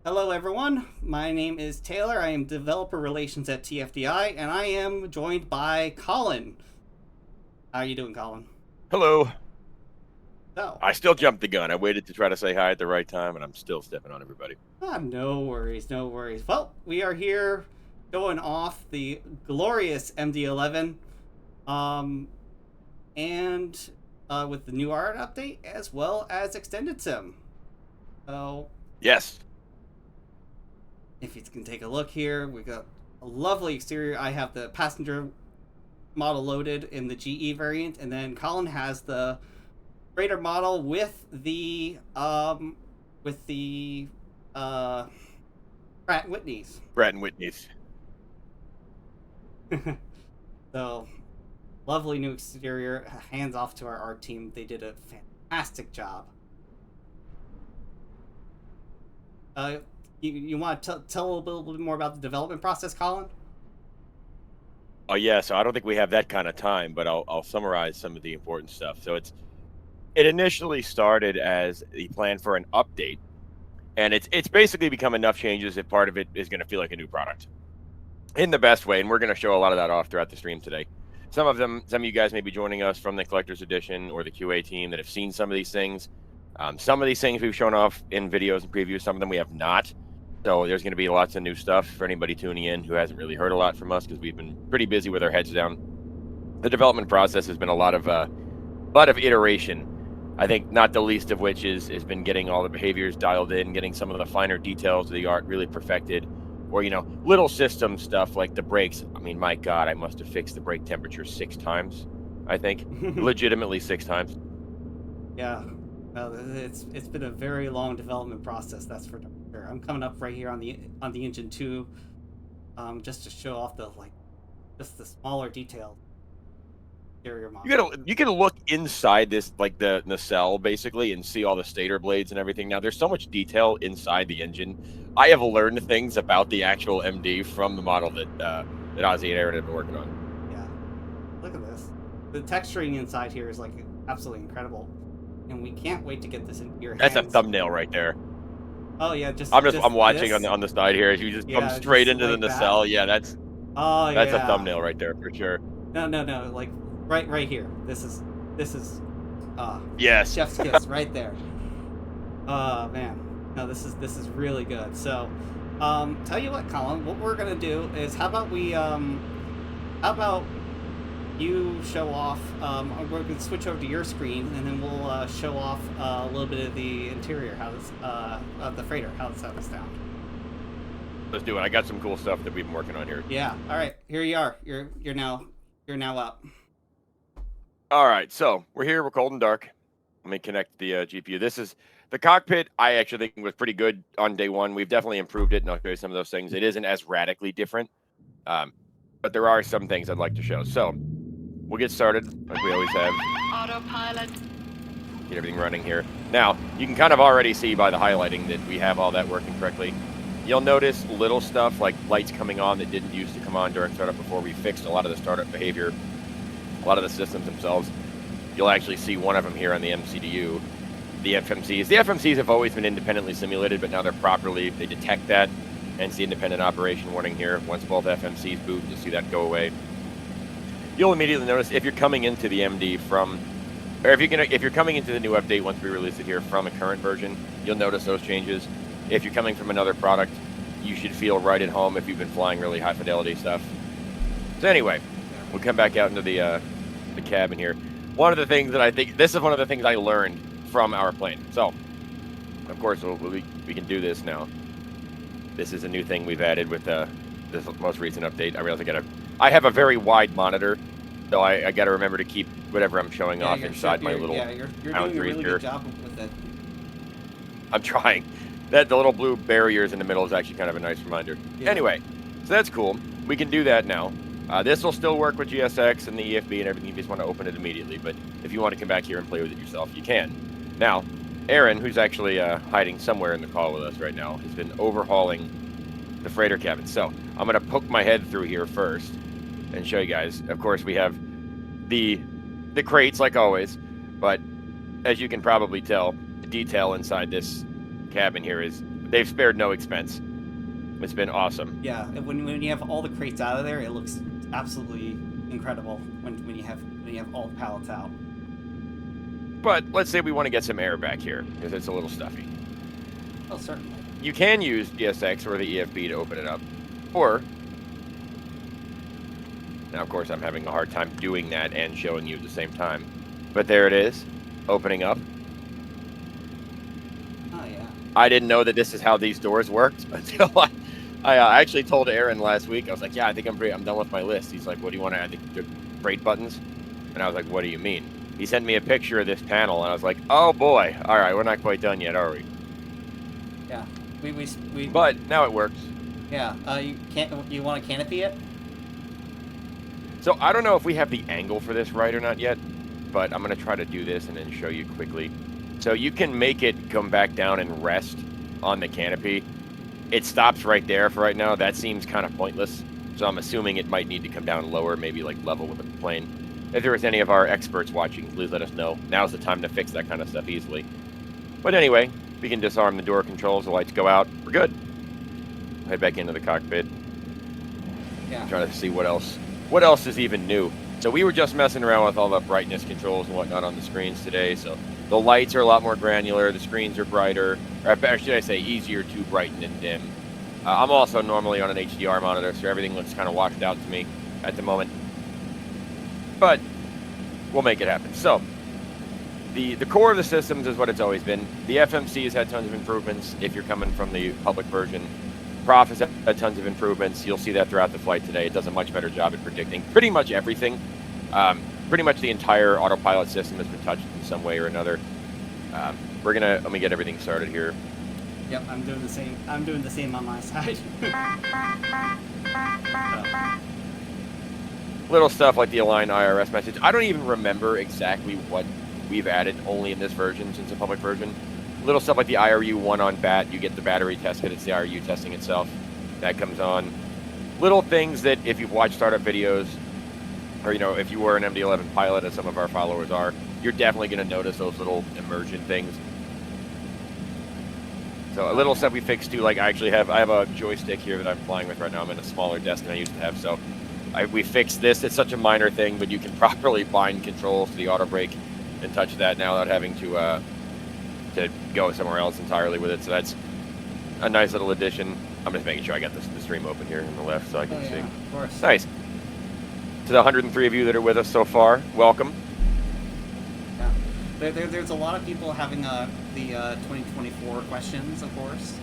Hello, everyone. My name is Taylor. I am Developer Relations at TFDi, and I am joined by Collin. How are you doing, Collin? Hello. So, I still jumped the gun. I waited to try to say hi at the right time, and I'm still stepping on everybody. no worries, no worries. Well, we are here going off the glorious MD-11, um, and with the new art update as well as extended sim. So, Yes. if you can take a look here, we got a lovely exterior. I have the passenger model loaded in the GE variant, and then Colin has the freighter model with the uh Pratt Whitney's. Brett and Whitney's. So lovely new exterior. Hands off to our art team. They did a fantastic job. Uh, you want to tell a little bit more about the development process, Colin? Oh yeah, so I don't think we have that kind of time, but I'll summarize some of the important stuff. So it initially started as the plan for an update, and it's basically become enough changes that part of it is going to feel like a new product in the best way, and we're going to show a lot of that off throughout the stream today. Some of you guys may be joining us from the collector's edition or the QA team that have seen some of these things. Some of these things we've shown off in videos and previews. Some of them we have not. So there's going to be lots of new stuff for anybody tuning in who hasn't really heard a lot from us because we've been pretty busy with our heads down. The development process has been a lot of iteration. I think not the least of which has been getting all the behaviors dialed in, getting some of the finer details of the art really perfected, or little system stuff like the brakes. I mean, my God, I must have fixed the brake temperature 6 times. I think legitimately 6 times. Yeah, it's been a very long development process. That's for sure. I'm coming up right here on the engine too, just to show off just the smaller details. You can look inside this, like the nacelle basically, and see all the stator blades and everything. Now there's so much detail inside the engine. I have learned things about the actual MD from the model that Ozzy and Aaron have been working on. Yeah, look at this. The texturing inside here is like absolutely incredible, and we can't wait to get this into your hands. That's a thumbnail right there. Oh yeah, I'm watching on the side here. You just come straight into the nacelle. Yeah, that's a thumbnail right there for sure. No, like right here. This is yes, chef's kiss right there. Oh man, no, this is really good. So, tell you what, Colin, what we're gonna do is how about you show off. We're gonna switch over to your screen, and then we'll show off a little bit of the interior, how this of the freighter, how this sound. Let's do it. I got some cool stuff that we've been working on here. Yeah. All right. Here you are. You're now up. All right. So we're here. We're cold and dark. Let me connect the GPU. This is the cockpit. I actually think was pretty good on day one. We've definitely improved it, and I'll show you some of those things. It isn't as radically different, but there are some things I'd like to show. So we'll get started like we always have. Autopilot. Get everything running here. Now, you can kind of already see by the highlighting that we have all that working correctly. You'll notice little stuff like lights coming on that didn't used to come on during startup before. We fixed a lot of the startup behavior, a lot of the systems themselves. You'll actually see one of them here on the MCDU. The FMCs. The FMCs have always been independently simulated, but now they detect that, hence the independent operation warning here. Once both FMCs boot, you'll see that go away. You'll immediately notice if you're coming into the MD if you're coming into the new update once we release it here from a current version, you'll notice those changes. If you're coming from another product, you should feel right at home if you've been flying really high fidelity stuff. So anyway, we'll come back out into the cabin here. One of the things that this is one of the things I learned from our plane. So, of course, we can do this now. This is a new thing we've added with this most recent update. I realize I have a very wide monitor, so I got to remember to keep whatever I'm showing off inside my little you're doing a really good job with it. I'm trying. The little blue barriers in the middle is actually kind of a nice reminder. Yeah. Anyway, so that's cool. We can do that now. This will still work with GSX and the EFB and everything. You just want to open it immediately. But if you want to come back here and play with it yourself, you can. Now, Aaron, who's actually hiding somewhere in the call with us right now, has been overhauling the freighter cabin. So I'm going to poke my head through here first and show you guys. Of course, we have the crates like always, but as you can probably tell, the detail inside this cabin here is they've spared no expense. It's been awesome. Yeah, when you have all the crates out of there, it looks absolutely incredible when you have all the pallets out. But let's say we want to get some air back here because it's a little stuffy. Oh, certainly. You can use DSX or the EFB to open it up, or now of course I'm having a hard time doing that and showing you at the same time. But there it is, opening up. Oh yeah. I didn't know that this is how these doors worked until I actually told Aaron last week. I was like, yeah, I think I'm done with my list. He's like, what do you want to add? The brake buttons? And I was like, what do you mean? He sent me a picture of this panel, and I was like, oh boy, all right, we're not quite done yet, are we? Yeah, we. But now it works. Yeah, you want to canopy it? So I don't know if we have the angle for this right or not yet, but I'm gonna try to do this and then show you quickly. So you can make it come back down and rest on the canopy. It stops right there for right now. That seems kind of pointless. So I'm assuming it might need to come down lower, maybe like level with the plane. If there was any of our experts watching, please let us know. Now's the time to fix that kind of stuff easily. But anyway, we can disarm the door controls, the lights go out, we're good. Head back into the cockpit. Yeah. Trying to see what else is even new. So we were just messing around with all the brightness controls and whatnot on the screens today. So the lights are a lot more granular, the screens are brighter, or should I say easier to brighten and dim. I'm also normally on an HDR monitor, so everything looks kind of washed out to me at the moment. But we'll make it happen. So the core of the systems is what it's always been. The FMC has had tons of improvements if you're coming from the public version. Prof has had tons of improvements. You'll see that throughout the flight today. It does a much better job at predicting pretty much everything. Pretty much the entire autopilot system has been touched in some way or another. Let me get everything started here. Yep, I'm doing the same. I'm doing the same on my side. Little stuff like the Align IRS message. I don't even remember exactly what we've added only in this version since the public version. Little stuff like the IRU 1 on BAT. You get the battery test kit. It's the IRU testing itself. That comes on. Little things that if you've watched startup videos, or if you were an MD-11 pilot, as some of our followers are, you're definitely going to notice those little immersion things. So a little stuff we fixed too, like I have a joystick here that I'm flying with right now. I'm in a smaller desk than I used to have, so we fixed this. It's such a minor thing, but you can properly bind controls to the auto brake and touch that now without having to go somewhere else entirely with it. So that's a nice little addition. I'm just making sure I got the stream open here on the left so I can see. Of course. Nice. To the 103 of you that are with us so far, welcome. Yeah. There's a lot of people having the 2024 questions, of course.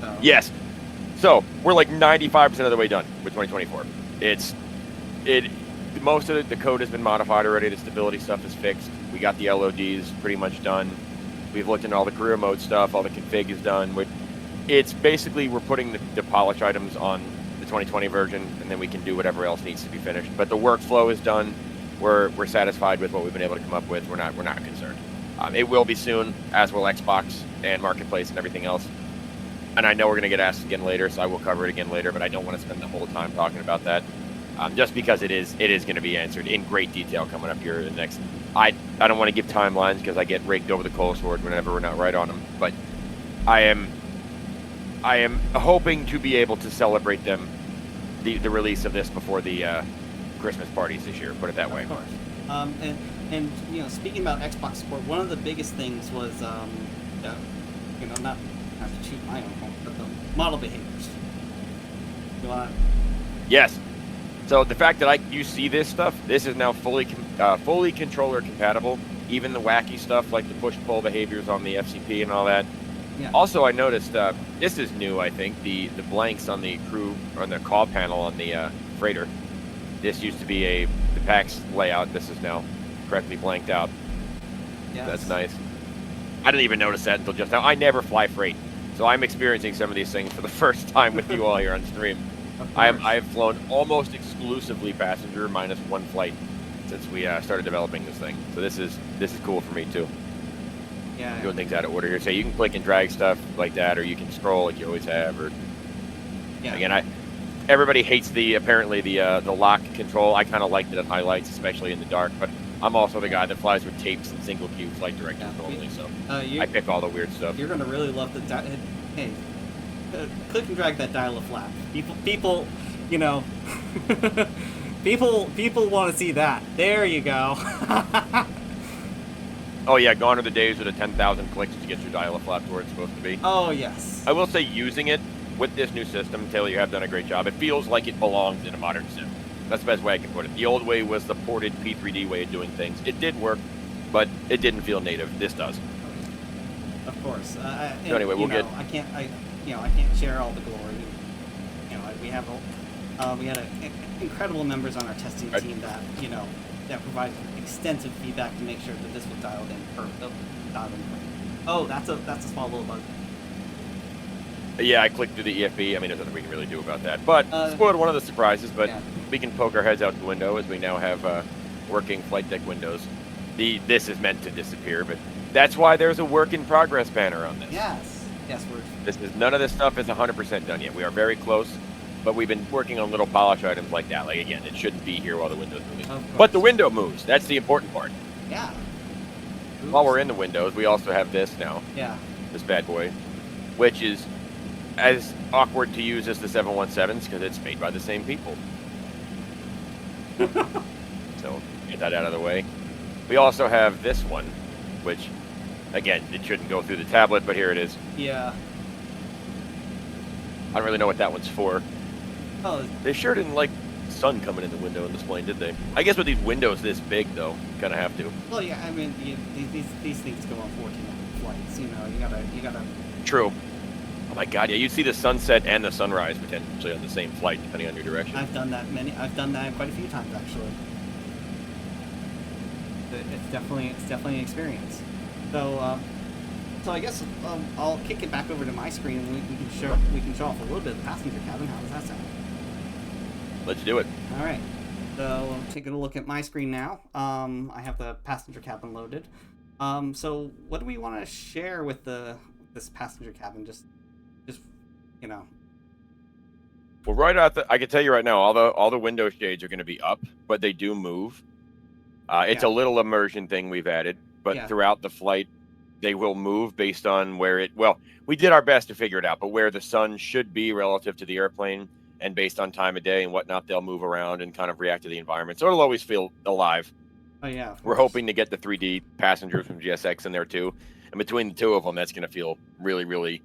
So. Yes. So we're like 95% of the way done with 2024. Most of the code has been modified already. The stability stuff is fixed. We got the LODs pretty much done. We've looked into all the career mode stuff. All the config is done. It's basically we're putting the polish items on the 2020 version, and then we can do whatever else needs to be finished. But the workflow is done. We're satisfied with what we've been able to come up with. We're not concerned. It will be soon, as will Xbox and Marketplace and everything else. And I know we're going to get asked again later, so I will cover it again later. But I don't want to spend the whole time talking about that, just because it is going to be answered in great detail coming up here in the next. I don't want to give timelines because I get raked over the coal sword whenever we're not right on them. But I am hoping to be able to celebrate the release of this before the Christmas parties this year. Put it that way. Of course. And speaking about Xbox support, one of the biggest things was not to shoot my own home, but the model behaviors. You want? Yes. So the fact that you see this stuff, this is now fully controller compatible. Even the wacky stuff like the push-pull behaviors on the FCP and all that. Yeah. Also, I noticed this is new. I think the blanks on the crew on the call panel on the freighter. This used to be the PAX layout. This is now correctly blanked out. Yes. That's nice. I didn't even notice that until just now. I never fly freight, so I'm experiencing some of these things for the first time with you all here on stream. I have flown almost exclusively passenger minus one flight since we started developing this thing. So this is cool for me too. Yeah. Doing things out of order here. So you can click and drag stuff like that, or you can scroll like you always have. Or yeah. Again, everybody hates apparently the lock control. I kind of liked it at highlights, especially in the dark. But I'm also the guy that flies with tapes and single cue flight directions only. So I pick all the weird stuff. You're gonna really love Hey, click and drag that dial a flap. People, you know, people want to see that. There you go. Oh yeah, gone are the days with the 10,000 clicks to get your dial a flap to where it's supposed to be. Oh yes. I will say, using it with this new system, Taylor, you have done a great job. It feels like it belongs in a modern sim. That's the best way I can put it. The old way was the ported P3D way of doing things. It did work, but it didn't feel native. This does. Of course. So anyway, we'll get. I can't share all the glory. You know, we had incredible members on our testing team that that provided extensive feedback to make sure that this was dialed in perfect. Oh, that's a small little bug. Yeah, I clicked through the EFB. I mean, there's nothing we can really do about that. But spoiled one of the surprises. But yeah, we can poke our heads out the window as we now have working flight deck windows. This is meant to disappear, but that's why there's a work in progress banner on this. Yes, none of this stuff is 100% done yet. We are very close, but we've been working on little polish items like that. Like again, it shouldn't be here while the window's moving. But the window moves. That's the important part. Yeah. Oops. While we're in the windows, we also have this now. Yeah. This bad boy, which is as awkward to use as the 717s because it's made by the same people. So get that out of the way. We also have this one, which, again, it shouldn't go through the tablet, but here it is. Yeah. I don't really know what that one's for. Oh. They sure didn't like sun coming in the window in this plane, did they? I guess with these windows this big, though, you kind of have to. Well, yeah, I mean, these things go on 14-hour flights. You gotta. True. Oh my God, yeah, you see the sunset and the sunrise potentially on the same flight, depending on your direction. I've done that quite a few times, actually. It's definitely an experience. So I guess I'll kick it back over to my screen and we can show off a little bit of the passenger cabin. How does that sound? Let's do it. All right. So taking a look at my screen now. I have the passenger cabin loaded. So what do we want to share with this passenger cabin? Just Well, right out I can tell you right now, all the window shades are going to be up, but they do move. It's a little immersion thing we've added, but throughout the flight, they will move based on where we did our best to figure it out, but where the sun should be relative to the airplane and based on time of day and whatnot, they'll move around and kind of react to the environment. So it'll always feel alive. Oh, yeah. We're hoping to get the 3D passengers from GSX in there too. And between the two of them, that's going to feel really, really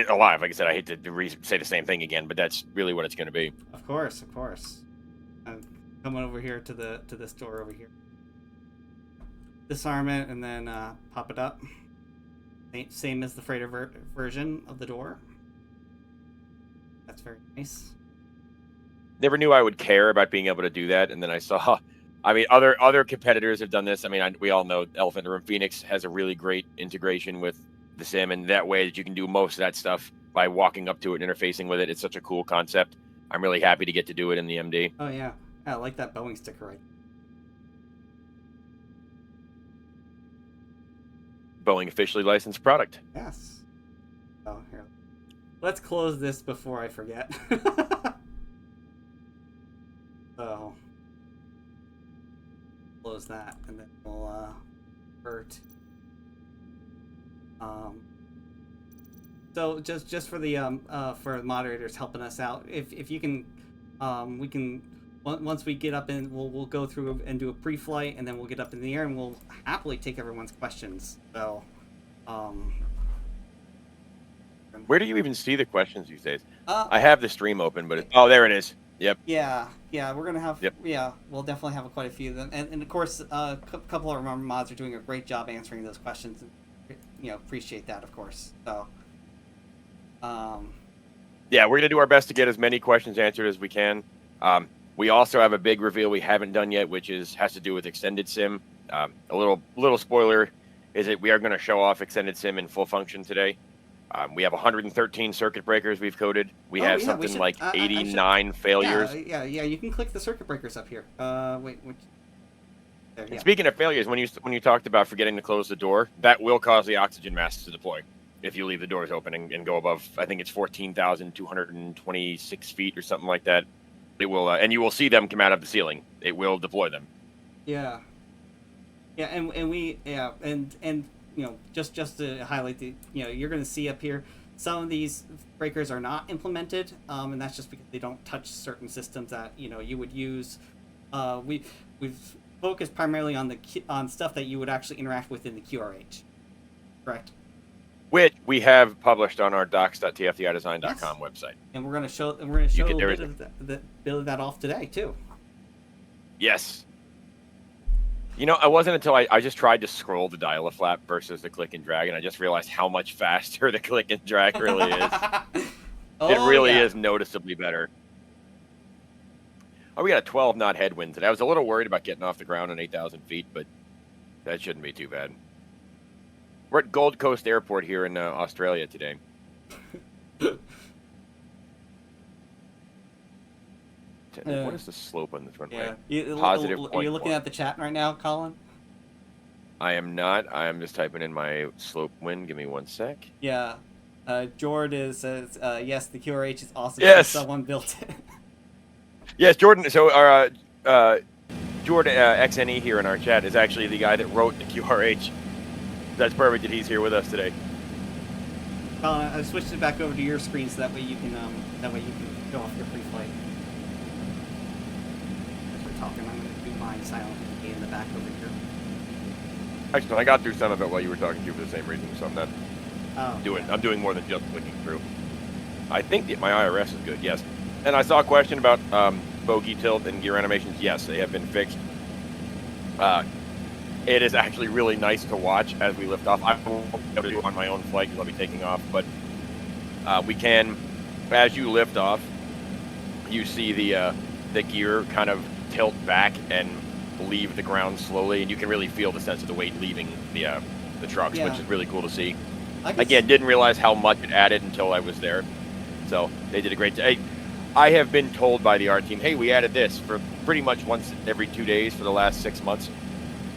alive. Like I said, I hate to say the same thing again, but that's really what it's going to be. Of course. I'm coming over here to this door over here. Disarm it and then pop it up. Same as the freighter version of the door. That's very nice. Never knew I would care about being able to do that, and then I saw. I mean, other competitors have done this. I mean, we all know Elephant Room Phoenix has a really great integration with the sim, and that way that you can do most of that stuff by walking up to it and interfacing with it. It's such a cool concept. I'm really happy to get to do it in the MD. Oh yeah, I like that Boeing sticker right. Boeing officially licensed product. Yes. Oh, here. Let's close this before I forget. So, close that, and then we'll revert. So just for the for moderators helping us out, if you can, we can once we get up in, we'll go through and do a pre-flight, and then we'll get up in the air, and we'll happily take everyone's questions. So, where do you even see the questions these days? I have the stream open, but oh, there it is. Yep. Yeah, we're gonna have. Yep. Yeah, we'll definitely have quite a few of them, and of course, a couple of our mods are doing a great job answering those questions. And, appreciate that, of course. So. Yeah, we're gonna do our best to get as many questions answered as we can. We also have a big reveal we haven't done yet, which has to do with Extended Sim. A little spoiler is that we are going to show off Extended Sim in full function today. We have 113 circuit breakers we've coded. We have something like 89 failures. Yeah. You can click the circuit breakers up here. Wait. There, and speaking of failures, when you talked about forgetting to close the door, that will cause the oxygen masks to deploy if you leave the doors open and go above. I think it's 14,226 feet or something like that. It will, and you will see them come out of the ceiling. It will deploy them. Yeah. Yeah, and we and just to highlight the you're going to see up here some of these breakers are not implemented, and that's just because they don't touch certain systems that you would use. We've focused primarily on stuff that you would actually interact with in the QRH, correct? Which we have published on our docs.tfdidesign.com website. And we're gonna show a bit of that off today too. Yes. You know, it wasn't until I just tried to scroll the dial-a-flap versus the click and drag, and I just realized how much faster the click and drag really is. It really is noticeably better. Oh, we got a 12-knot headwind today. I was a little worried about getting off the ground on 8,000 feet, but that shouldn't be too bad. We're at Gold Coast Airport here in Australia today. What is the slope on this runway? Positive. Are you looking at the chat right now, Colin? I am not. I am just typing in my slope wind. Give me 1 sec. Yeah. Jordan says, yes, the QRH is awesome. Yes. Someone built it. Yes, Jordan. So our Jordan XNE here in our chat is actually the guy that wrote the QRH. That's perfect that he's here with us today. Colin, I switched it back over to your screen so that way you can go off your pre-flight. As we're talking, I'm going to do mine silently in the back over here. Actually, I got through some of it while you were talking to you for the same reason, so I'm not I'm doing more than just clicking through. I think that my IRS is good, yes. And I saw a question about bogey tilt and gear animations. Yes, they have been fixed. It is actually really nice to watch as we lift off. I won't be able to do it on my own flight because I'll be taking off, but we can, as you lift off, you see the gear kind of tilt back and leave the ground slowly, and you can really feel the sense of the weight leaving the trucks, which is really cool to see. Again, didn't realize how much it added until I was there. So they did a great job. I have been told by the art team, hey, we added this for pretty much once every 2 days for the last 6 months.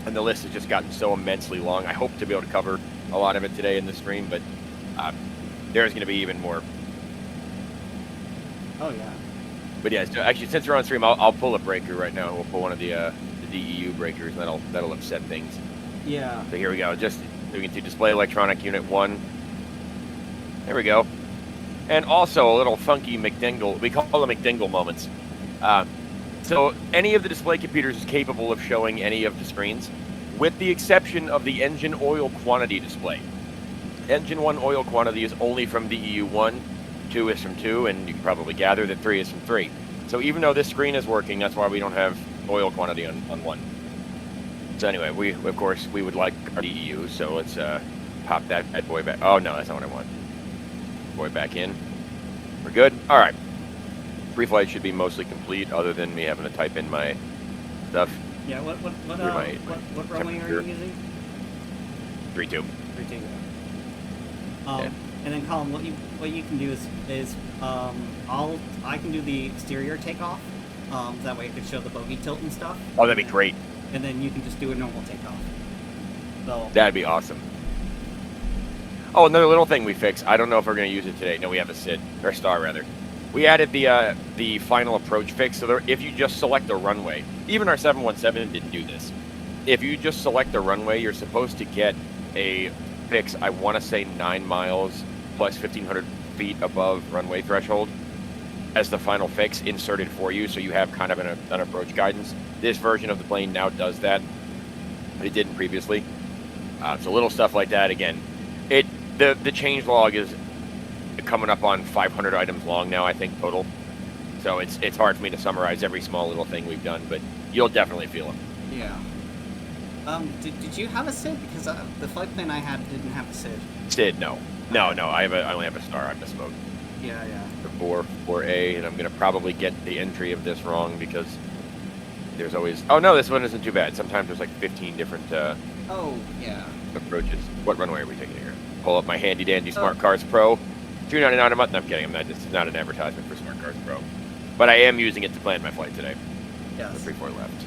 And the list has just gotten so immensely long. I hope to be able to cover a lot of it today in the stream, but there's going to be even more. Oh, yeah. But yeah, so actually, since we're on stream, I'll pull a breaker right now. We'll pull one of the DEU breakers, and that'll upset things. Yeah. So here we go. Just we can see display electronic unit 1. There we go. And also a little funky McDingle. We call them McDingle moments. So any of the display computers is capable of showing any of the screens, with the exception of the engine oil quantity display. Engine 1 oil quantity is only from DEU 1, 2 is from 2, and you can probably gather that 3 is from 3. So even though this screen is working, that's why we don't have oil quantity on 1. So anyway, we would like our DEU, so let's pop that bad boy back. Oh no, that's not what I want. Boy back in. We're good. All right. Pre-flight should be mostly complete, other than me having to type in my stuff. Yeah. What runway are you using? 3-2. 3-2. Yeah. And then Colin, what you can do is I can do the exterior takeoff. That way I could show the bogey tilt and stuff. Oh, that'd be great. And then you can just do a normal takeoff. So that'd be awesome. Oh, another little thing we fixed. I don't know if we're going to use it today. No, we have a SID, or star rather. We added the final approach fix, so if you just select the runway, even our 717 didn't do this. If you just select the runway, you're supposed to get a fix, I want to say 9 miles plus 1,500 feet above runway threshold as the final fix inserted for you, so you have kind of an approach guidance. This version of the plane now does that. It didn't previously. So little stuff like that. Again, the change log is coming up on 500 items long now, I think, total. So it's hard for me to summarize every small little thing we've done, but you'll definitely feel them. Yeah. Did you have a SID? Because the flight plan I had didn't have a SID. SID, no. No. I only have a star. I misspoke. Yeah. The 4A, and I'm going to probably get the entry of this wrong because there's always... Oh, no, this one isn't too bad. Sometimes there's like 15 different approaches. What runway are we taking here? Pull up my handy-dandy Smart Cars Pro. $2.99 a month. No, I'm kidding. It's not an advertisement for Smart Cars Pro. But I am using it to plan my flight today. Yes. The 3-4 left.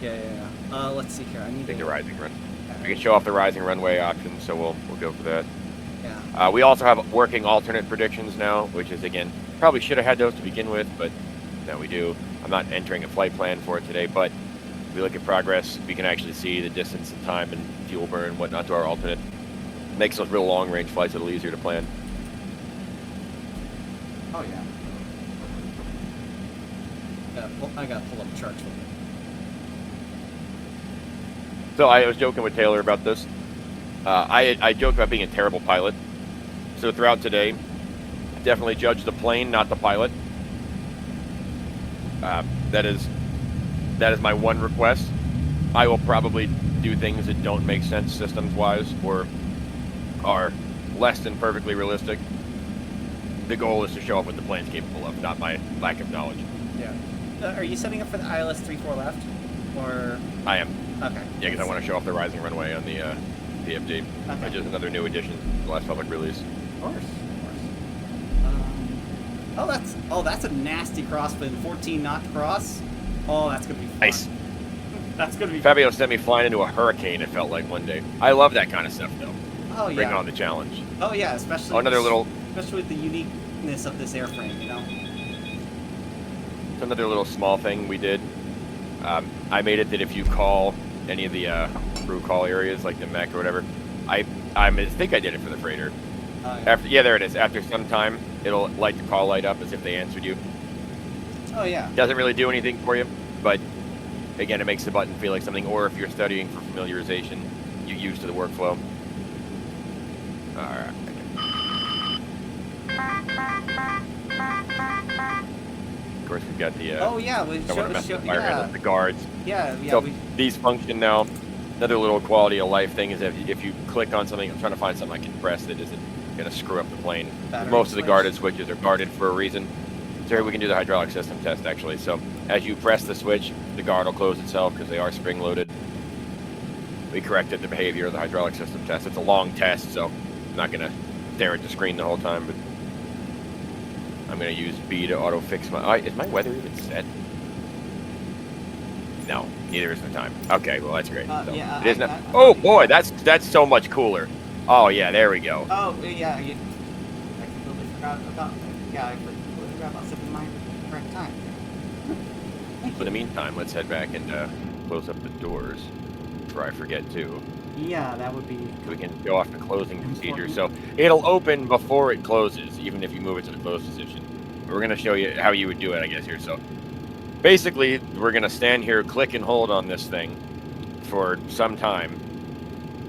Yeah. Let's see here. I need to... the rising run. I can show off the rising runway option, so we'll go for that. Yeah. We also have working alternate predictions now, which is, again, probably should have had those to begin with, but now we do. I'm not entering a flight plan for it today, but if we look at progress, we can actually see the distance and time and fuel burn and whatnot to our alternate. Makes those real long-range flights a little easier to plan. Oh yeah. I gotta pull up a chart for it. So I was joking with Taylor about this. I joked about being a terrible pilot. So throughout today, definitely judge the plane, not the pilot. That is my one request. I will probably do things that don't make sense systems-wise or are less than perfectly realistic. The goal is to show up what the plane's capable of, not my lack of knowledge. Yeah. Are you setting up for the ILS 34 left? Or... I am. Okay. Yeah, because I want to show off the rising runway on the TFDi. Okay. Just another new addition, the last public release. Of course. That's a nasty crosswind. 14 knot cross. Oh, that's gonna be fun. Nice. That's gonna be Fabio sent me flying into a hurricane, it felt like one day. I love that kind of stuff, though. Oh, yeah. Bring on the challenge. Oh, yeah, especially... Oh, another little... Especially with the uniqueness of this airframe, you know? It's another little small thing we did. I made it that if you call any of the crew call areas, like the mech or whatever, I think I did it for the freighter. Yeah. There it is. After some time, it'll light the call light up as if they answered you. Oh, yeah. Doesn't really do anything for you, but again, it makes the button feel like something. Or if you're studying for familiarization, you use to the workflow. All right. Of course, we've got the. Oh yeah, the guards. Yeah. So these function now. Another little quality of life thing is if you click on something, I'm trying to find something I can press that isn't going to screw up the plane. Most of the guarded switches are guarded for a reason. So here we can do the hydraulic system test actually. So as you press the switch, the guard will close itself because they are spring loaded. We corrected the behavior of the hydraulic system test. It's a long test, so I'm not going to stare at the screen the whole time, but I'm going to use B to auto fix my... is my weather even set? No, neither is the time. Okay, well that's great. So yeah, it is not. Oh boy, that's so much cooler. Oh yeah, there we go. Oh yeah, I completely forgot about. Yeah, I completely forgot about setting my correct time. For the meantime, let's head back and close up the doors before I forget too. Yeah, that would be. We can go off the closing procedure. So it'll open before it closes, even if you move it to the closed position. We're gonna show you how you would do it, I guess, here. So basically, we're going to stand here, click and hold on this thing for some time.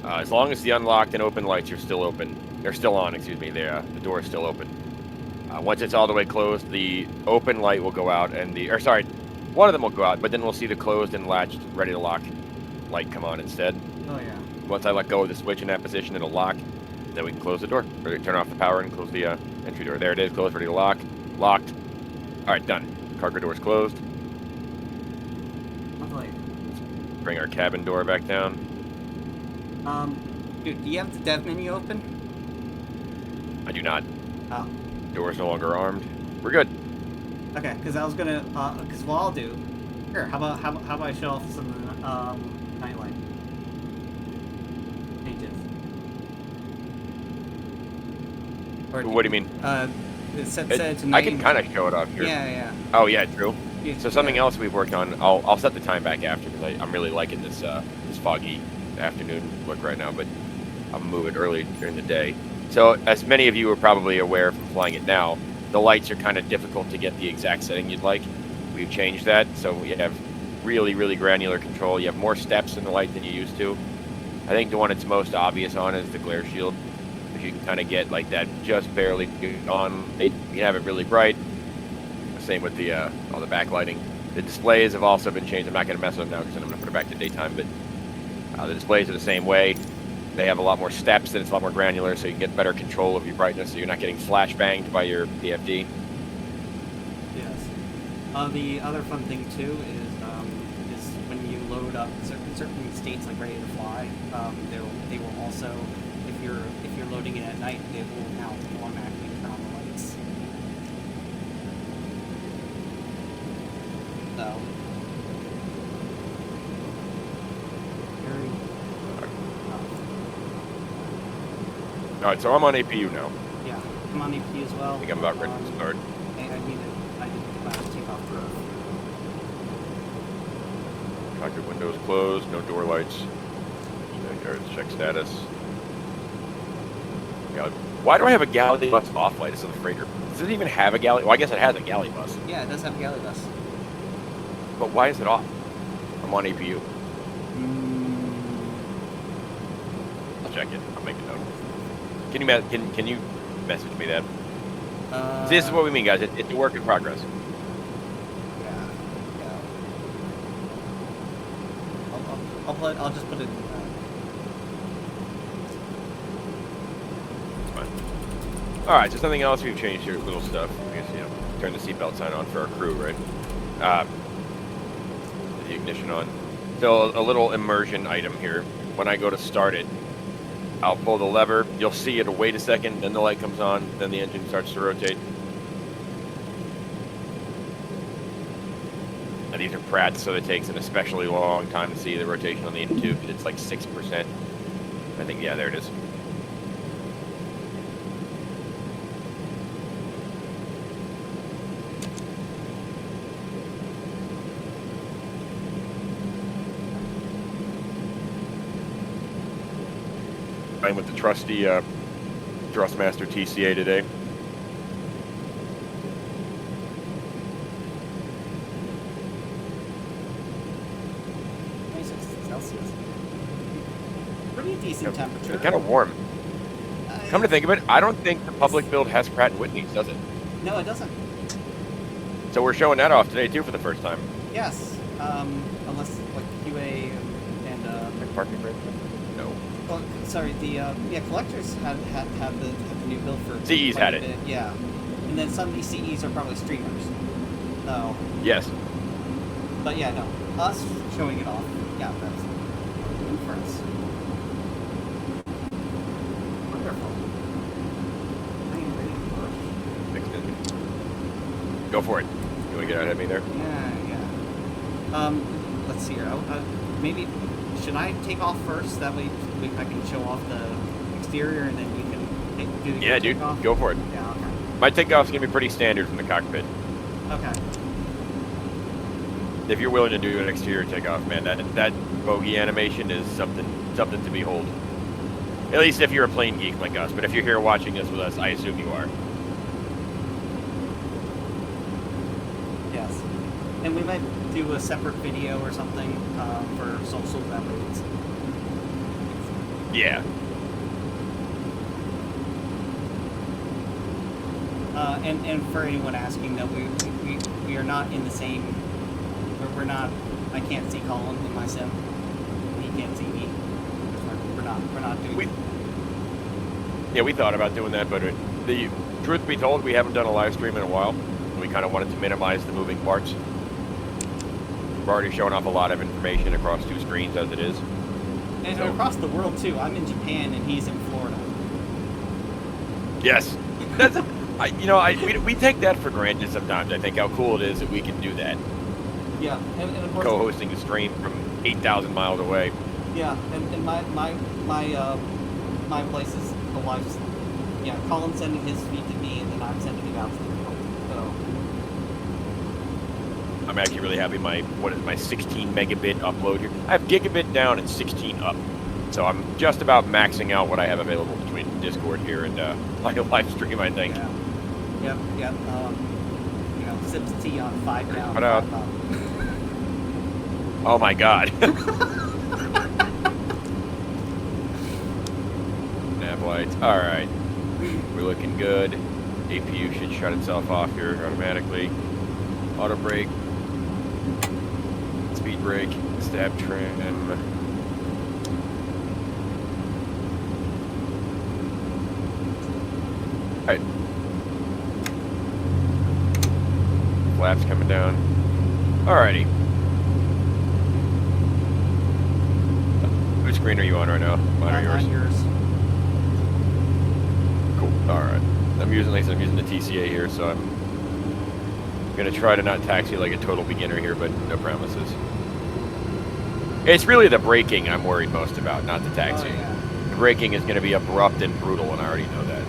As long as the unlocked and open lights are still open. They're still on, excuse me. The door is still open. Once it's all the way closed, the open light will go out and one of them will go out, but then we'll see the closed and latched, ready to lock light come on instead. Oh, yeah. Once I let go of the switch in that position, it'll lock. Then we can close the door. Or turn off the power and close the entry door. There it is, closed, ready to lock. Locked. All right, done. Cargo door is closed. Bring our cabin door back down. Dude, do you have the dev menu open? I do not. Oh. Door is no longer armed. We're good. Okay, because I was gonna, because what I'll do. Here, how about I show off some nightlight pages? What do you mean? It said to I can kind of show it off here. Yeah. Oh yeah, true. So something else we've worked on. I'll set the time back after because I'm really liking this this foggy afternoon look right now. But I'll move it early during the day. So as many of you are probably aware from flying it now, the lights are kind of difficult to get the exact setting you'd like. We've changed that, so we have really, really granular control. You have more steps in the light than you used to. I think the one it's most obvious on is the glare shield. If you can kind of get like that just barely on, you can have it really bright. Same with the all the backlighting. The displays have also been changed. I'm not going to mess with them now because I'm going to put it back to daytime, but the displays are the same way. They have a lot more steps and it's a lot more granular, so you can get better control of your brightness, so you're not getting flash banged by your TFD. Yes. The other fun thing too is when you load up certain states like ready to fly, they will also, if you're loading it at night, they will now automatically turn on the lights. So very. All right, so I'm on APU now. Yeah, I'm on APU as well. I think I'm about ready to start. I did takeoff through. Cockpit windows closed, no door lights. Guards check status. Galley. Why do I have a galley bus off light? This is a freighter. Does it even have a galley? Well, I guess it has a galley bus. Yeah, it does have a galley bus. But why is it off? I'm on APU. I'll check it. I'll make a note. Can you message me that? See, this is what we mean, guys. It's a work in progress. Yeah. I'll just put it in. All right, so something else we've changed here, little stuff. I guess, turn the seatbelt sign on for our crew, right? The ignition on. So a little immersion item here. When I go to start it, I'll pull the lever. You'll see it'll wait a second, then the light comes on, then the engine starts to rotate. And these are Pratt's, so it takes an especially long time to see the rotation on the engine tube. It's like 6%. I think, yeah, there it is. I'm with the trusty Thrustmaster TCA today. Celsius. Pretty decent temperature. It's kind of warm. Come to think of it, I don't think the public build has Pratt & Whitney's, does it? No, it doesn't. So we're showing that off today too for the first time. Yes, unless like QA and Parking brake? No. well, sorry, the collectors have the new build for CE's quite had a it. bit, yeah, and then some of these CEs are probably streamers. So, Yes. but yeah, no, us showing it off, yeah, that's good for us. Wonderful. I am ready to push. Fixed it. Go for it. You want to get out ahead of me there? Yeah. Let's see here. Maybe should I take off first? That way I can show off the exterior, and then you can do the Dude. takeoff? Go for it. Yeah. Okay. My takeoff's gonna be pretty standard from the cockpit. Okay. If you're willing to do an exterior takeoff, man, that bogey animation is something to behold. At least if you're a plane geek like us. But if you're here watching this with us, I assume you are. Yes. And we might do a separate video or something for social that way. Yeah. And for anyone asking, that we are not in the same. We're not. I can't see Collin in my sim. He can't see me. We're not doing. We thought about doing that, but the truth be told, we haven't done a live stream in a while. We kind of wanted to minimize the moving parts. We're already showing off a lot of information across 2 screens as it is. And across the world too. I'm in Japan and he's in Florida. Yes, that's. We take that for granted sometimes. I think how cool it is that we can do that. Yeah, and of course, Co-hosting a stream from 8,000 miles away. Yeah, and my place is the wife's. Yeah, Colin's sending his feed to me, and then I'm sending it out to the world. So I'm actually really happy. My 16 megabit upload here. I have gigabit down and 16 up. So I'm just about maxing out what I have available between Discord here and my live stream, I think. yeah, yep. Sips tea on 5 down. Cut out. 5 up. Oh my god. Nav lights. Alright. We're looking good. APU should shut itself off here automatically. Auto brake. Speed brake. Stab trim. Alright. Flaps coming down. Alrighty. Which screen are you on right now? Mine or yours? On yours. Cool. Alright. I'm using the TCA here, so I'm gonna try to not taxi like a total beginner here, but no promises. It's really the braking I'm worried most about, not the taxi. Oh, yeah. The braking is gonna be abrupt and brutal, and I already know that.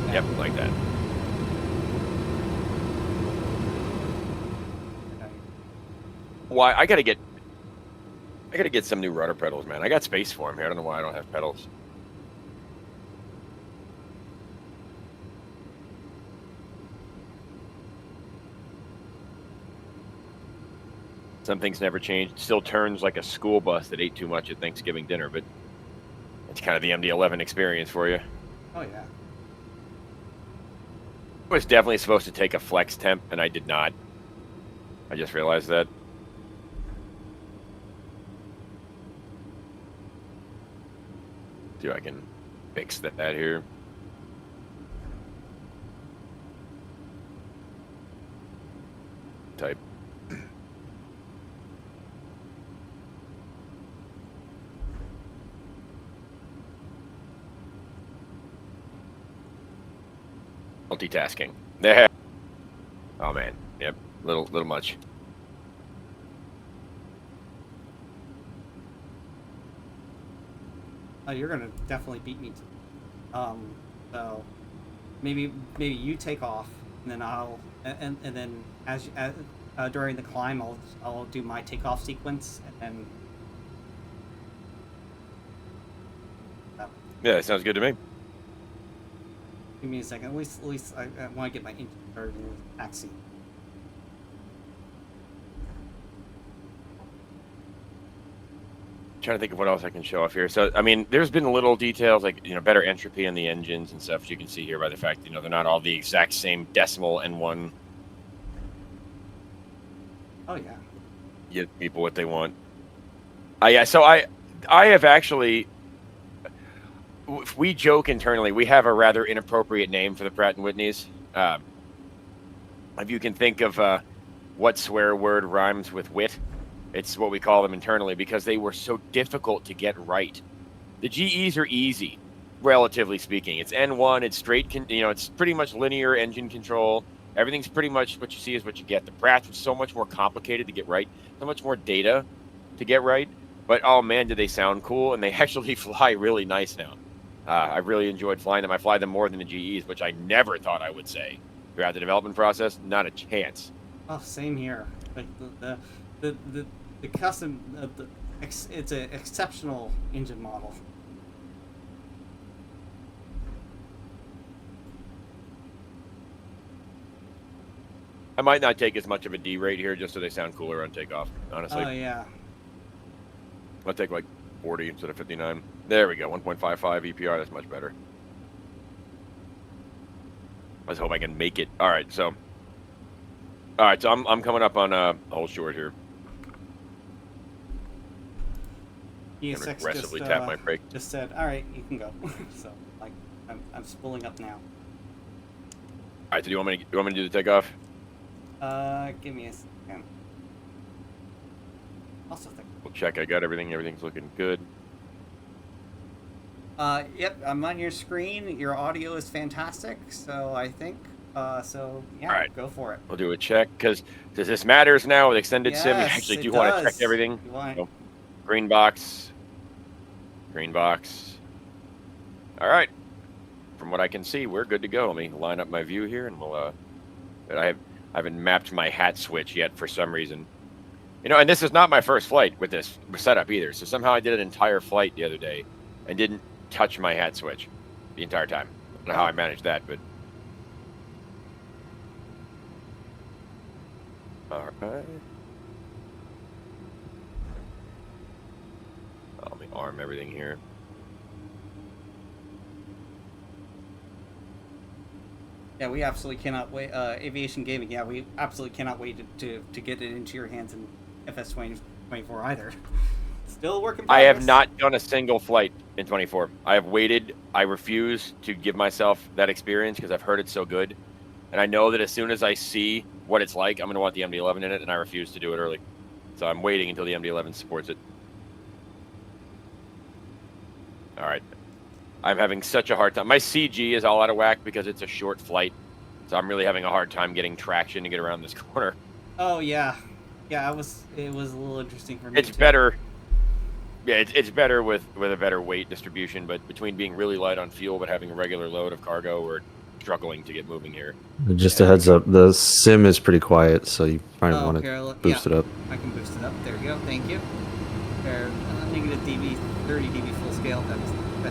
Yeah. Yep, like that. Why? I gotta get some new rudder pedals, man. I got space for them here. I don't know why I don't have pedals. Some things never change. It still turns like a school bus that ate too much at Thanksgiving dinner, but it's kind of the MD-11 experience for you. Oh, yeah. I was definitely supposed to take a flex temp, and I did not. I just realized that. See if I can fix that here. Type. Multitasking. There. Oh man. Yep. Little much. Oh, you're gonna definitely beat me. So maybe you take off, and then I'll and then as during the climb, I'll do my takeoff sequence, and then. Yeah, that sounds good to me. Give me a second. At least I want to get my engine started in the taxi. Trying to think of what else I can show off here. So, I mean, there's been little details like, better entropy in the engines and stuff. You can see here by the fact, they're not all the exact same decimal N1. Oh, yeah. Give people what they want. Yeah, so I have actually, if we joke internally, we have a rather inappropriate name for the Pratt & Whitneys. If you can think of what swear word rhymes with wit, it's what we call them internally because they were so difficult to get right. The GEs are easy, relatively speaking. It's N1, it's straight, it's pretty much linear engine control. Everything's pretty much what you see is what you get. The Pratts were so much more complicated to get right, so much more data to get right. But, oh, man, do they sound cool, and they actually fly really nice now. I really enjoyed flying them. I fly them more than the GEs, which I never thought I would say. Throughout the development process, not a chance. Oh, same here. Like the custom, it's an exceptional engine model. I might not take as much of a D rate here just so they sound cooler on takeoff, honestly. Oh, yeah. I'll take like 40 instead of 59. There we go, 1.55 EPR, that's much better. Let's hope I can make it. All right, so I'm coming up on hole short here. I'm gonna aggressively tap my brake. Just said, all right, you can go. So, like, I'm spooling up now. All right, so do you want me to do the takeoff? Give me a second. Also think. We'll check. I got everything. Everything's looking good. Yep, I'm on your screen. Your audio is fantastic. So I think. So yeah, all right, go for it. We'll do a check because this matters now with extended sim. You Yes, actually it do want to does. check everything. You want- So, green box. Green box. All right. From what I can see, we're good to go. Let me line up my view here, and we'll. I haven't mapped my hat switch yet for some reason. And this is not my first flight with this setup either. So somehow I did an entire flight the other day and didn't touch my hat switch the entire time. I don't know how I managed that, but. All right. Let me arm everything here. Yeah, we absolutely cannot wait. Aviation gaming. Yeah, we absolutely cannot wait to get it into your hands in FS 2024 either. Still a work in progress. I have not done a single flight in 24. I have waited. I refuse to give myself that experience because I've heard it's so good. And I know that as soon as I see what it's like, I'm going to want the MD-11 in it, and I refuse to do it early. So I'm waiting until the MD-11 supports it. All right. I'm having such a hard time. My CG is all out of whack because it's a short flight. So I'm really having a hard time getting traction to get around this corner. Oh, yeah. Yeah, it was a little interesting for me. It's better. Yeah, it's better with a better weight distribution, but between being really light on fuel but having a regular load of cargo, we're struggling to get moving here. Just a heads up, the sim is pretty quiet, so you probably want to boost it up. I can boost it up. There we go. Thank you. There, negative dB, 30 dB full scale. That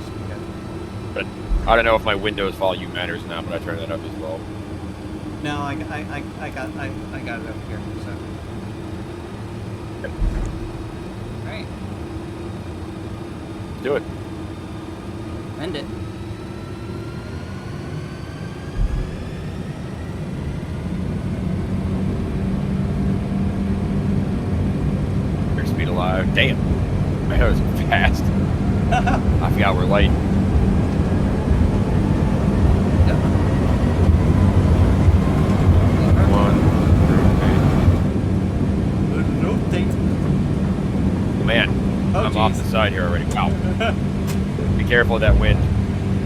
should be good. But I don't know if my Windows volume matters or not, but I turned that up as well. No, I got it up here. So. Right. Let's do it. End it. Speed alive. Damn. Man, that was fast. I forgot we're light. Yep. Man, oh, I'm geez. off the side here already. Wow. Be careful of that wind.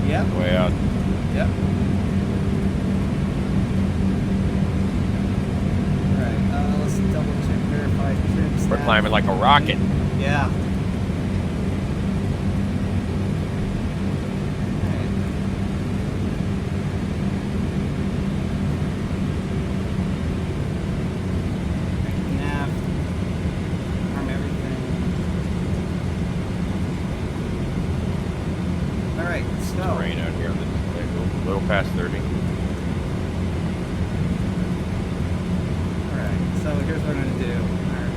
Yep. Way out. Yep. Alright, let's double check, verify trim We're stat. climbing like a rocket. Yeah. Rain out here on the display. A little past 30. Alright, so here's what I'm gonna do. Alright,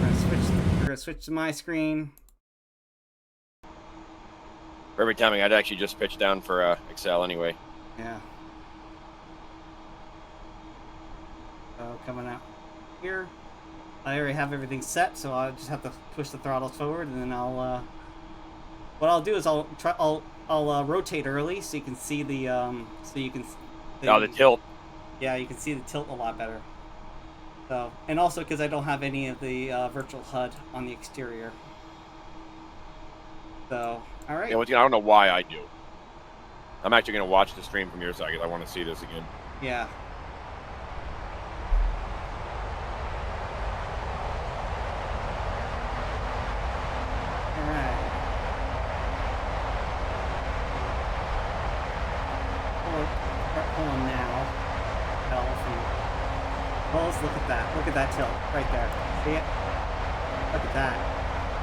we're gonna switch to my screen. Every timing, I'd actually just pitch down for Excel anyway. Yeah. So coming out here. I already have everything set, so I'll just have to push the throttle forward, and then I'll what I'll do is I'll rotate early so you can see the the tilt. Yeah, you can see the tilt a lot better. So, and also because I don't have any of the virtual HUD on the exterior. So, all right. Yeah, I don't know why I do. I'm actually going to watch the stream from your side because I want to see this again. Yeah. Look at that. Look at that tilt right there. See it? Look at that.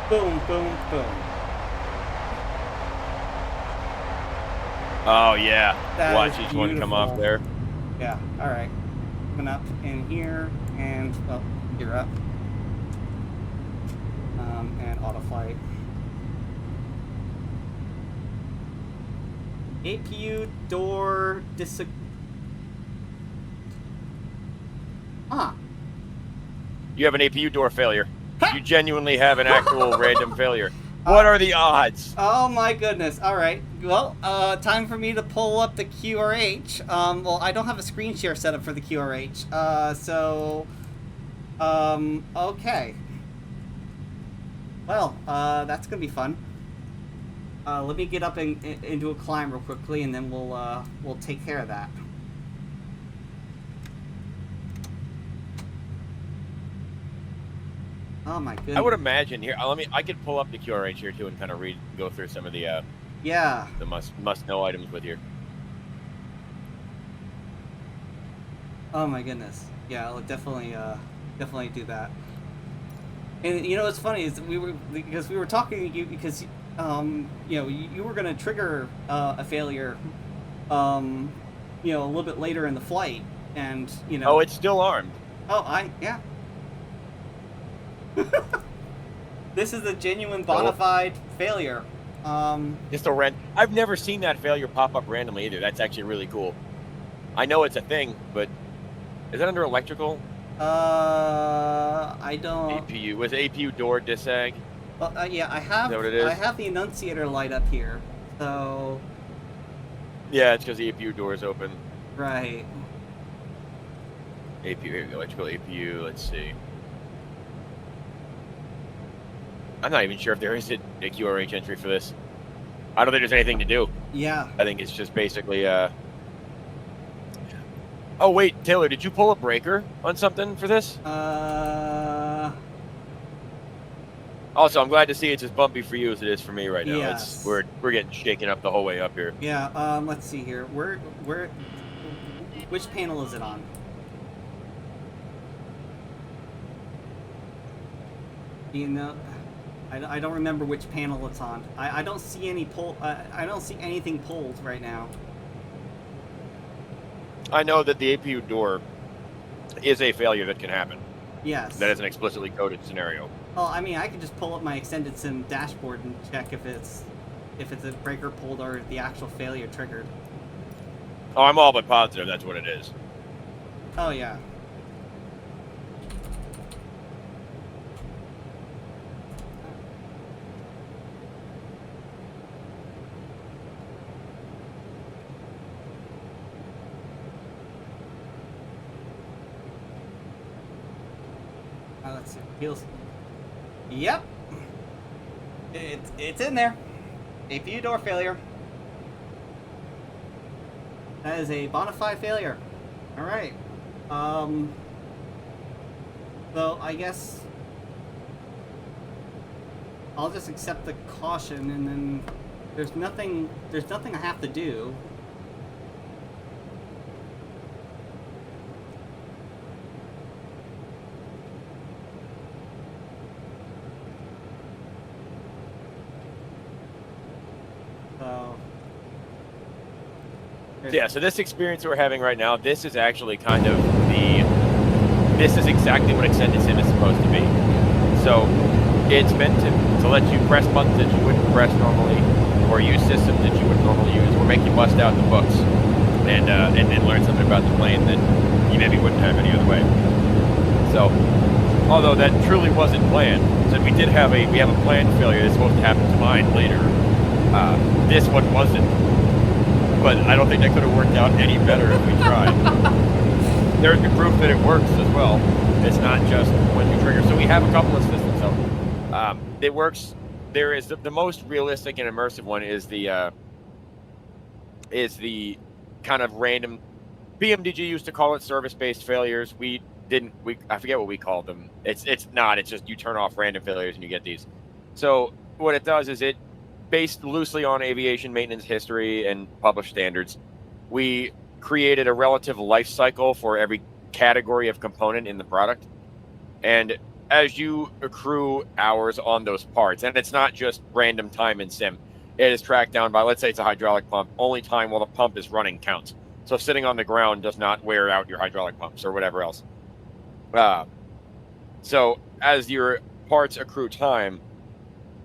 Boom, boom, boom. Oh, yeah. That watch each one come off there. Yeah. All right. Coming up in here and, well, you're up. And auto flight. APU door You have an APU door failure. You genuinely have an actual random failure. What are the odds? Oh my goodness. All right. Well, time for me to pull up the QRH. Well, I don't have a screen share set up for the QRH. Okay. Well, that's gonna be fun. Let me get up into a climb real quickly, and then we'll take care of that. Oh my goodness. I would imagine here. I could pull up the QRH here too and kind of go through some of the the must know items with you. Oh my goodness. Yeah, I'll definitely do that. And you know what's funny is we were talking to you because you were gonna trigger a failure a little bit later in the flight, and Oh, it's still armed. Oh, yeah. This is a genuine bona fide failure. Just a I've never seen that failure pop up randomly either. That's actually really cool. I know it's a thing, but is that under electrical? I don't. APU with APU door disag. Well, yeah, I have. Is that what it is? I have the annunciator light up here, so. Yeah, it's because the APU door is open. Right. APU, electrical APU. Let's see. I'm not even sure if there is a QRH entry for this. I don't think there's anything to do. Yeah. I think it's just basically. Oh wait, Taylor, did you pull a breaker on something for this? Also, I'm glad to see it's as bumpy for you as it is for me right now. Yes. We're getting shaken up the whole way up here. Yeah. Let's see here. Which panel is it on? You know, I don't remember which panel it's on. I don't see any I don't see anything pulled right now. I know that the APU door is a failure that can happen. Yes. That is an explicitly coded scenario. Well, I mean, I could just pull up my extended sim dashboard and check if it's a breaker pulled or the actual failure triggered. Oh, I'm all but positive that's what it is. Oh yeah. Let's see. Feels. Yep. It's in there. APU door failure. That is a bona fide failure. All right. So I guess I'll just accept the caution, and then there's nothing I have to do. Yeah, so this experience we're having right now, this is actually kind of this is exactly what Extended Sim is supposed to be. So it's meant to let you press buttons that you wouldn't press normally, or use systems that you wouldn't normally use, or make you bust out the books and learn something about the plane that you maybe wouldn't have any other way. So, although that truly wasn't planned, so we have a planned failure that's supposed to happen to mine later. This one wasn't. But I don't think that could have worked out any better if we tried. There's the proof that it works as well. It's not just when you trigger. So we have a couple of systems. So it works. There is the most realistic and immersive one is the kind of random. BMDG used to call it service-based failures. I forget what we called them. It's just you turn off random failures and you get these. So what it does is it, based loosely on aviation maintenance history and published standards, we created a relative life cycle for every category of component in the product. And as you accrue hours on those parts, and it's not just random time in sim, it is tracked down by, let's say it's a hydraulic pump, only time while the pump is running counts. So sitting on the ground does not wear out your hydraulic pumps or whatever else. So as your parts accrue time,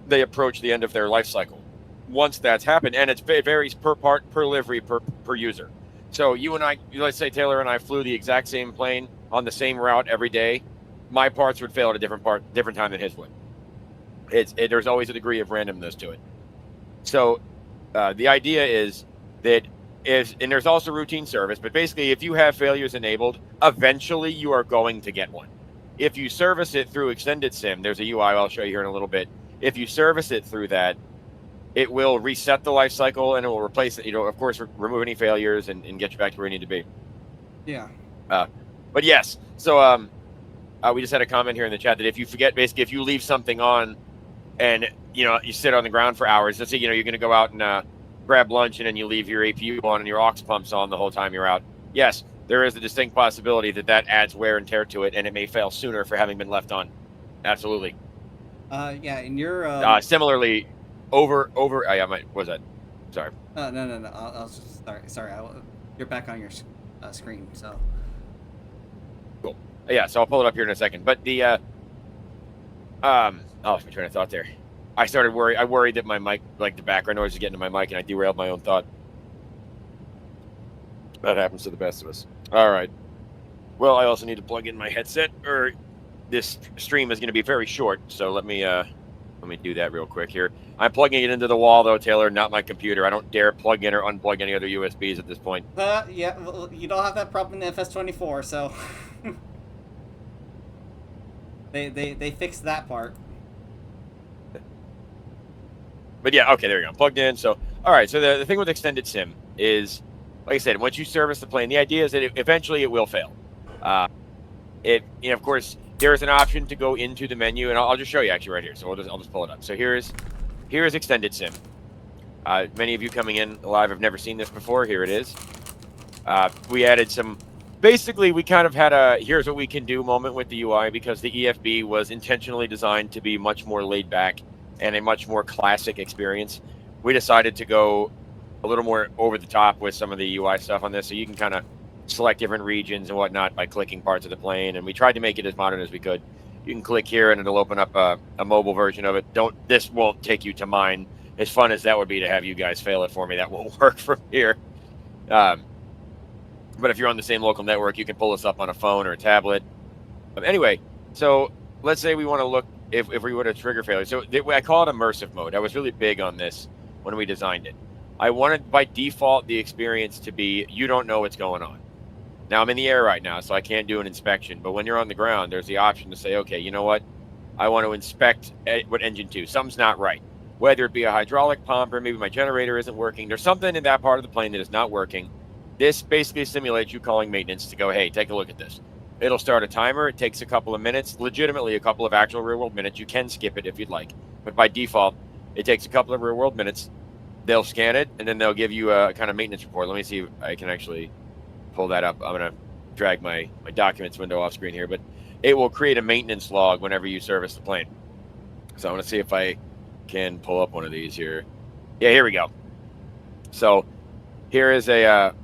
they approach the end of their life cycle. Once that's happened, and it varies per part, per livery, per user. So you and I, let's say Taylor and I flew the exact same plane on the same route every day, my parts would fail at a different time than his would. There's always a degree of randomness to it. So the idea is that and there's also routine service, but basically if you have failures enabled, eventually you are going to get one. If you service it through Extended Sim, there's a UI I'll show you here in a little bit. If you service it through that, it will reset the life cycle and it will replace it, of course, remove any failures and get you back to where you need to be. Yeah. But yes, so we just had a comment here in the chat that if you forget, basically, if you leave something on and, you sit on the ground for hours, let's say, you're going to go out and grab lunch and then you leave your APU on and your aux pumps on the whole time you're out. Yes, there is a distinct possibility that adds wear and tear to it, and it may fail sooner for having been left on. Absolutely. Yeah, and you're... similarly... What was that? Sorry. No. I was just sorry. You're back on your screen, so. Cool. Yeah, so I'll pull it up here in a second. But the I lost my train of thought there. I worried that my mic, like the background noise, was getting to my mic, and I derailed my own thought. That happens to the best of us. All right. Well, I also need to plug in my headset, or this stream is going to be very short. So let me do that real quick here. I'm plugging it into the wall, though, Taylor, not my computer. I don't dare plug in or unplug any other USBs at this point. Yeah, you don't have that problem in the FS24, so... they fixed that part. But yeah, okay, there we go. I'm plugged in. So, all right, so the thing with Extended Sim is, like I said, once you service the plane, the idea is that eventually it will fail. Of course, there is an option to go into the menu, and I'll just show you actually right here. So I'll just pull it up. So here's Extended Sim. Many of you coming in live have never seen this before. Here it is. We added some. Basically, we kind of had a here's what we can do moment with the UI because the EFB was intentionally designed to be much more laid back and a much more classic experience. We decided to go a little more over the top with some of the UI stuff on this, so you can kind of select different regions and whatnot by clicking parts of the plane, and we tried to make it as modern as we could. You can click here and it'll open up a mobile version of it. This won't take you to mine. As fun as that would be to have you guys fail it for me, that won't work from here. But if you're on the same local network, you can pull this up on a phone or a tablet. Anyway, so let's say we want to look if we would have trigger failure. So I call it immersive mode. I was really big on this when we designed it. I wanted by default the experience to be you don't know what's going on. Now I'm in the air right now, so I can't do an inspection. But when you're on the ground, there's the option to say, okay, you know what? I want to inspect what engine 2. Something's not right. Whether it be a hydraulic pump or maybe my generator isn't working. There's something in that part of the plane that is not working. This basically simulates you calling maintenance to go, hey, take a look at this. It'll start a timer. It takes a couple of minutes, legitimately a couple of actual real-world minutes. You can skip it if you'd like. But by default, it takes a couple of real-world minutes. They'll scan it, and then they'll give you a kind of maintenance report. Let me see if I can actually pull that up. I'm going to drag my documents window off screen here, but it will create a maintenance log whenever you service the plane. So I'm going to see if I can pull up one of these here. Yeah, here we go. So here is the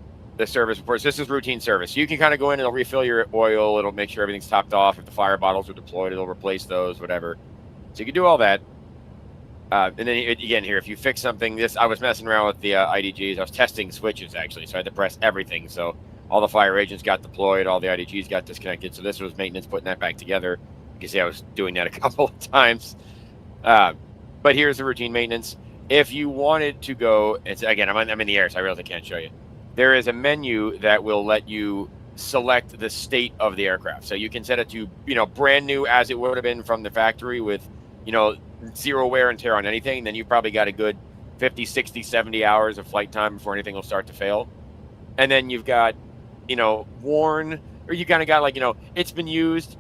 service report. So this is routine service. You can kind of go in, it'll refill your oil, it'll make sure everything's topped off. If the fire bottles are deployed, it'll replace those, whatever. So you can do all that. And then again here, if you fix something, I was messing around with the IDGs. I was testing switches actually, so I had to press everything. So all the fire agents got deployed, all the IDGs got disconnected. So this was maintenance putting that back together. You can see I was doing that a couple of times. But here's the routine maintenance. If you wanted to go, again, I'm in the air, so I really can't show you. There is a menu that will let you select the state of the aircraft. So you can set it to, brand new as it would have been from the factory with, zero wear and tear on anything. Then you've probably got a good 50, 60, 70 hours of flight time before anything will start to fail. And then you've got, worn, or you kind of got it's been used.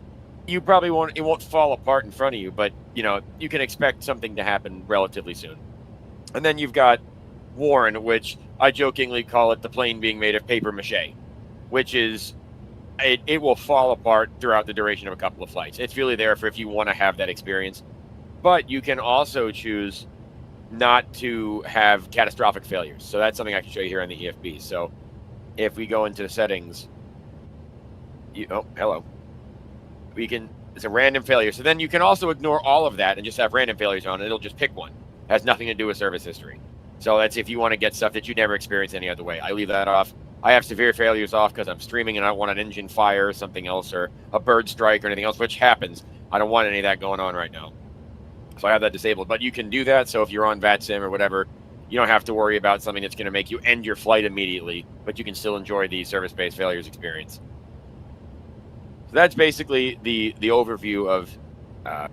You probably it won't fall apart in front of you, but, you can expect something to happen relatively soon. And then you've got worn, which I jokingly call it the plane being made of paper mache, which is, it will fall apart throughout the duration of a couple of flights. It's really there for if you want to have that experience. But you can also choose not to have catastrophic failures. So that's something I can show you here on the EFB. So if we go into the settings, hello. It's a random failure. So then you can also ignore all of that and just have random failures on it. It'll just pick one. It has nothing to do with service history. So that's if you want to get stuff that you never experienced any other way. I leave that off. I have severe failures off because I'm streaming and I don't want an engine fire or something else or a bird strike or anything else, which happens. I don't want any of that going on right now. So I have that disabled. But you can do that. So if you're on VATSIM or whatever, you don't have to worry about something that's going to make you end your flight immediately, but you can still enjoy the service-based failures experience. So that's basically the overview of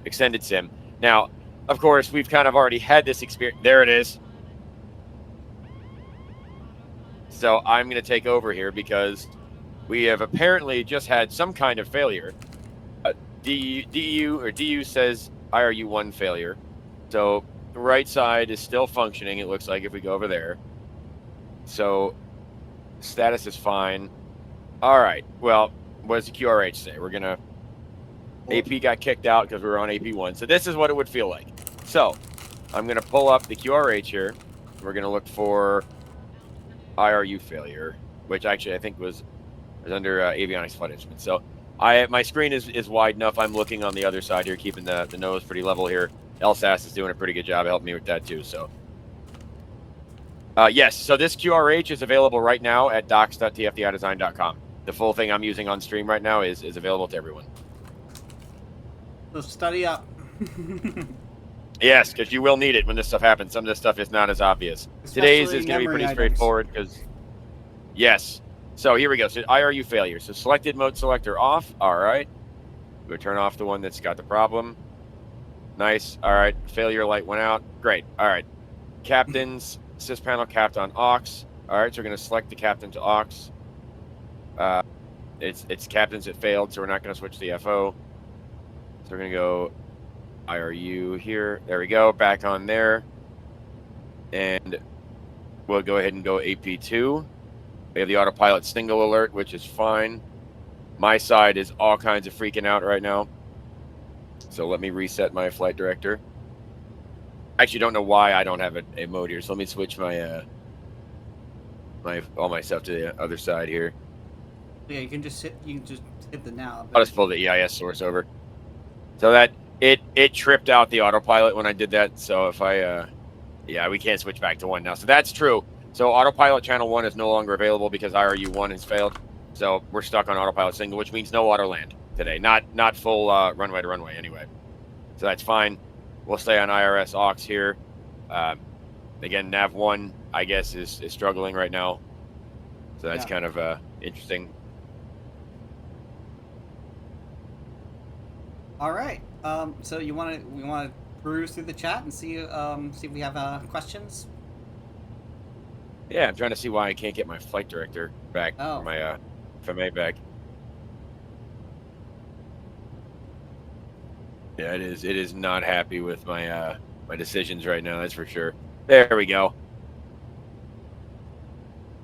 Extended Sim. Now, of course, we've kind of already had this experience. There it is. So I'm going to take over here because we have apparently just had some kind of failure. DU says IRU1 failure. So the right side is still functioning, it looks like, if we go over there. So status is fine. All right. Well, what does the QRH say? We're going to... AP got kicked out because we were on AP1. So this is what it would feel like. So I'm going to pull up the QRH here. We're going to look for IRU failure, which actually I think was under avionics flight instrument. So my screen is wide enough. I'm looking on the other side here, keeping the nose pretty level here. LSAS is doing a pretty good job helping me with that too. So yes, so this QRH is available right now at docs.tfdidesign.com. The full thing I'm using on stream right now is available to everyone. So study up. Yes, because you will need it when this stuff happens. Some of this stuff is not as obvious. Today's is going to be pretty straightforward because, yes. So here we go. So IRU failure. So selected mode selector off. All right. We'll turn off the one that's got the problem. Nice. All right. Failure light went out. Great. All right. Captains, sys panel capped on aux. All right. So we're going to select the captain to aux. It's captains that failed, so we're not going to switch the FO. So we're going to go IRU here. There we go. Back on there. And we'll go ahead and go AP2. We have the autopilot single alert, which is fine. My side is all kinds of freaking out right now. So let me reset my flight director. I actually don't know why I don't have a mode here. So let me switch my all my stuff to the other side here. Yeah, you can just hit the now. I'll just pull the EIS source over. So that it tripped out the autopilot when I did that. So if I yeah, we can't switch back to 1 now. So that's true. So autopilot channel 1 is no longer available because IRU 1 has failed. So we're stuck on autopilot single, which means no auto land today. Not full runway to runway anyway. So that's fine. We'll stay on IRS aux here. Again, nav 1, I guess, is struggling right now. So that's kind of interesting. All right. So we want to peruse through the chat and see if we have questions. Yeah, I'm trying to see why I can't get my flight director back, or my FMA back. Yeah, it is not happy with my my decisions right now. That's for sure. There we go. All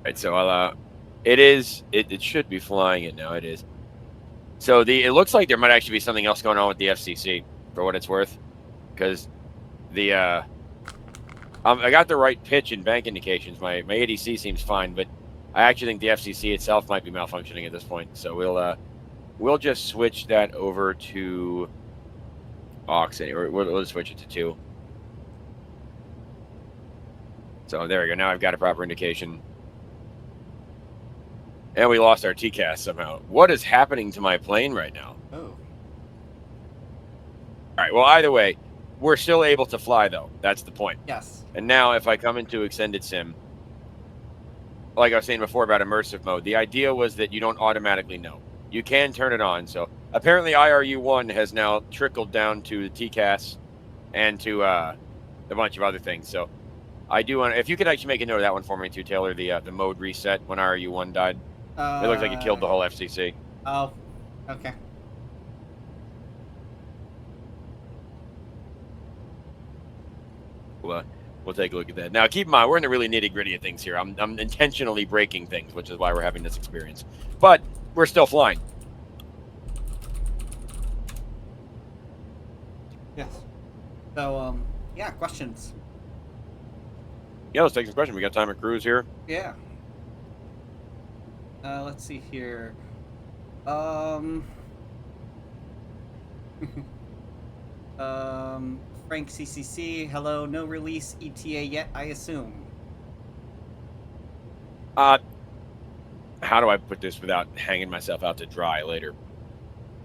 right, so I'll it should be flying it now. It is. So it looks like there might actually be something else going on with the FCC, for what it's worth, because the I got the right pitch and bank indications. My ADC seems fine, but I actually think the FCC itself might be malfunctioning at this point. So we'll just switch that over to aux, or we'll just switch it to 2. So there we go. Now I've got a proper indication. And we lost our TCAS somehow. What is happening to my plane right now? Oh. All right. Well, either way, we're still able to fly, though. That's the point. Yes. And now if I come into extended sim, like I was saying before about immersive mode, the idea was that you don't automatically know. You can turn it on. So apparently IRU1 has now trickled down to the TCAS and to a bunch of other things. So I do want, if you could actually make a note of that one for me too, Taylor, the mode reset when IRU1 died. It looks like it killed the whole FCC. Oh, okay. We'll take a look at that. Now, keep in mind, we're in the really nitty-gritty of things here. I'm intentionally breaking things, which is why we're having this experience. But we're still flying. Yes. So, yeah, questions. Yeah, let's take some questions. We got time at cruise here. Yeah. Let's see here. Frank CCC, hello, no release ETA yet, I assume. How do I put this without hanging myself out to dry later?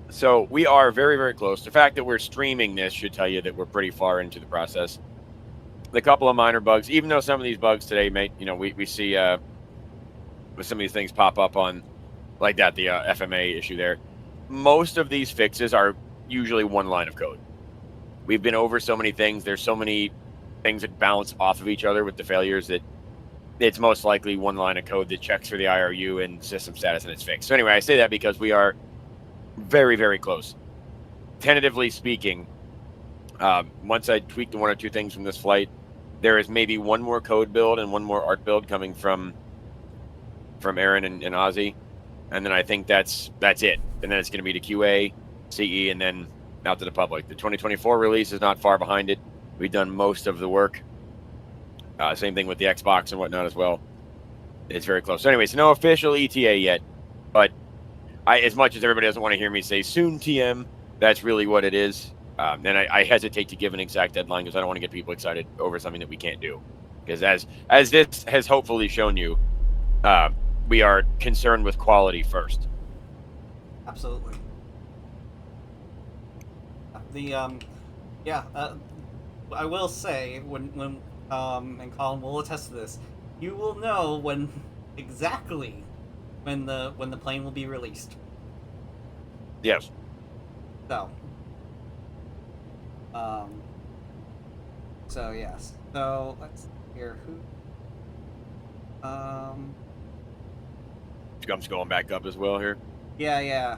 So we are very, very close. The fact that we're streaming this should tell you that we're pretty far into the process. The couple of minor bugs, even though some of these bugs today may, we see with some of these things pop up on like that, the FMA issue there. Most of these fixes are usually one line of code. We've been over so many things. There's so many things that bounce off of each other with the failures that it's most likely one line of code that checks for the IRU and system status and it's fixed. So anyway, I say that because we are very, very close. Tentatively speaking, once I tweak the 1 or 2 things from this flight, there is maybe one more code build and one more art build coming from Aaron and Ozzy. And then I think that's it. And then it's going to be to QA, CE, and then out to the public. The 2024 release is not far behind it. We've done most of the work. Same thing with the Xbox and whatnot as well. It's very close. So anyways, no official ETA yet. But as much as everybody doesn't want to hear me say soon TM, that's really what it is. And I hesitate to give an exact deadline because I don't want to get people excited over something that we can't do. Because as this has hopefully shown you, we are concerned with quality first. Absolutely. I will say when and Collin will attest to this, you will know exactly when the plane will be released. Yes. So. So yes. So let's hear who. Scum's going back up as well here. Yeah.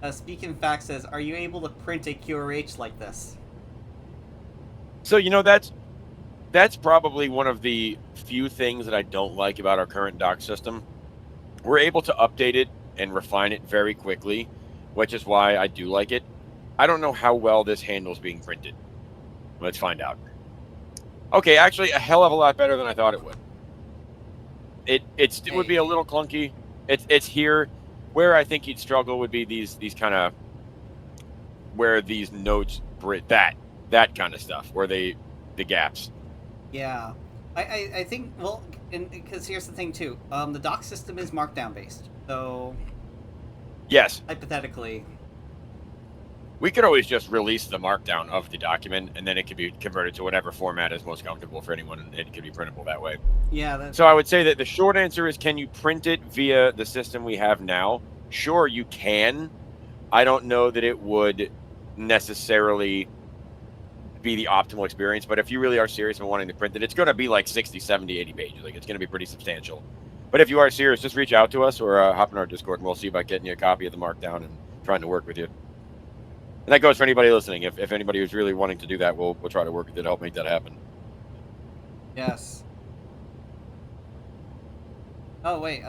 Speaking Fact says, are you able to print a QRH like this? So that's probably one of the few things that I don't like about our current dock system. We're able to update it and refine it very quickly, which is why I do like it. I don't know how well this handles being printed. Let's find out. Okay, actually a hell of a lot better than I thought it would. It would be a little clunky. It's here. Where I think you'd struggle would be these kind of where these notes that kind of stuff, where the gaps. Yeah, I think, well, because here's the thing too. The doc system is Markdown based, so yes, hypothetically, we could always just release the Markdown of the document, and then it could be converted to whatever format is most comfortable for anyone, and it could be printable that way. Yeah. So I would say that the short answer is, can you print it via the system we have now? Sure, you can. I don't know that it would necessarily be the optimal experience, but if you really are serious about wanting to print it, it's going to be like 60, 70, 80 pages. Like, it's going to be pretty substantial. But if you are serious, just reach out to us or hop in our Discord, and we'll see about getting you a copy of the Markdown and trying to work with you. And that goes for anybody listening. If anybody who's really wanting to do that, we'll try to work with you to help make that happen. Yes. Oh wait,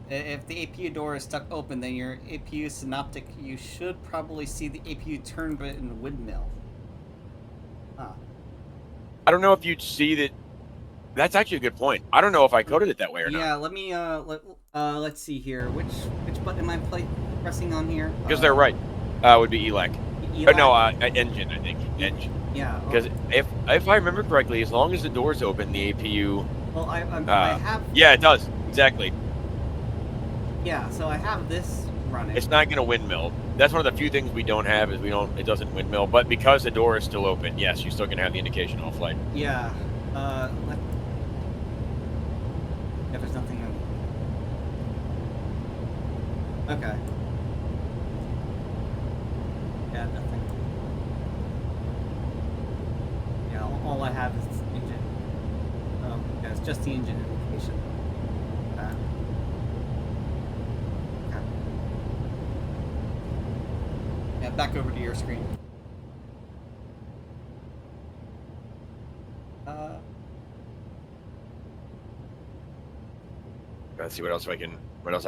if the APU door is stuck open, then your APU synoptic, you should probably see the APU turn button windmill. Huh. I don't know if you'd see that. That's actually a good point. I don't know if I coded it that way or not. Yeah, let me let's see here. Which button am I pressing on here? Because they're right. Would be ELAC. No, engine, I think. Engine. Yeah. Because if I remember correctly, as long as the door's open, the APU. Well, I have. Yeah, it does. Exactly. Yeah, so I have this running. It's not going to windmill. That's one of the few things we don't have is it doesn't windmill. But because the door is still open, yes, you're still going to have the indication all flight. Yeah. Yeah, there's nothing in. Okay. Yeah, nothing. Yeah, all I have is engine. Oh, yeah, it's just the engine indication. Okay. Yeah, back over to your screen. Let's see what else I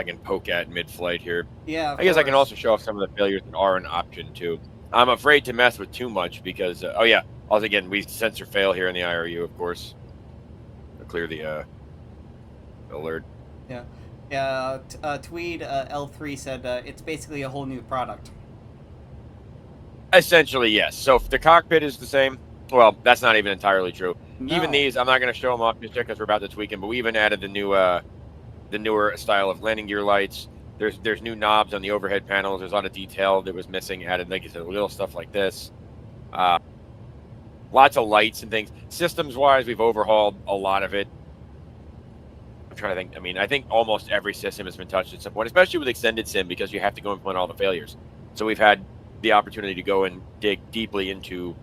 can poke at mid-flight here. Yeah, I guess I can also show off some of the failures that are an option too. I'm afraid to mess with too much because oh yeah, also again we sensor fail here in the IRU, of course. I'll clear the alert. Yeah, yeah. Tweed L3 said it's basically a whole new product. Essentially, yes. So if the cockpit is the same, well, that's not even entirely true. No. Even these, I'm not going to show them off just yet because we're about to tweak them. But we even added the newer style of landing gear lights. There's new knobs on the overhead panels. There's a lot of detail that was missing. Added, like I said, little stuff like this. Lots of lights and things. Systems wise, we've overhauled a lot of it. I'm trying to think. I mean, I think almost every system has been touched at some point, especially with extended sim, because you have to go implement all the failures. So we've had the opportunity to go and dig deeply into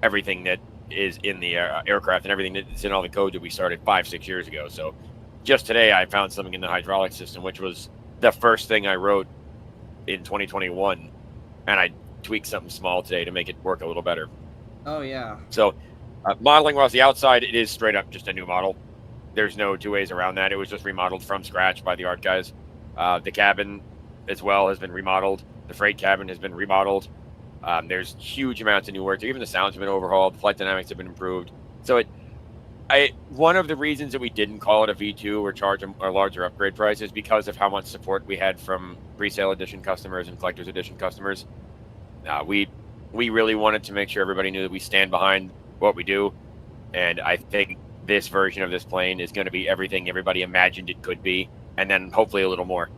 everything that is in the aircraft and everything that's in all the code that we started 5-6 years ago. So just today I found something in the hydraulic system, which was the first thing I wrote in 2021, and I tweaked something small today to make it work a little better. Oh yeah. So modeling wise, the outside, it is straight up just a new model. There's no two ways around that. It was just remodeled from scratch by the art guys. The cabin as well has been remodeled. The freight cabin has been remodeled. There's huge amounts of new work. Even the sounds have been overhauled. The flight dynamics have been improved. So one of the reasons that we didn't call it a V2 or charge a larger upgrade price is because of how much support we had from pre-sale edition customers and collector's edition customers. We really wanted to make sure everybody knew that we stand behind what we do. And I think this version of this plane is going to be everything everybody imagined it could be, and then hopefully a little more.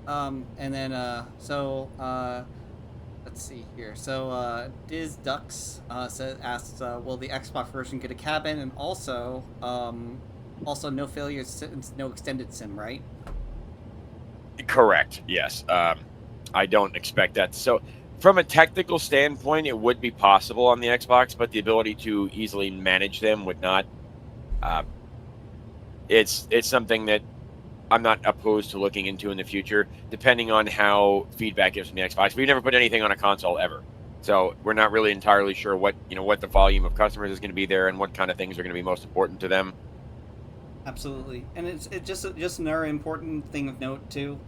And then, let's see here. So, Diz Ducks asks, will the Xbox version get a cabin? And also no failures since no extended sim, right? Correct. Yes. I don't expect that. So, from a technical standpoint, it would be possible on the Xbox, but the ability to easily manage them would not. It's something that I'm not opposed to looking into in the future, depending on how feedback is from the Xbox. We've never put anything on a console ever, so we're not really entirely sure what the volume of customers is going to be there and what kind of things are going to be most important to them. Absolutely, and it's just another important thing of note too.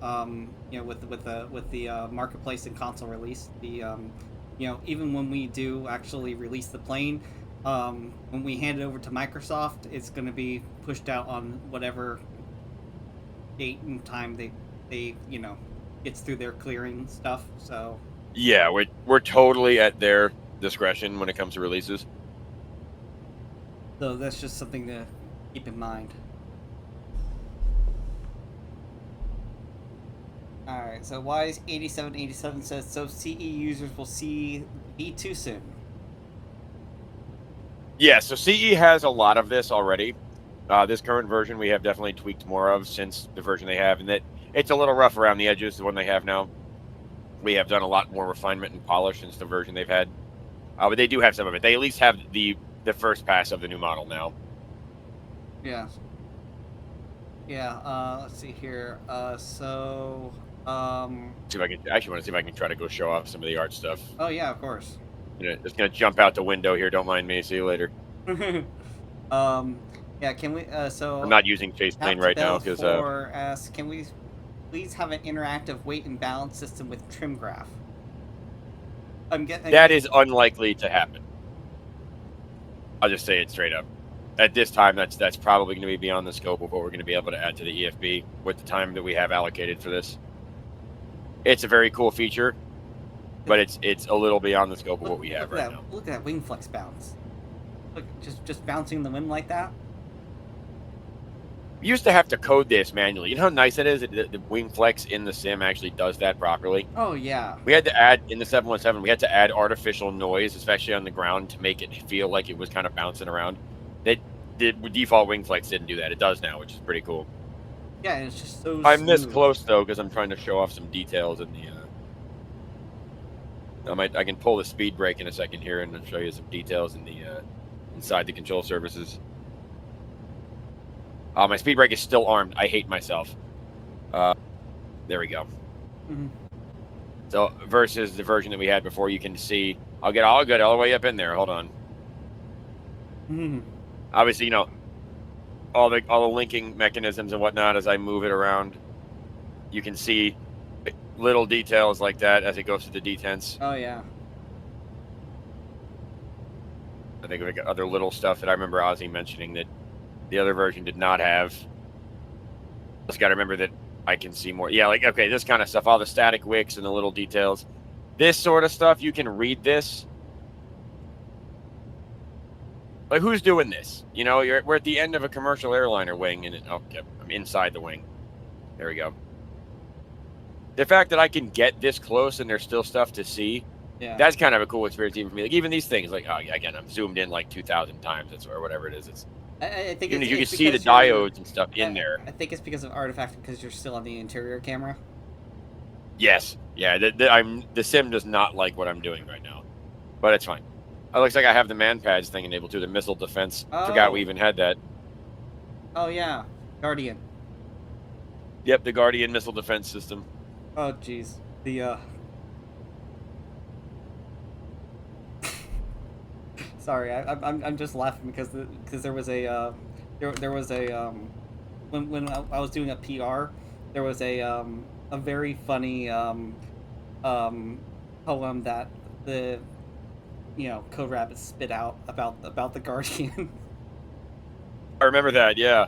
With the marketplace and console release, even when we do actually release the plane, when we hand it over to Microsoft, it's going to be pushed out on whatever date and time they gets through their clearing stuff. So Yeah, we're totally at their discretion when it comes to releases. So that's just something to keep in mind. Alright, so Wise 8787 says, so CE users will see V2 soon. Yeah, so CE has a lot of this already. This current version we have definitely tweaked more of since the version they have, and that it's a little rough around the edges, the one they have now. We have done a lot more refinement and polish since the version they've had. But they do have some of it. They at least have the first pass of the new model now. Yeah. Yeah, let's see here. So... See if I can, I actually want to see if I can try to go show off some of the art stuff. Oh, yeah, of course. Just going to jump out the window here. Don't mind me. See you later. Yeah, can we, so... I'm not using Chase Plane right now because... asks, can we please have an interactive weight and balance system with trim graph? That is unlikely to happen. I'll just say it straight up. At this time, that's probably going to be beyond the scope of what we're going to be able to add to the EFB with the time that we have allocated for this. It's a very cool feature, but it's a little beyond the scope of what we have right now. Look at that wing flex bounce. Look, just bouncing in the wind like that. We used to have to code this manually. You know how nice it is that the wing flex in the sim actually does that properly? Oh, yeah. We had to add, in the 717, we had to add artificial noise, especially on the ground, to make it feel like it was kind of bouncing around. The default wing flex didn't do that. It does now, which is pretty cool. Yeah, it's just so I'm this close, though, because I'm trying to show off some details in the... I can pull the speed brake in a second here and show you some details in the inside the control surfaces. My speed brake is still armed. I hate myself. There we go. Mm-hmm. So versus the version that we had before, you can see I'll get all the way up in there. Hold on. Mm-hmm. Obviously, all the linking mechanisms and whatnot as I move it around. You can see little details like that as it goes through the detents. Oh yeah. I think we got other little stuff that I remember Ozzy mentioning that the other version did not have. Just got to remember that I can see more. Yeah, like, okay, this kind of stuff, all the static wicks and the little details. This sort of stuff, you can read this. Like, who's doing this? We're at the end of a commercial airliner wing, and okay, I'm inside the wing. There we go. The fact that I can get this close and there's still stuff to see, yeah, that's kind of a cool experience even for me. Like, even these things, like, again, I'm zoomed in like 2,000 times, or whatever it is. I think you can see the diodes and stuff in there. I think it's because of artifact, because you're still on the interior camera. Yes, yeah. The sim does not like what I'm doing right now, but it's fine. It looks like I have the man pads thing enabled too. The missile defense. Oh. Forgot we even had that. Oh yeah, Guardian. Yep, the Guardian missile defense system. Oh jeez, the Sorry, I'm just laughing because there was a there was a when I was doing a PR, there was a very funny poem that the Code Rabbit spit out about the Guardian. I remember that, yeah.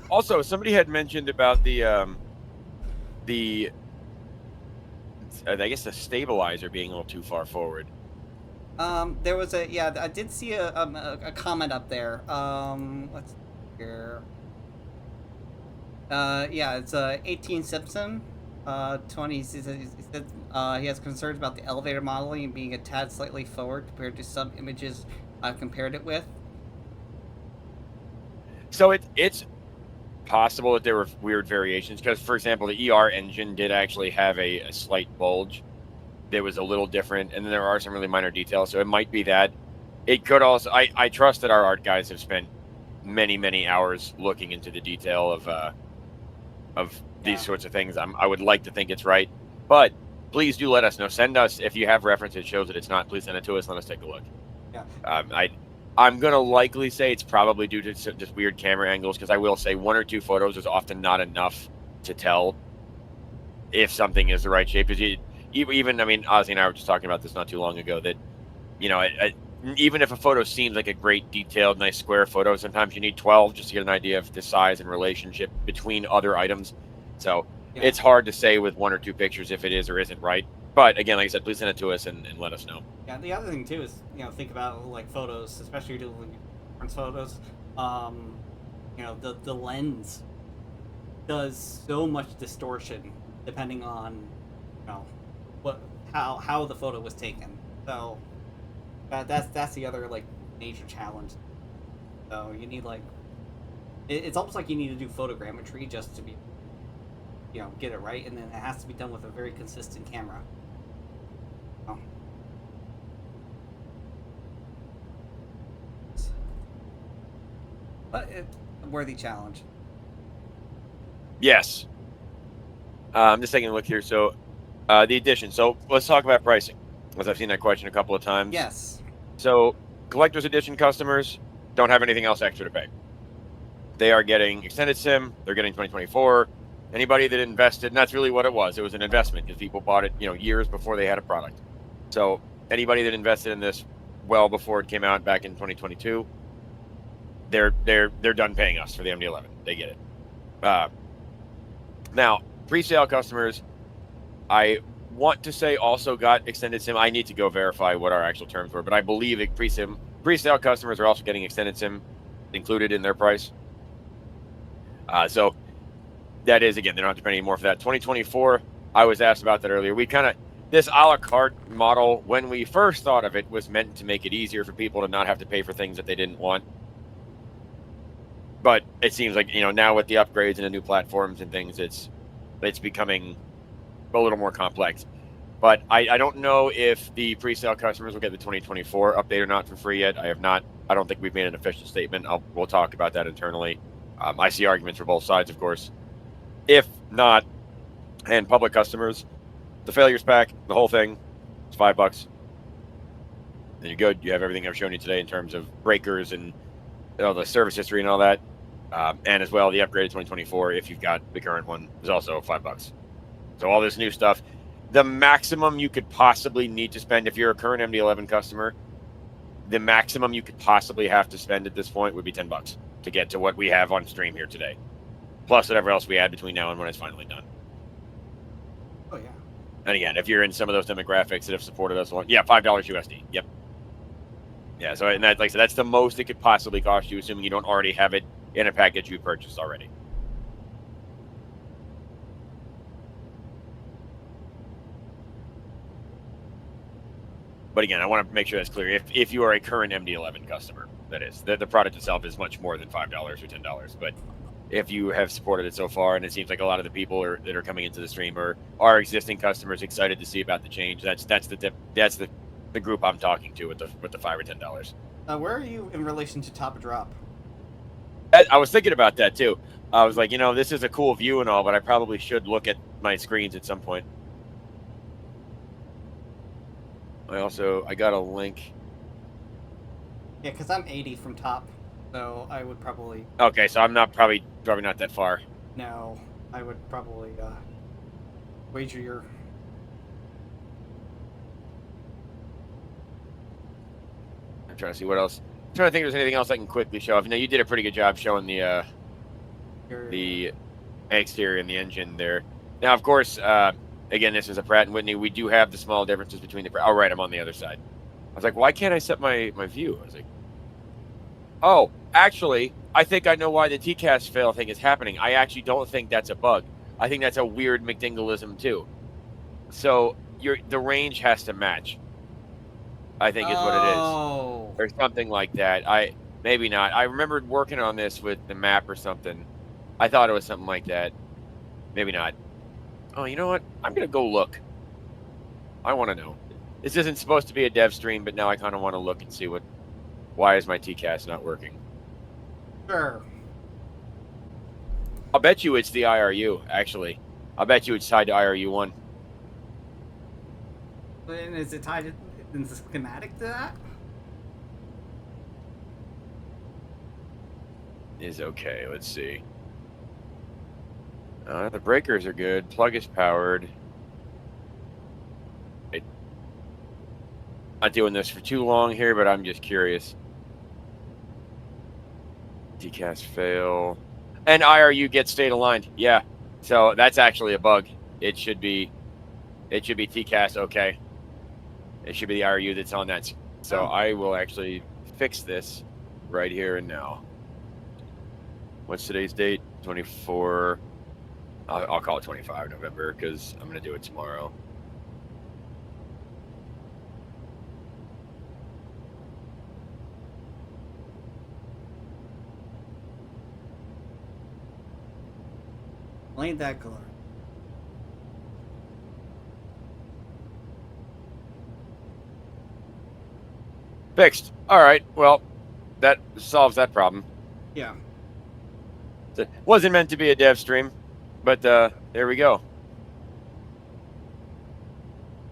Also, somebody had mentioned about the I guess the stabilizer being a little too far forward. There was I did see a comment up there. Let's see here. Yeah, it's 18 Simpson. 20. He said he has concerns about the elevator modeling and being a tad slightly forward compared to some images I've compared it with. So it's possible that there were weird variations because, for example, the ER engine did actually have a slight bulge that was a little different, and then there are some really minor details. So it might be that. It could also. I trust that our art guys have spent many hours looking into the detail of these sorts of things. I would like to think it's right, but please do let us know. Send us if you have reference that shows that it's not. Please send it to us. Let us take a look. Yeah. I'm gonna likely say it's probably due to just weird camera angles, because I will say 1 or 2 photos is often not enough to tell if something is the right shape. Because even Ozzy and I were just talking about this not too long ago, that even if a photo seems like a great detailed nice square photo, sometimes you need 12 just to get an idea of the size and relationship between other items. So it's hard to say with 1 or 2 pictures if it is or isn't right. But again, like I said, please send it to us and let us know. Yeah, the other thing too is, think about like photos, especially if you're doing different photos. The lens does so much distortion depending on, how the photo was taken. So that's the other like major challenge. So you need it's almost like you need to do photogrammetry just to be, get it right, and then it has to be done with a very consistent camera. But it's a worthy challenge. Yes. I'm just taking a look here. So, the edition. So let's talk about pricing, as I've seen that question a couple of times. Yes. So collector's edition customers don't have anything else extra to pay. They are getting extended SIM. They're getting 2024. Anybody that invested, and that's really what it was. It was an investment because people bought it, years before they had a product. So anybody that invested in this well before it came out back in 2022, they're done paying us for the MD-11. They get it. Now, pre-sale customers, I want to say also got extended SIM. I need to go verify what our actual terms were, but I believe pre-sale customers are also getting extended SIM included in their price. So that is, again, they don't have to pay any more for that. 2024, I was asked about that earlier. This a la carte model, when we first thought of it, was meant to make it easier for people to not have to pay for things that they didn't want. But it seems like, now with the upgrades and the new platforms and things, it's becoming a little more complex. But I don't know if the pre-sale customers will get the 2024 update or not for free yet. I don't think we've made an official statement. We'll talk about that internally. I see arguments for both sides, of course. If not, and public customers, the failures pack, the whole thing, it's $5. Then you're good. You have everything I've shown you today in terms of breakers and the service history and all that. And as well, the upgraded 2024, if you've got the current one, is also $5. So all this new stuff. The maximum you could possibly need to spend, if you're a current MD-11 customer, the maximum you could possibly have to spend at this point would be $10 to get to what we have on stream here today. Plus whatever else we add between now and when it's finally done. Oh, yeah. And again, if you're in some of those demographics that have supported us, $5 USD. Yep. Yeah, so and that, like I said, that's the most it could possibly cost you, assuming you don't already have it in a package you purchased already. But again, I want to make sure that's clear. If you are a current MD-11 customer, that is, the product itself is much more than $5 or $10. But if you have supported it so far, and it seems like a lot of the people that are coming into the stream are existing customers excited to see about the change, that's the group I'm talking to with the $5 or $10. Where are you in relation to Top Drop? I was thinking about that too. I was like, this is a cool view and all, but I probably should look at my screens at some point. I got a link. Yeah, because I'm 80 from top, so I would probably... Okay, so I'm not probably not that far. No, I would probably wager your... I'm trying to see what else. I'm trying to think if there's anything else I can quickly show off. You did a pretty good job showing the exterior and the engine there. Now, of course, again, this is a Pratt & Whitney. We do have the small differences between the... Oh, right, I'm on the other side. I was like, why can't I set my view? I was like, oh, actually, I think I know why the TCAS fail thing is happening. I actually don't think that's a bug. I think that's a weird McDingleism, too. So the range has to match, I think is what it is. Or something like that. Maybe not. I remembered working on this with the map or something. I thought it was something like that. Maybe not. Oh, you know what? I'm going to go look. I want to know. This isn't supposed to be a dev stream, but now I kind of want to look and see why is my TCAS not working? Sure. I'll bet you it's the IRU, actually. I'll bet you it's tied to IRU1. And is it tied in the schematic to that? Is okay. Let's see. The breakers are good. Plug is powered. Not doing this for too long here, but I'm just curious. TCAS fail. And IRU gets state aligned. Yeah. So that's actually a bug. It should be It should be TCAS okay. It should be the RU that's on that. So I will actually fix this right here and now. What's today's date? 24. I'll call it 25 November because I'm going to do it tomorrow. Ain't that glory. Fixed. All right. Well, that solves that problem. Yeah. It wasn't meant to be a dev stream, but there we go.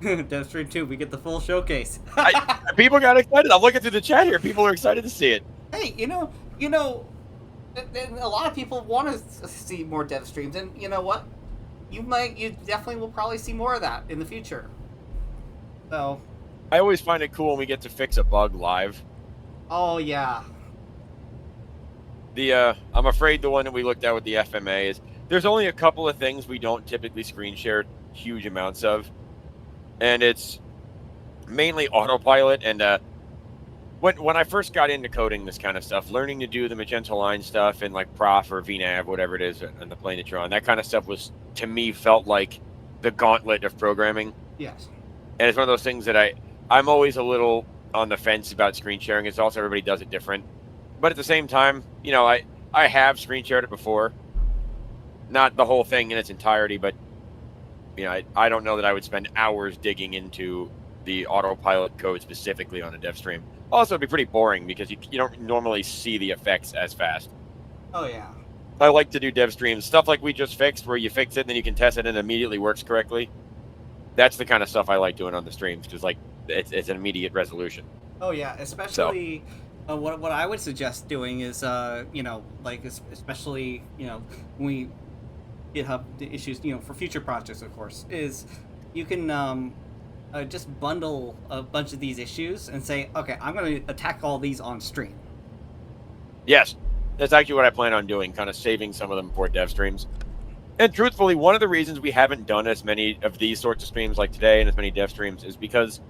Dev stream 2, we get the full showcase. People got excited. I'm looking through the chat here. People are excited to see it. Hey, you know, a lot of people want to see more dev streams, and you know what? You definitely will probably see more of that in the future. So. I always find it cool when we get to fix a bug live. Oh yeah. I'm afraid the one that we looked at with the FMA is there's only a couple of things we don't typically screen share huge amounts of, and it's mainly autopilot. And when I first got into coding this kind of stuff, learning to do the magenta line stuff and like prof or VNav, whatever it is, on the plane that you're on, that kind of stuff was, to me, felt like the gauntlet of programming. Yes. And it's one of those things that I'm always a little on the fence about screen sharing. It's also everybody does it different. But at the same time, you know, I have screen shared it before. Not the whole thing in its entirety, but you know, I don't know that I would spend hours digging into the autopilot code specifically on a dev stream. Also, it'd be pretty boring because you don't normally see the effects as fast. Oh yeah. I like to do dev streams, stuff like we just fixed, where you fix it and then you can test it and it immediately works correctly. That's the kind of stuff I like doing on the streams because like it's an immediate resolution. Oh yeah, especially. So. What I would suggest doing is, you know, like especially, you know, when we GitHub issues, you know, for future projects, of course, is you can just bundle a bunch of these issues and say, okay, I'm going to attack all these on stream. Yes, that's actually what I plan on doing, kind of saving some of them for dev streams. And truthfully, one of the reasons we haven't done as many of these sorts of streams like today and as many dev streams is because.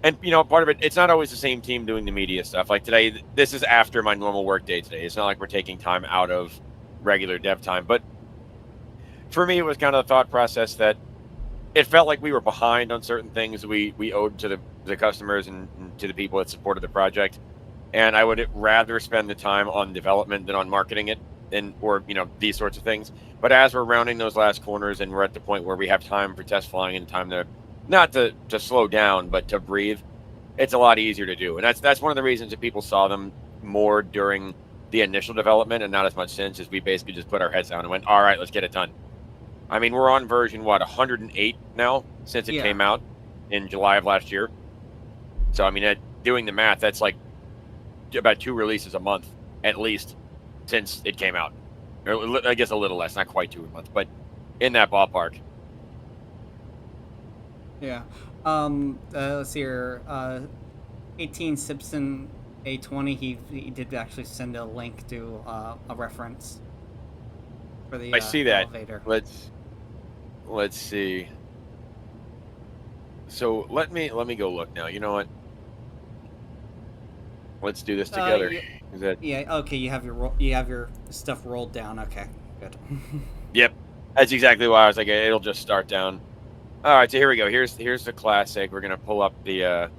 And, you know, part of it, it's not always the same team doing the media stuff. Like today, this is after my normal work day today. It's not like we're taking time out of regular dev time. But for me, it was kind of the thought process that it felt like we were behind on certain things we owed to the customers and to the people that supported the project. And I would rather spend the time on development than on marketing it or, you know, these sorts of things. But as we're rounding those last corners and we're at the point where we have time for test flying and time to not to slow down, but to breathe, it's a lot easier to do. And that's one of the reasons that people saw them more during the initial development and not as much since, is we basically just put our heads down and went, all right, let's get it done. I mean, we're on version, 108 now since it came out in July of last year. So, I mean, doing the math, that's like about 2 releases a month, at least, since it came out. Or I guess a little less, not quite 2 a month, but in that ballpark. Yeah. Let's see here. 18 Simpson A20. He did actually send a link to a reference for the. I see that. Elevator. Let's see. So let me go look now. You know what? Let's do this together. Yeah. Okay. You have your stuff rolled down. Okay. Good. Yep. That's exactly why I was like, it'll just start down. All right, so here we go. Here's the classic. We're gonna pull up the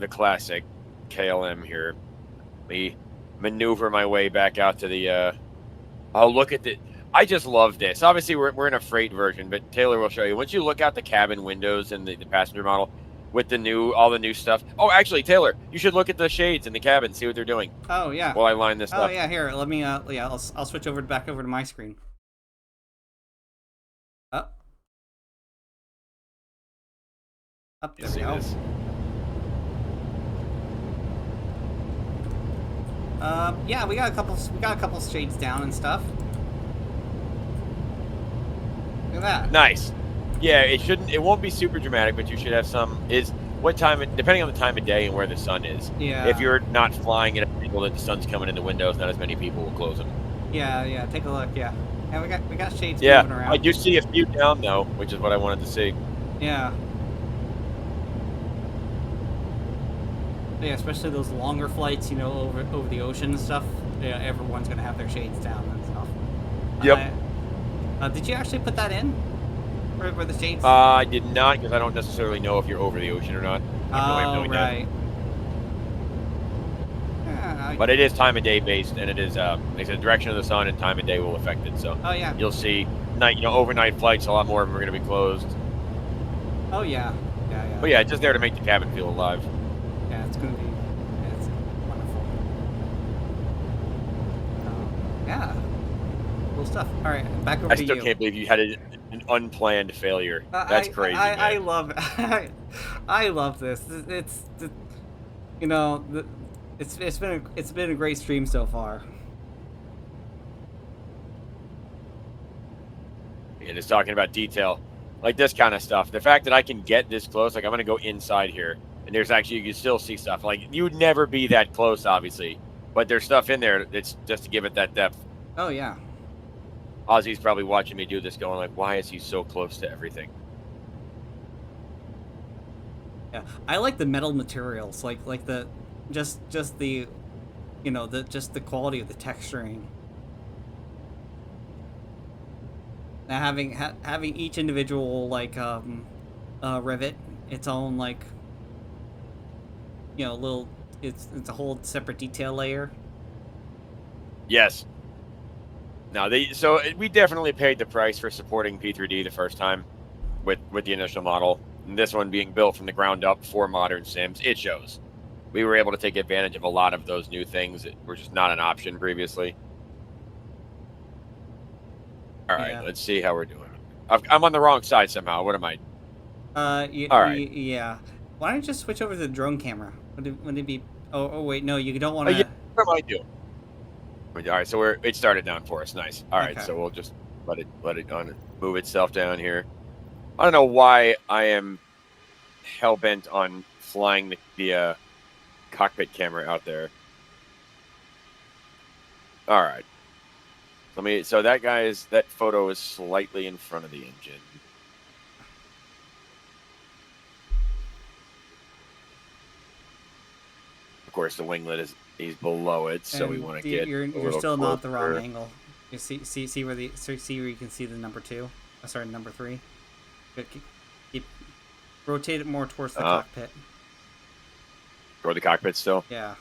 classic KLM here. Let me maneuver my way back out to the. Oh, look at the. I just love this. Obviously, we're in a freight version, but Taylor will show you. Once you look out the cabin windows and the passenger model with all the new stuff. Oh, actually, Taylor, you should look at the shades in the cabin. See what they're doing. Oh yeah. While I line this up. Oh yeah. Here, let me. Yeah, I'll switch back over to my screen. Up there we go. Yeah, we got a couple shades down and stuff. Look at that. Nice. Yeah, it won't be super dramatic, but you should have some. Depending on the time of day and where the sun is. Yeah. If you're not flying at an angle that the sun's coming in the windows, not as many people will close them. Yeah. Take a look. Yeah. Yeah, we got shades Yeah, moving around. I do see a few down though, which is what I wanted to see. Yeah. Yeah, especially those longer flights, you know, over the ocean and stuff. Yeah, everyone's gonna have their shades down and stuff. Yep. Did you actually put that in? Where the shades? I did not, because I don't necessarily know if you're over the ocean or not. I have no way of knowing right. that. But it is time of day based, and it is like I said, direction of the sun and time of day will affect it. So you'll see overnight flights. A lot more of them are going to be closed. Oh yeah. But yeah, just there to make the cabin feel alive. Yeah, it's gonna be. It's wonderful. Yeah. Cool stuff. All right, back over to you. I still can't believe you had an unplanned failure. That's crazy. I love I love this. It's you know, it's been a great stream so far. And just talking about detail, like this kind of stuff. The fact that I can get this close, like I'm gonna go inside here, and there's actually, you can still see stuff. Like you'd never be that close, obviously, but there's stuff in there that's just to give it that depth. Oh yeah. Ozzy's probably watching me do this, going like, "Why is he so close to everything?" Yeah, I like the metal materials, like the just the, you know, just the quality of the texturing. Now having each individual like rivet its own, like, you know, little, it's a whole separate detail layer. Yes. Now so we definitely paid the price for supporting P3D the first time with the initial model. And this one being built from the ground up for modern sims, it shows. We were able to take advantage of a lot of those new things that were just not an option previously. All right, let's see how we're doing. I'm on the wrong side somehow. What am I? All right. Yeah. Why don't you just switch over to the drone camera? Would it be? Oh wait, no, you don't want to. Yeah, what am I doing? All right, so it started down for us. Nice. All right, so we'll just let it move itself down here. I don't know why I am hell bent on flying the cockpit camera out there. All right. So that photo is slightly in front of the engine. Of course, the winglet he's below it, so we want to get. You're still not the wrong angle. You see where you can see the number 2. Sorry, number 3. Good. Keep rotate it more towards the cockpit. Toward the cockpit still. Yeah.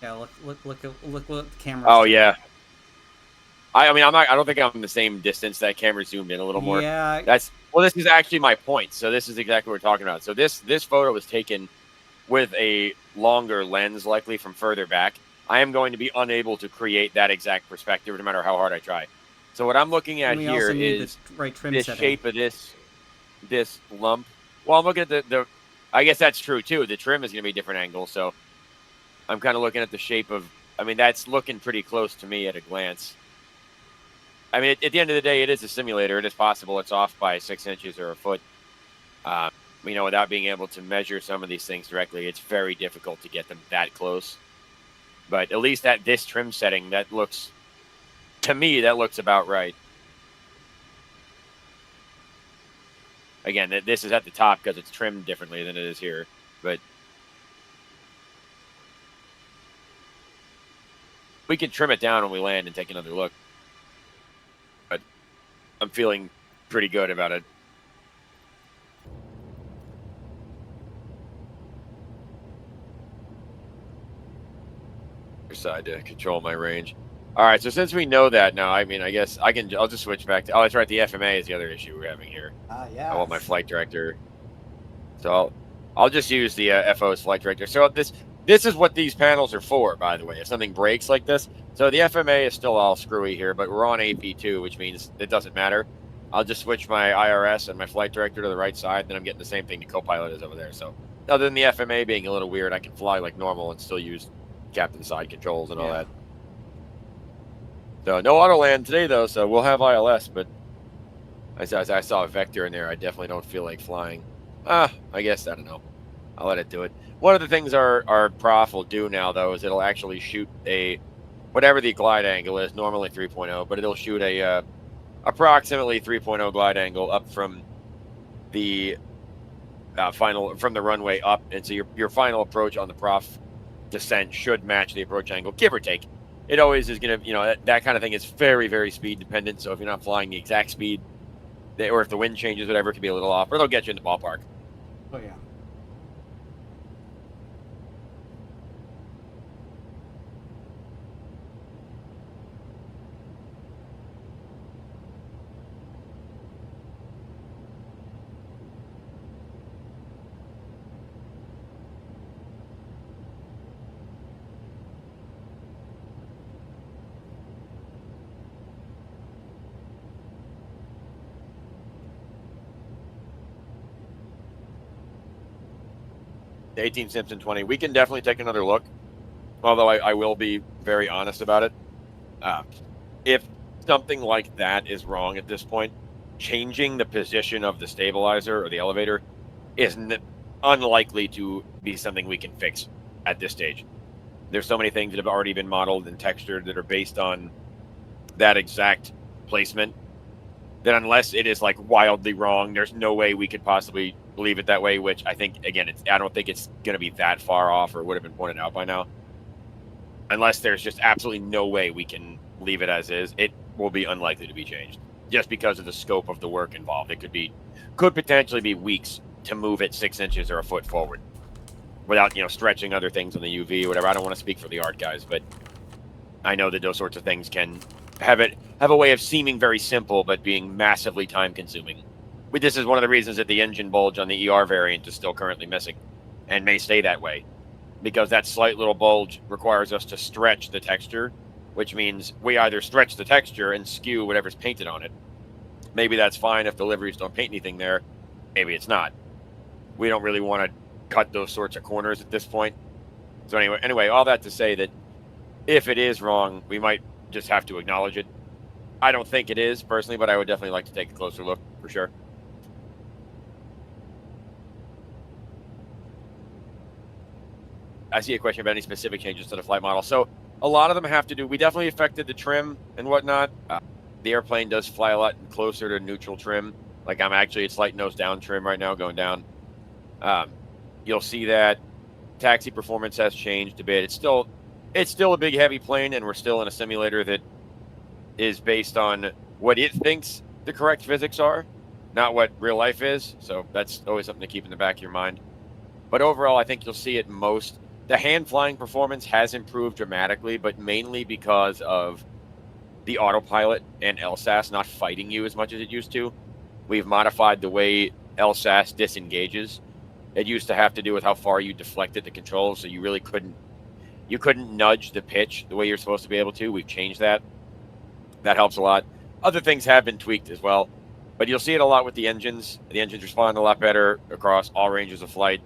Look what the camera. Oh yeah. I mean, I don't think I'm in the same distance. That camera zoomed in a little more. Yeah. This is actually my point. So this is exactly what we're talking about. So this photo was taken with a longer lens, likely from further back. I am going to be unable to create that exact perspective no matter how hard I try. So what I'm looking at here is the shape of this lump. Well, I'm looking at the I guess that's true too. The trim is going to be a different angle. So I'm kind of looking at the shape of, I mean, that's looking pretty close to me at a glance. I mean, at the end of the day, it is a simulator. It is possible it's off by 6 inches or a foot. You know, without being able to measure some of these things directly, it's very difficult to get them that close. But at least at this trim setting, to me, that looks about right. Again, this is at the top because it's trimmed differently than it is here. But we can trim it down when we land and take another look. But I'm feeling pretty good about it. Side to control my range. All right, so since we know that now, I mean, I guess I'll just switch back to. Oh, that's right. The FMA is the other issue we're having here. Yeah. I want my flight director. So I'll just use the FO's flight director. So this is what these panels are for, by the way. If something breaks like this, so the FMA is still all screwy here, but we're on AP2, which means it doesn't matter. I'll just switch my IRS and my flight director to the right side, then I'm getting the same thing the co-pilot is over there. So other than the FMA being a little weird, I can fly like normal and still use captain side controls and all that. So no auto land today though, so we'll have ILS, but as I saw a vector in there, I definitely don't feel like flying. I guess, I don't know. I'll let it do it. One of the things our prof will do now though is it'll actually shoot a whatever the glide angle is, normally 3.0, but it'll shoot a approximately 3.0 glide angle up from the from the runway up, and so your final approach on the prof descent should match the approach angle, give or take. It always is going to, that kind of thing is very, very speed dependent. So if you're not flying the exact speed, or if the wind changes, whatever, it could be a little off, or they'll get you in the ballpark. Oh yeah. The 18 Simpson 20, we can definitely take another look, although I will be very honest about it. If something like that is wrong at this point, changing the position of the stabilizer or the elevator is unlikely to be something we can fix at this stage. There's so many things that have already been modeled and textured that are based on that exact placement that unless it is like wildly wrong, there's no way we could possibly leave it that way, which I think, again, I don't think it's going to be that far off or would have been pointed out by now. Unless there's just absolutely no way we can leave it as is, it will be unlikely to be changed just because of the scope of the work involved. It could potentially be weeks to move it 6 inches or a foot forward without, stretching other things on the UV or whatever. I don't want to speak for the art guys, but I know that those sorts of things can have a way of seeming very simple, but being massively time consuming. This is one of the reasons that the engine bulge on the ER variant is still currently missing and may stay that way, because that slight little bulge requires us to stretch the texture, which means we either stretch the texture and skew whatever's painted on it. Maybe that's fine if the liveries don't paint anything there. Maybe it's not. We don't really want to cut those sorts of corners at this point. So anyway, all that to say that if it is wrong, we might just have to acknowledge it. I don't think it is personally, but I would definitely like to take a closer look for sure. I see a question about any specific changes to the flight model. So a lot of them have to do, we definitely affected the trim and whatnot. The airplane does fly a lot closer to neutral trim. Like I'm actually at slight nose down trim right now going down. You'll see that taxi performance has changed a bit. It's still a big heavy plane, and we're still in a simulator that is based on what it thinks the correct physics are, not what real life is. So that's always something to keep in the back of your mind. But overall, I think you'll see it most. The hand flying performance has improved dramatically, but mainly because of the autopilot and LSAS not fighting you as much as it used to. We've modified the way LSAS disengages. It used to have to do with how far you deflected the controls, so you really couldn't nudge the pitch the way you're supposed to be able to. We've changed that. That helps a lot. Other things have been tweaked as well, but you'll see it a lot with the engines. The engines respond a lot better across all ranges of flight.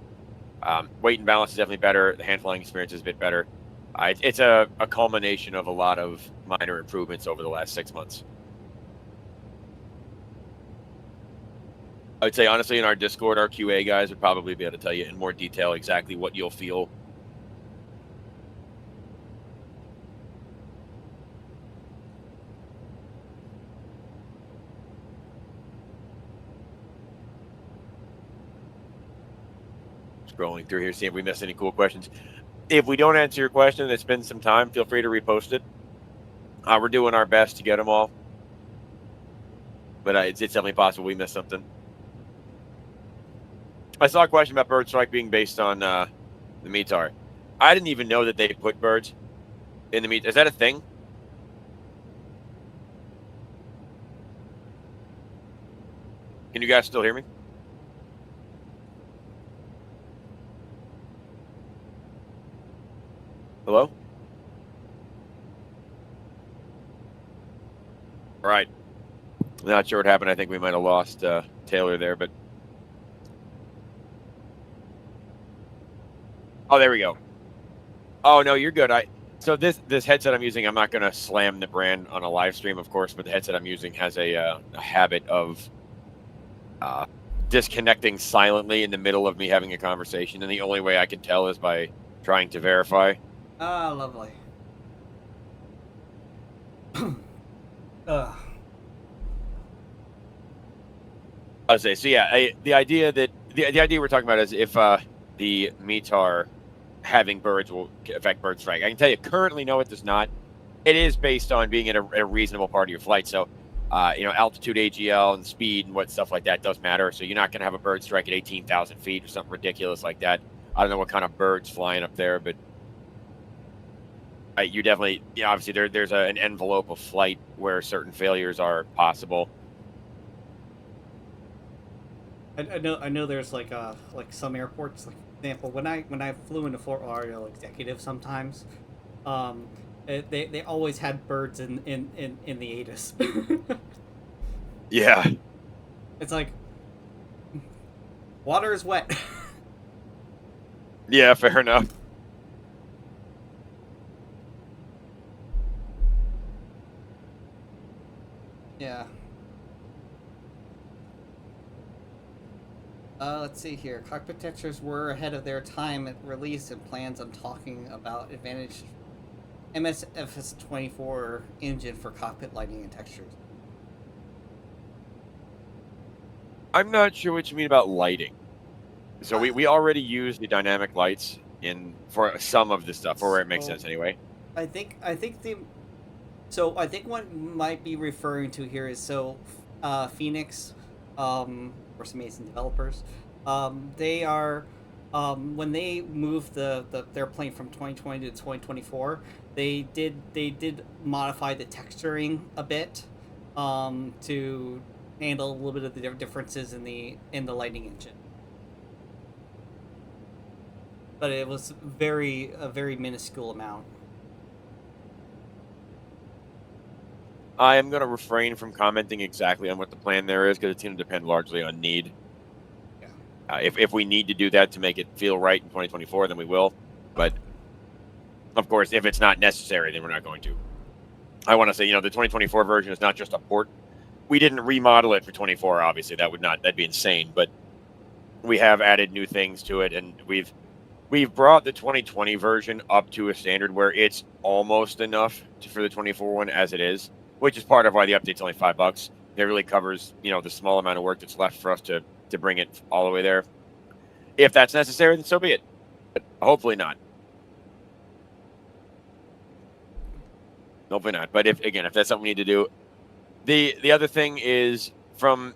Weight and balance is definitely better. The hand flying experience is a bit better. It's a culmination of a lot of minor improvements over the last 6 months. I would say, honestly, in our Discord, our QA guys would probably be able to tell you in more detail exactly what you'll feel. Scrolling through here, see if we missed any cool questions. If we don't answer your question, it's been some time, feel free to repost it. We're doing our best to get them all, but it's definitely possible we missed something. I saw a question about bird strike being based on the METAR. I didn't even know that they put birds in the METAR. Is that a thing? Can you guys still hear me? Hello? All right. Not sure what happened. I think we might have lost Taylor there, but. Oh, there we go. Oh, no, you're good. So this headset I'm using, I'm not going to slam the brand on a live stream, of course, but the headset I'm using has a habit of disconnecting silently in the middle of me having a conversation, and the only way I can tell is by trying to verify. Ah, lovely. Ugh. I was say, so yeah, the idea that the idea we're talking about is if the METAR having birds will affect bird strike. I can tell you currently, no, it does not. It is based on being in a reasonable part of your flight. So, altitude, AGL, and speed and what stuff like that does matter. So you're not going to have a bird strike at 18,000 feet or something ridiculous like that. I don't know what kind of birds flying up there, but you definitely, obviously there's an envelope of flight where certain failures are possible. I know there's like some airports, like for example, when I flew into Fort Lauderdale Executive sometimes, they always had birds in the ATIS. Yeah. It's like water is wet. Yeah, fair enough. Yeah. Let's see here. Cockpit textures were ahead of their time at release and plans on talking about advantage MSFS24 engine for cockpit lighting and textures. I'm not sure what you mean about lighting. So we already use the dynamic lights for some of the stuff, for where it makes sense anyway. I think what might be referring to here is Phoenix, or some amazing developers, they are when they moved their plane from 2020 to 2024, they did modify the texturing a bit to handle a little bit of the differences in the lighting engine. But it was a very minuscule amount. I am going to refrain from commenting exactly on what the plan there is because it's going to depend largely on need. Yeah. If we need to do that to make it feel right in 2024, then we will. But, of course, if it's not necessary, then we're not going to. I want to say, the 2024 version is not just a port. We didn't remodel it for 24, obviously. That'd be insane. But we have added new things to it, and we've brought the 2020 version up to a standard where it's almost enough for the 24 one as it is, which is part of why the update's only $5. It really covers, the small amount of work that's left for us to bring it all the way there. If that's necessary, then so be it. But hopefully not. Hopefully not. But if that's something we need to do, the other thing is from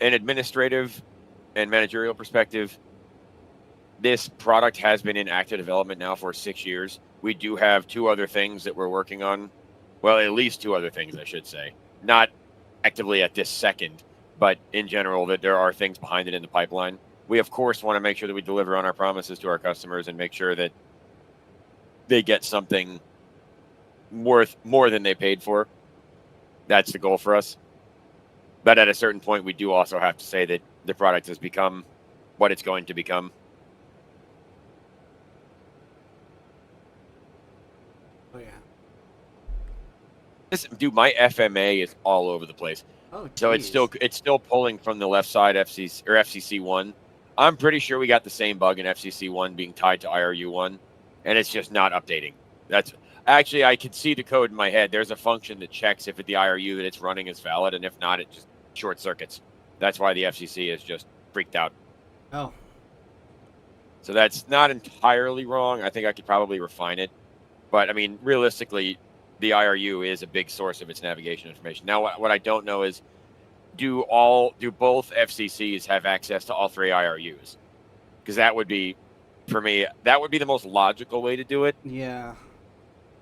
an administrative and managerial perspective, this product has been in active development now for 6 years. We do have 2 other things that we're working on. Well, at least 2 other things, I should say. Not actively at this second, but in general, that there are things behind it in the pipeline. We, of course, want to make sure that we deliver on our promises to our customers and make sure that they get something worth more than they paid for. That's the goal for us. But at a certain point, we do also have to say that the product has become what it's going to become. Oh, yeah. Dude, my FMA is all over the place. Oh, so it's still pulling from the left side FCC1. I'm pretty sure we got the same bug in FCC1 being tied to IRU1, and it's just not updating. That's actually, I can see the code in my head. There's a function that checks if the IRU that it's running is valid, and if not, it just short circuits. That's why the FCC is just freaked out. Oh. So that's not entirely wrong. I think I could probably refine it. But, I mean, realistically, the IRU is a big source of its navigation information. Now, what I don't know is, do both FCCs have access to all 3 IRUs? Because that would be, for me, that would be the most logical way to do it. Yeah.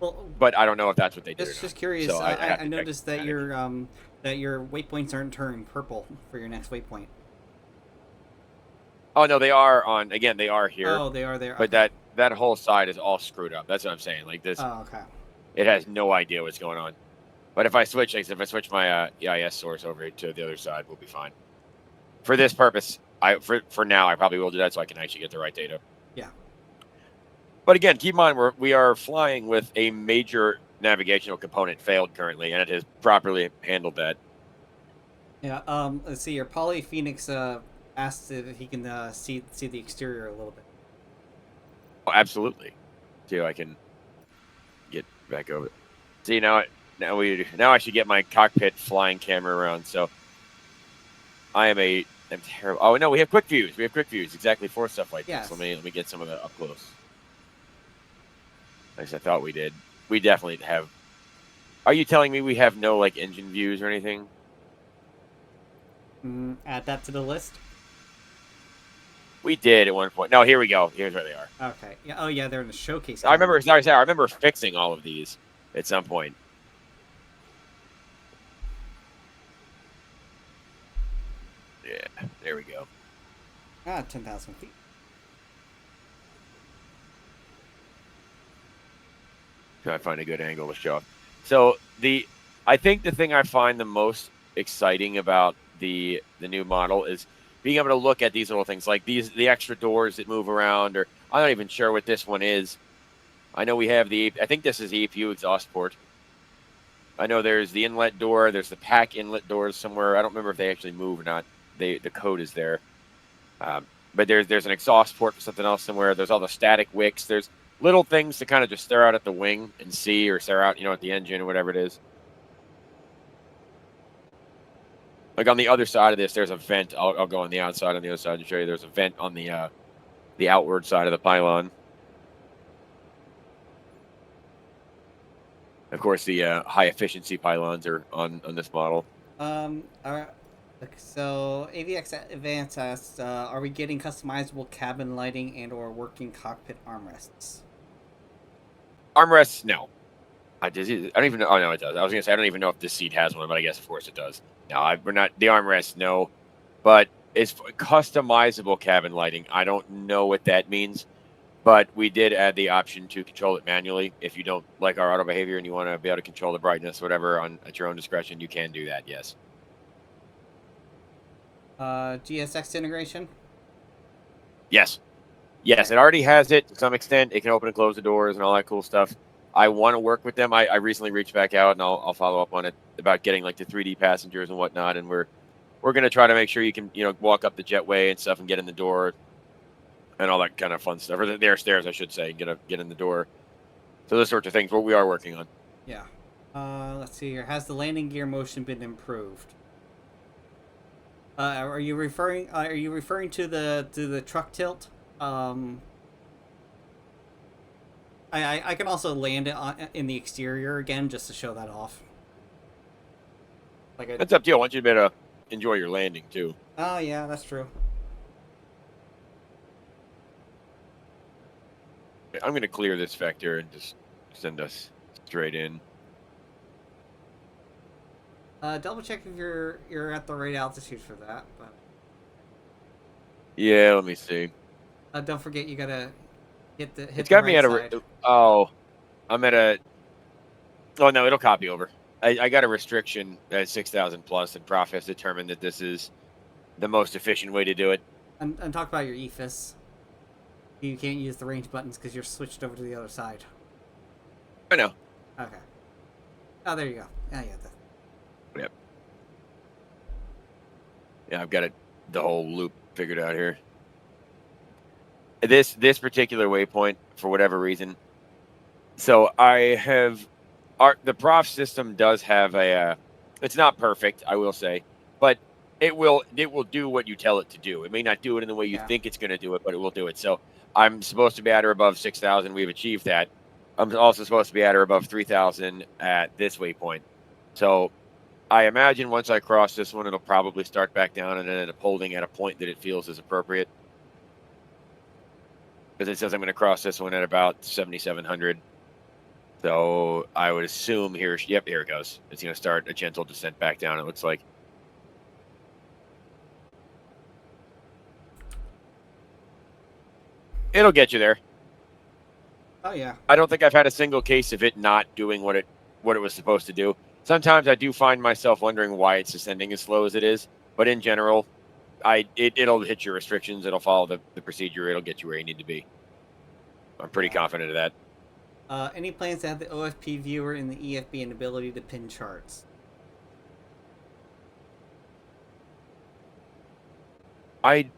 Well, but I don't know if that's what they do. Just curious. So I noticed that your waypoints aren't turning purple for your next waypoint. Oh no, they are on. Again, they are here. Oh, they are there. But okay. that whole side is all screwed up. That's what I'm saying. Like this. Oh, okay. It has no idea what's going on. But if I switch my EIS source over to the other side, we'll be fine. For this purpose, for now, I probably will do that so I can actually get the right data. Yeah. But again, keep in mind we are flying with a major navigational component failed currently, and it has properly handled that. Yeah. Let's see here. Poly Phoenix asked if he can see the exterior a little bit. Oh, absolutely. See if I can get back over. See now now I should get my cockpit flying camera around. So I'm terrible. Oh no, we have quick views. We have quick views exactly for stuff like Yes. this. Let me get some of that up close. As I thought we did. We definitely have. Are you telling me we have no like engine views or anything? Add that to the list. We did at one point. No, here we go. Here's where they are. Okay. Yeah. Oh yeah, they're in the showcase. I remember fixing all of these at some point. Yeah, there we go. 10,000 feet. Try to find a good angle to show. So I think the thing I find the most exciting about the new model is being able to look at these little things like the extra doors that move around, or I'm not even sure what this one is. I know we have I think this is the APU exhaust port. I know there's the inlet door, there's the pack inlet doors somewhere. I don't remember if they actually move or not. The code is there. But there's an exhaust port for something else somewhere. There's all the static wicks. There's little things to kind of just stare out at the wing and see, or stare out, at the engine or whatever it is. Like on the other side of this, there's a vent. I'll go on the outside on the other side and show you. There's a vent on the outward side of the pylon. Of course, the high efficiency pylons are on this model. So AVX Advance asks, are we getting customizable cabin lighting and or working cockpit armrests? Armrests, no. I don't even know. Oh, no, it does. I was going to say, I don't even know if this seat has one, but I guess, of course, it does. No, we're not. The armrests, no. But it's customizable cabin lighting. I don't know what that means, but we did add the option to control it manually. If you don't like our auto behavior and you want to be able to control the brightness, whatever, at your own discretion, you can do that, yes. GSX integration? Yes. Yes, it already has it to some extent. It can open and close the doors and all that cool stuff. I want to work with them. I recently reached back out, and I'll follow up on it about getting like the 3D passengers and whatnot. And we're going to try to make sure you can walk up the jetway and stuff and get in the door and all that kind of fun stuff. Or the stairs, I should say, get in the door. So those sorts of things. What we are working on. Yeah. Let's see here. Has the landing gear motion been improved? Are you referring to the truck tilt? I can also land it in the exterior again just to show that off. That's up to you. I want you to be able to enjoy your landing too. Oh yeah, that's true. I'm going to clear this vector and just send us straight in. Double check if you're at the right altitude for that. But yeah, let me see. Don't forget you gotta hit the. It's got me at a. Oh, I'm at a. Oh no, it'll copy over. I got a restriction at 6,000 plus, and Prof has determined that this is the most efficient way to do it. I'm talking about your EFIS. You can't use the range buttons because you're switched over to the other side. I know. Okay. Oh, there you go. Yeah. Yep. Yeah, I've got the whole loop figured out here. This particular waypoint, for whatever reason. So I have the Prof system does have a. It's not perfect, I will say, but it will do what you tell it to do. It may not do it in the way you think it's going to do it, but it will do it. So I'm supposed to be at or above 6,000. We've achieved that. I'm also supposed to be at or above 3,000 at this waypoint. So I imagine once I cross this one, it'll probably start back down and then end up holding at a point that it feels is appropriate. Because it says I'm going to cross this one at about 7,700. So I would assume here it goes. It's going to start a gentle descent back down, it looks like. It'll get you there. Oh, yeah. I don't think I've had a single case of it not doing what it was supposed to do. Sometimes I do find myself wondering why it's ascending as slow as it is. But in general, it'll hit your restrictions. It'll follow the procedure. It'll get you where you need to be. I'm pretty confident of that. Any plans to have the OFP viewer in the EFB and ability to pin charts? I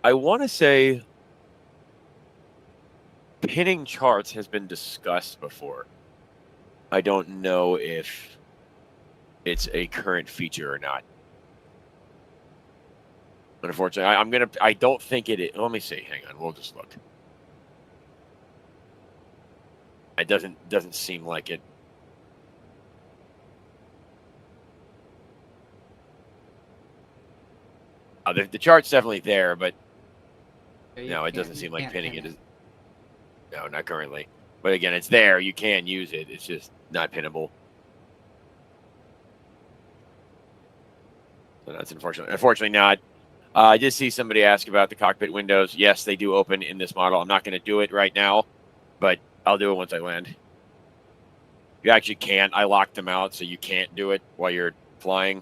want to say pinning charts has been discussed before. I don't know if it's a current feature or not. Unfortunately, I don't think it is. Let me see. Hang on. We'll just look. It doesn't seem like it. The chart's definitely there, but no, it doesn't seem like pinning it is. No, not currently. But again, it's there. You can use it. It's just not pinnable. So that's unfortunate. Unfortunately, not. I did see somebody ask about the cockpit windows. Yes, they do open in this model. I'm not going to do it right now, but I'll do it once I land. You actually can't. I locked them out, so you can't do it while you're flying.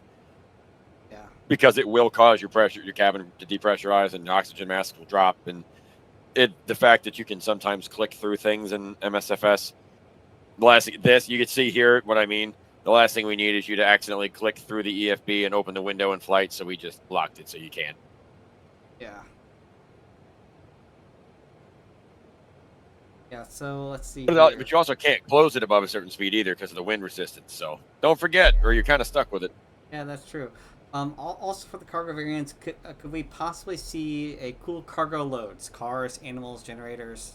Yeah. Because it will cause your cabin to depressurize, and the oxygen mask will drop. And the fact that you can sometimes click through things in MSFS. You can see here what I mean. The last thing we need is you to accidentally click through the EFB and open the window in flight, so we just locked it so you can't. Yeah. Yeah, so let's see. But you also can't close it above a certain speed either because of the wind resistance. So don't forget, or you're kind of stuck with it. Yeah, that's true. Also for the cargo variants, could we possibly see a cool cargo loads? Cars, animals, generators?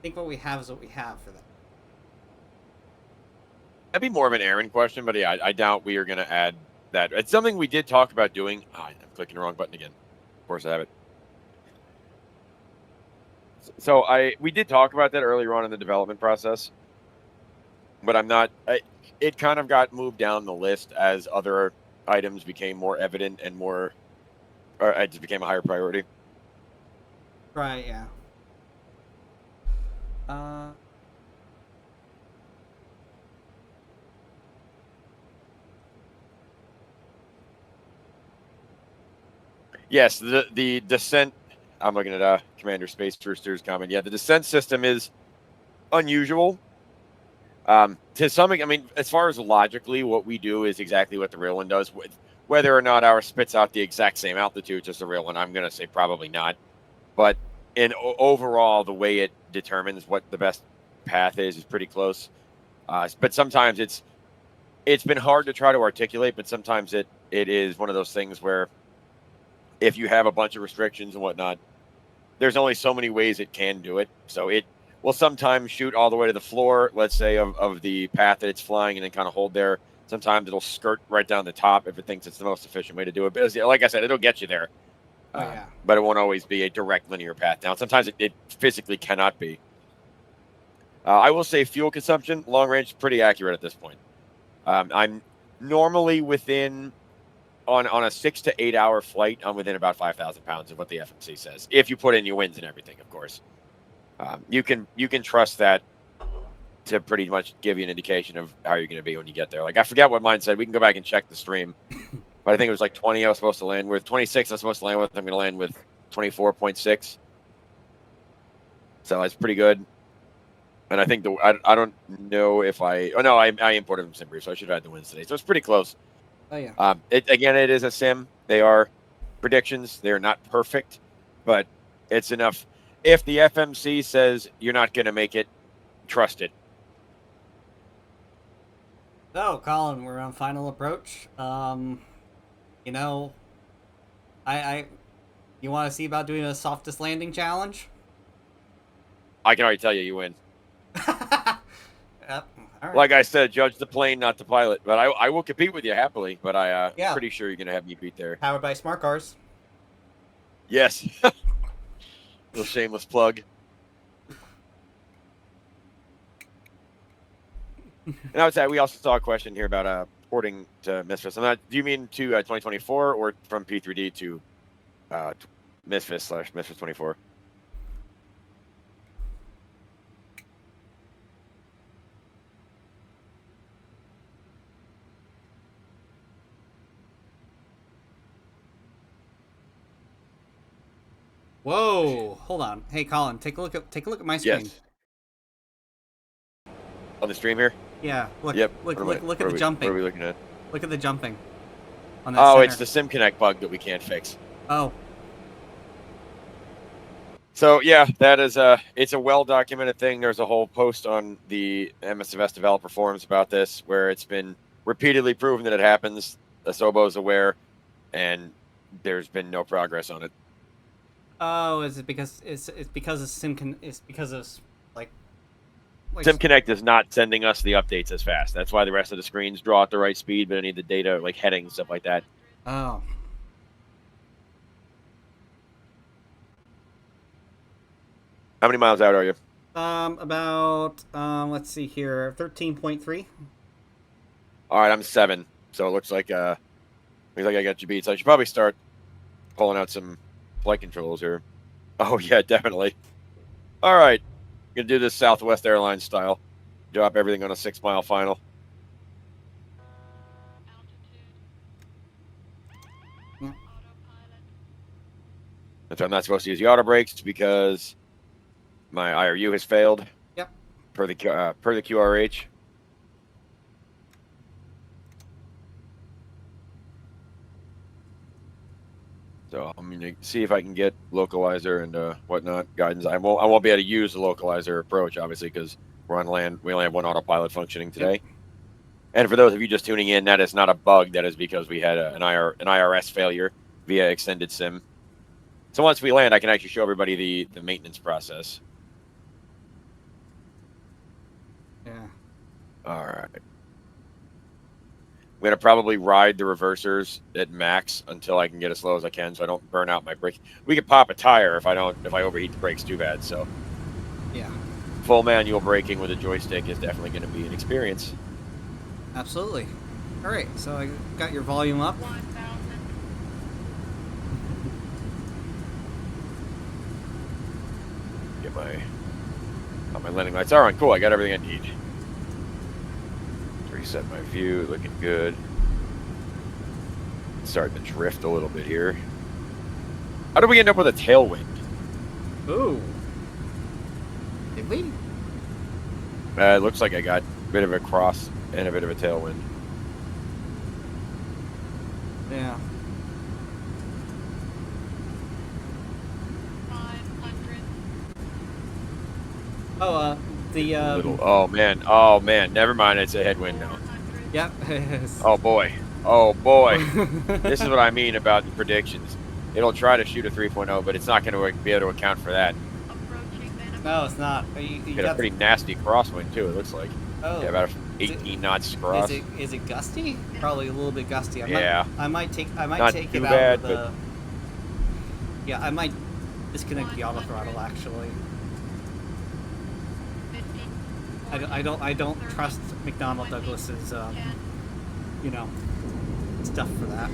I think what we have is what we have for that. That'd be more of an Aaron question, but yeah, I doubt we are going to add that. It's something we did talk about doing. I'm clicking the wrong button again. Of course I have it. So we did talk about that earlier on in the development process, but I'm not. It kind of got moved down the list as other items became more evident and more, or it just became a higher priority. Right. Yeah. Yes, the descent. I'm looking at Commander Space Rooster's comment. Yeah, the descent system is unusual. To some, I mean, as far as logically, what we do is exactly what the real one does. Whether or not ours spits out the exact same altitude as the real one, I'm going to say probably not. But overall, the way it determines what the best path is pretty close. But sometimes it's been hard to try to articulate. But sometimes it is one of those things where if you have a bunch of restrictions and whatnot, there's only so many ways it can do it. So it will sometimes shoot all the way to the floor, let's say, of the path that it's flying and then kind of hold there. Sometimes it'll skirt right down the top if it thinks it's the most efficient way to do it. But like I said, it'll get you there. Oh, yeah. But it won't always be a direct linear path down. Sometimes it physically cannot be. I will say fuel consumption, long range, pretty accurate at this point. I'm normally within... On a 6 to 8 hour flight, I'm within about 5,000 pounds of what the FMC says. If you put in your winds and everything, of course, you can trust that to pretty much give you an indication of how you're going to be when you get there. Like I forget what mine said. We can go back and check the stream, but I think it was like 20. I was supposed to land with 26. I was supposed to land with. I'm going to land with 24.6. So that's pretty good. And I think I don't know if I imported from SimBrief, so I should have had the wins today. So it's pretty close. Oh, yeah. It is a sim. They are predictions. They're not perfect, but it's enough. If the FMC says you're not going to make it, trust it. So, Collin, we're on final approach. You want to see about doing a softest landing challenge? I can already tell you win. Yep. All right. Like I said, judge the plane, not the pilot. But I will compete with you happily. But I'm pretty sure you're going to have me beat there. Powered by smart cars. Yes. Little shameless plug. And I would say we also saw a question here about porting to Misfits. Do you mean to 2024 or from P3D to Misfits/Misfits 24? Whoa! Hold on. Hey, Collin, take a look at my screen. Yes. On the stream here? Yeah. Look. Yep. Look at the jumping. What are we looking at? Look at the jumping. On that center. It's the SimConnect bug that we can't fix. Oh. So yeah, that is it's a well-documented thing. There's a whole post on the MSFS developer forums about this, where it's been repeatedly proven that it happens. Asobo is aware, and there's been no progress on it. Oh, is it because it's because of it's because of like SimConnect is not sending us the updates as fast. That's why the rest of the screens draw at the right speed, but any of the data, like headings, stuff like that. Oh. How many miles out are you? About let's see here, 13.3. All right, I'm 7. So it looks like I got you beat. So I should probably start pulling out some flight controls here. Oh yeah, definitely. All right, gonna do this Southwest Airlines style. Drop everything on a 6-mile final. Yeah. That's why I'm not supposed to use the auto brakes, because my IRU has failed. Yep. Per the QRH. So I'm gonna see if I can get localizer and whatnot guidance. I won't be able to use the localizer approach, obviously, because we're on land. We only have one autopilot functioning today. Yep. And for those of you just tuning in, that is not a bug. That is because we had an IRS failure via extended sim. So once we land, I can actually show everybody the maintenance process. Yeah. All right. I'm gonna probably ride the reversers at max until I can get as slow as I can, so I don't burn out my brake. We could pop a tire if I overheat the brakes too bad. So yeah, full manual braking with a joystick is definitely going to be an experience. Absolutely. All right, so I got your volume up. Get my landing lights are on. Cool. I got everything I need. Reset my view. Looking good. Starting to drift a little bit here. How did we end up with a tailwind? Ooh. Did we? It looks like I got a bit of a cross and a bit of a tailwind. Yeah. 500. Oh, Oh man. Never mind. It's a headwind now. Yep. Oh boy. This is what I mean about the predictions. It'll try to shoot a 3.0, but it's not going to be able to account for that. No, it's not. You Get a pretty nasty crosswind too. It looks like. Oh. Yeah, about 18 knots cross. Is it gusty? Probably a little bit gusty. I might take it out bad, of the. Yeah, I might disconnect the auto throttle actually. I don't trust McDonnell Douglas's stuff for that,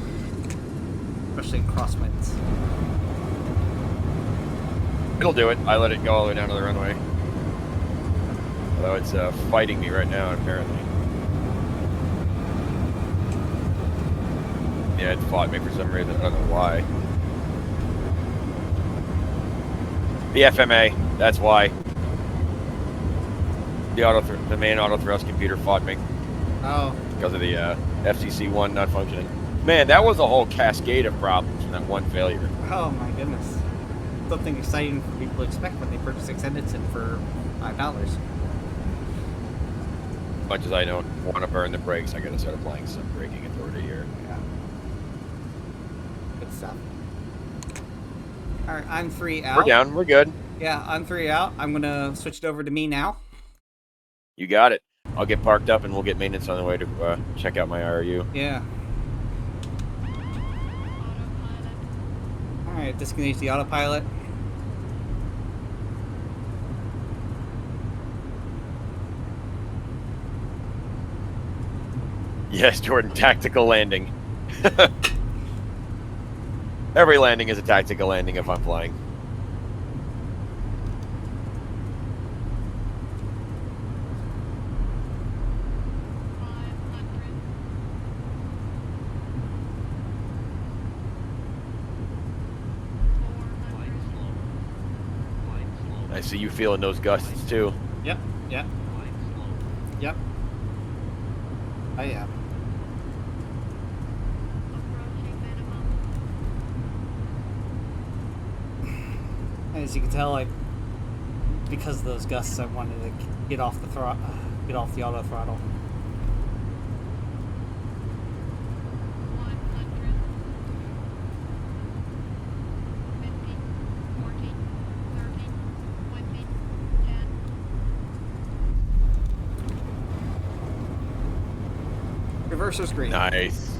especially in crosswinds. It'll do it. I let it go all the way down to the runway. Although it's fighting me right now, apparently. Yeah, it fought me for some reason. I don't know why. The FMA, that's why. The main auto thrust computer fought me. Oh. Because of the FCC1 not functioning. Man, that was a whole cascade of problems from that one failure. Oh my goodness. Something exciting for people to expect when they purchase extended SIM for $5. As much as I don't want to burn the brakes, I gotta start applying some braking authority here. Yeah. Good stuff. Alright, I'm 3 out. We're down, we're good. Yeah, I'm 3 out. I'm gonna switch it over to me now. You got it. I'll get parked up and we'll get maintenance on the way to check out my IRU. Yeah. Alright, disengage the autopilot. Yes, Jordan, tactical landing. Every landing is a tactical landing if I'm flying. I see you feeling those gusts too. Yep. I am. As you can tell, because of those gusts, I wanted to get off the auto throttle. 100, 50, 40, 30, 20, 10. Reverser's green. Nice.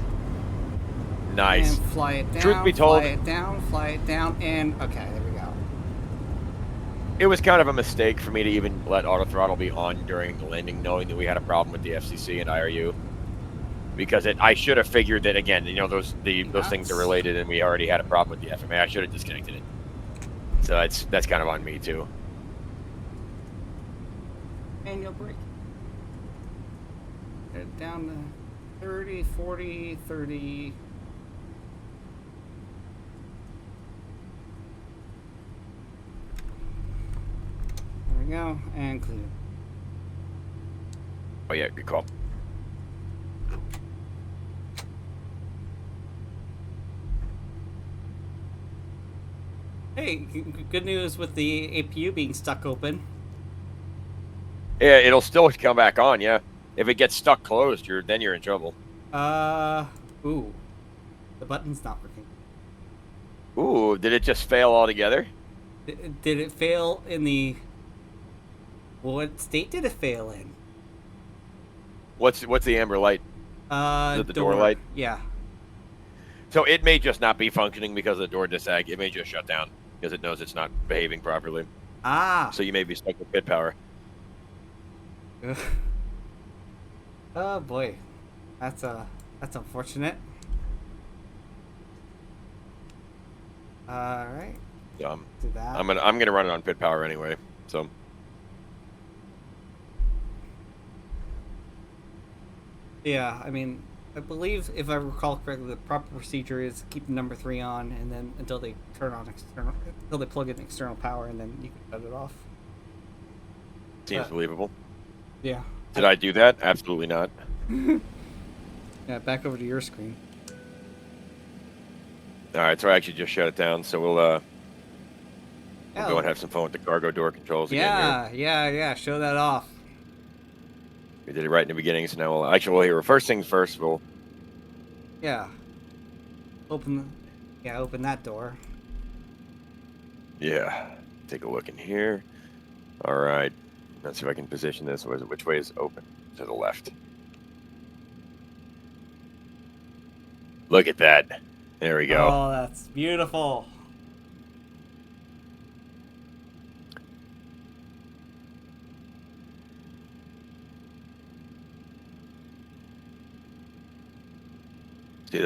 Nice. And fly it down. Truth be told, fly it down, and okay, there we go. it was kind of a mistake for me to even let auto throttle be on during the landing, knowing that we had a problem with the FCC and IRU. Because I should have figured that, again, you know, those things are related, and we already had a problem with the FMA. I should have disconnected it. So that's kind of on me too. Manual brake. Get it down to 30, 40, 30. There we go, and clean. Oh yeah, good call. Hey, good news with the APU being stuck open. Yeah, it'll still come back on. Yeah, if it gets stuck closed, then you're in trouble. Ooh, the button's not working. Ooh, did it just fail altogether? Did it fail in the? What state did it fail in? What's the amber light? Is it the door light? Yeah. So it may just not be functioning because of the door disag. It may just shut down because it knows it's not behaving properly. Ah. So you may be stuck with pit power. Oh boy, that's unfortunate. All right. Do that. I'm gonna run it on pit power anyway. So. Yeah, I mean, I believe if I recall correctly, the proper procedure is keep the number 3 on, and then until they plug in external power, and then you can shut it off. Seems believable. Yeah. Did I do that? Absolutely not. Yeah, back over to your screen. All right, so I actually just shut it down. So we'll go and have some fun with the cargo door controls again. Yeah. Show that off. We did it right in the beginning, so now we'll hear. First things first, we'll. Yeah. Open that door. Yeah. Take a look in here. All right. Let's see if I can position this. Which way is open? To the left. Look at that. There we go. Oh, that's beautiful. See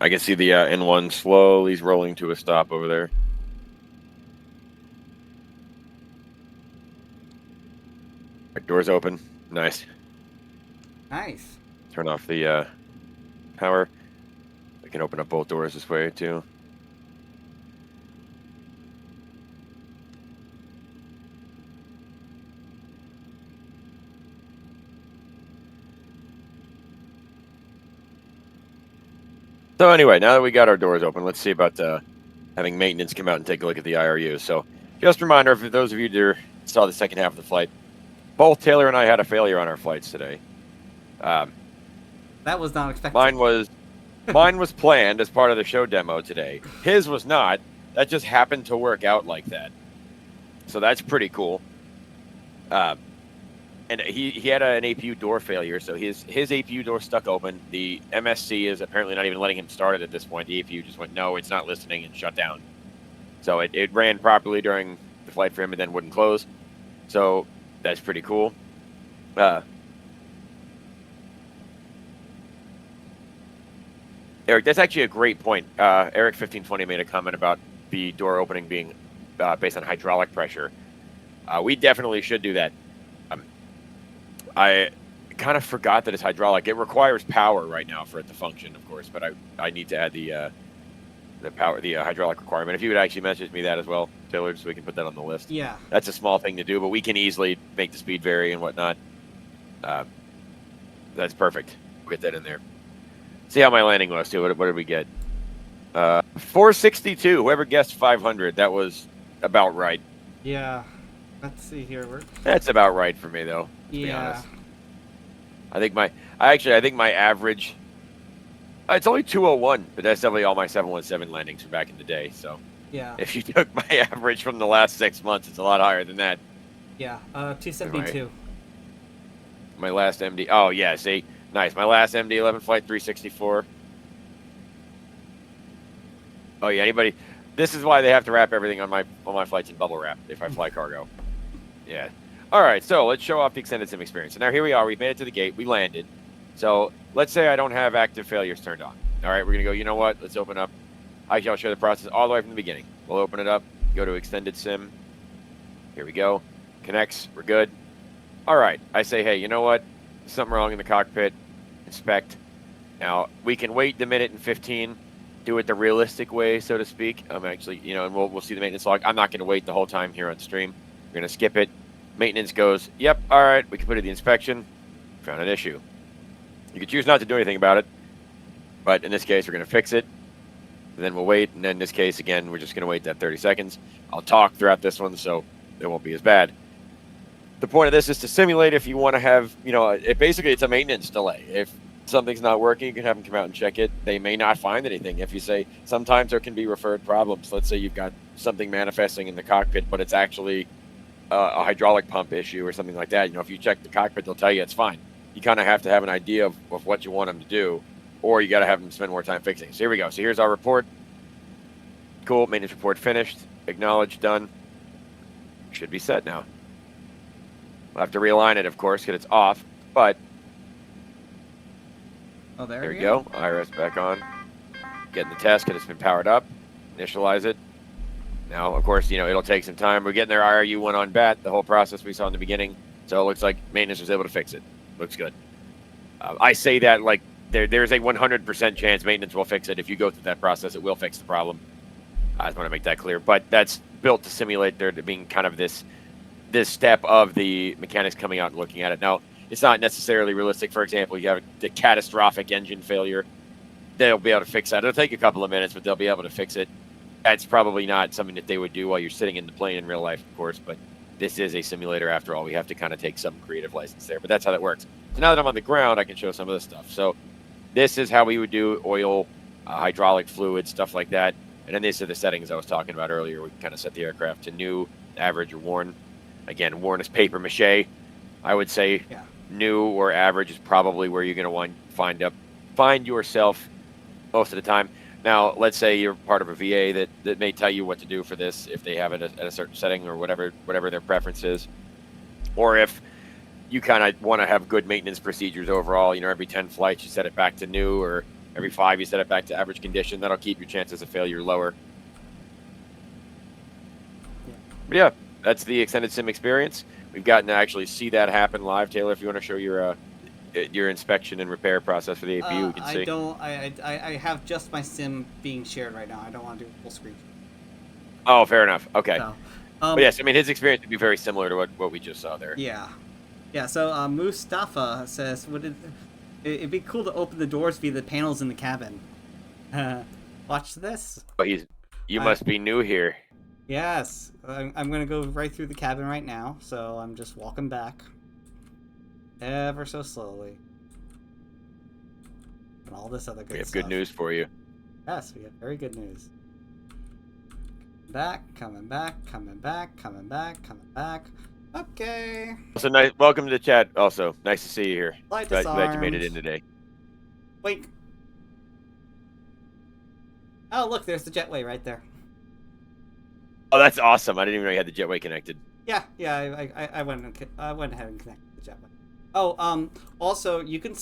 I can see the N1 slowly rolling to a stop over there. Right, doors open. Nice. Nice. Turn off the power. I can open up both doors this way too. So anyway, now that we got our doors open, let's see about having maintenance come out and take a look at the IRU. So just a reminder, for those of you that saw the second half of the flight, both Taylor and I had a failure on our flights today. That was not expected. Mine was planned as part of the show demo today. His was not. That just happened to work out like that. So that's pretty cool. And he had an APU door failure, so his APU door stuck open. The MSC is apparently not even letting him start it at this point. The APU just went, no, it's not listening, and shut down. So it ran properly during the flight for him and then wouldn't close. So that's pretty cool. Eric, that's actually a great point. Eric 1520 made a comment about the door opening being based on hydraulic pressure. We definitely should do that. I kind of forgot that it's hydraulic. It requires power right now for it to function, of course, but I need to add the hydraulic requirement. If you would actually message me that as well, Taylor, so we can put that on the list. Yeah. That's a small thing to do, but we can easily make the speed vary and whatnot. That's perfect. We'll get that in there. See how my landing was, too. What did we get? 462. Whoever guessed 500, that was about right. Yeah. Let's see here. That's about right for me, though. To be honest. I think my average. It's only 201, but that's definitely all my 717 landings from back in the day. So yeah. If you took my average from the last 6 months, it's a lot higher than that. Yeah. 272. My last MD. Oh yeah, see, nice. My last MD-11 flight 364. Oh yeah, anybody? This is why they have to wrap everything on my flights in bubble wrap if I fly cargo. Yeah. All right, so let's show off the extended sim experience. So now here we are. We've made it to the gate. We landed. So let's say I don't have active failures turned on. All right, we're gonna go. You know what? Let's open up. I'll show the process all the way from the beginning. We'll open it up. Go to extended sim. Here we go. Connects. We're good. All right. I say, hey, you know what? There's something wrong in the cockpit. Inspect. Now we can wait the minute and 15. Do it the realistic way, so to speak. I'm actually, and we'll see the maintenance log. I'm not going to wait the whole time here on stream. We're going to skip it. Maintenance goes, yep, all right. We can put it in the inspection. Found an issue. You could choose not to do anything about it, but in this case, we're going to fix it. And then we'll wait. And then in this case, again, we're just going to wait that 30 seconds. I'll talk throughout this one, so it won't be as bad. The point of this is to simulate if you want to have, basically it's a maintenance delay. If something's not working, you can have them come out and check it. They may not find anything. If you say, sometimes there can be referred problems. Let's say you've got something manifesting in the cockpit, but it's actually a hydraulic pump issue or something like that. If you check the cockpit, they'll tell you it's fine. You kind of have to have an idea of what you want them to do, or you got to have them spend more time fixing. So here we go. So here's our report. Cool. Maintenance report finished. Acknowledged. Done. Should be set now. We'll have to realign it, of course, because it's off, but oh, there we go. IRS back on. Getting the test because it's been powered up. Initialize it. Now, of course, it'll take some time. We're getting their IRU one on bat, the whole process we saw in the beginning. So it looks like maintenance was able to fix it. Looks good. I say that like there's a 100% chance maintenance will fix it. If you go through that process, it will fix the problem. I just want to make that clear. But that's built to simulate there being kind of this step of the mechanics coming out and looking at it. Now, it's not necessarily realistic. For example, you have the catastrophic engine failure. They'll be able to fix that. It'll take a couple of minutes, but they'll be able to fix it. That's probably not something that they would do while you're sitting in the plane in real life, of course, but this is a simulator after all. We have to kind of take some creative license there, but that's how that works. So now that I'm on the ground, I can show some of this stuff. So this is how we would do oil, hydraulic fluid, stuff like that. And then these are the settings I was talking about earlier. We can kind of set the aircraft to new, average, or worn. Again, worn is paper mache. I would say new or average is probably where you're going to find yourself most of the time. Now, let's say you're part of a VA that may tell you what to do for this if they have it at a certain setting or whatever their preference is. Or if you kind of want to have good maintenance procedures overall, every 10 flights you set it back to new, or every 5 you set it back to average condition. That'll keep your chances of failure lower. But yeah, that's the extended sim experience. We've gotten to actually see that happen live. Taylor, if you want to show your inspection and repair process for the APU, we can see. I have just my sim being shared right now. I don't want to do full screen. Oh, fair enough. Okay. So, but yes, his experience would be very similar to what we just saw there. Yeah. Yeah, so Mustafa says, it'd be cool to open the doors via the panels in the cabin. Watch this. Oh, you must be new here. Yes. I'm going to go right through the cabin right now, so I'm just walking back. Ever so slowly. And all this other good stuff. We have good news for you. Yes, we have very good news. Coming back. Okay. So nice. Welcome to the chat. Also, nice to see you here. Glad you made it in today. Wait. Oh, look, there's the jetway right there. Oh, that's awesome. I didn't even know you had the jetway connected. Yeah. I went ahead and connected the jetway. Oh, also you can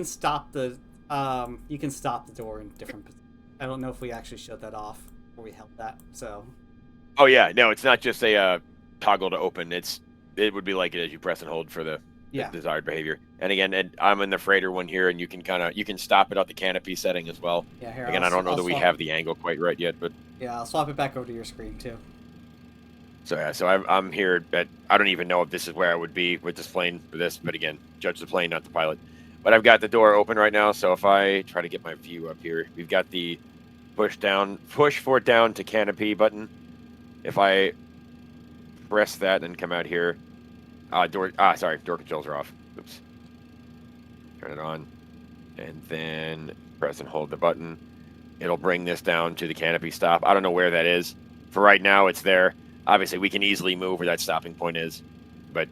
stop the door in different positions. I don't know if we actually showed that off or we held that. So. Oh yeah, no, it's not just a toggle to open. It would be like it as you press and hold for the desired behavior. And again, I'm in the freighter one here, and you can stop it at the canopy setting as well. Yeah, here. Again, I don't know that we have the angle quite right yet, but yeah, I'll swap it back over to your screen too. So yeah, so I'm here at, I don't even know if this is where I would be with this plane for this, but again, judge the plane, not the pilot. But I've got the door open right now, so if I try to get my view up here, we've got the push for down to canopy button. If I press that and come out here, door controls are off. Oops. Turn it on, and then press and hold the button. It'll bring this down to the canopy stop. I don't know where that is. For right now, it's there. Obviously, we can easily move where that stopping point is, but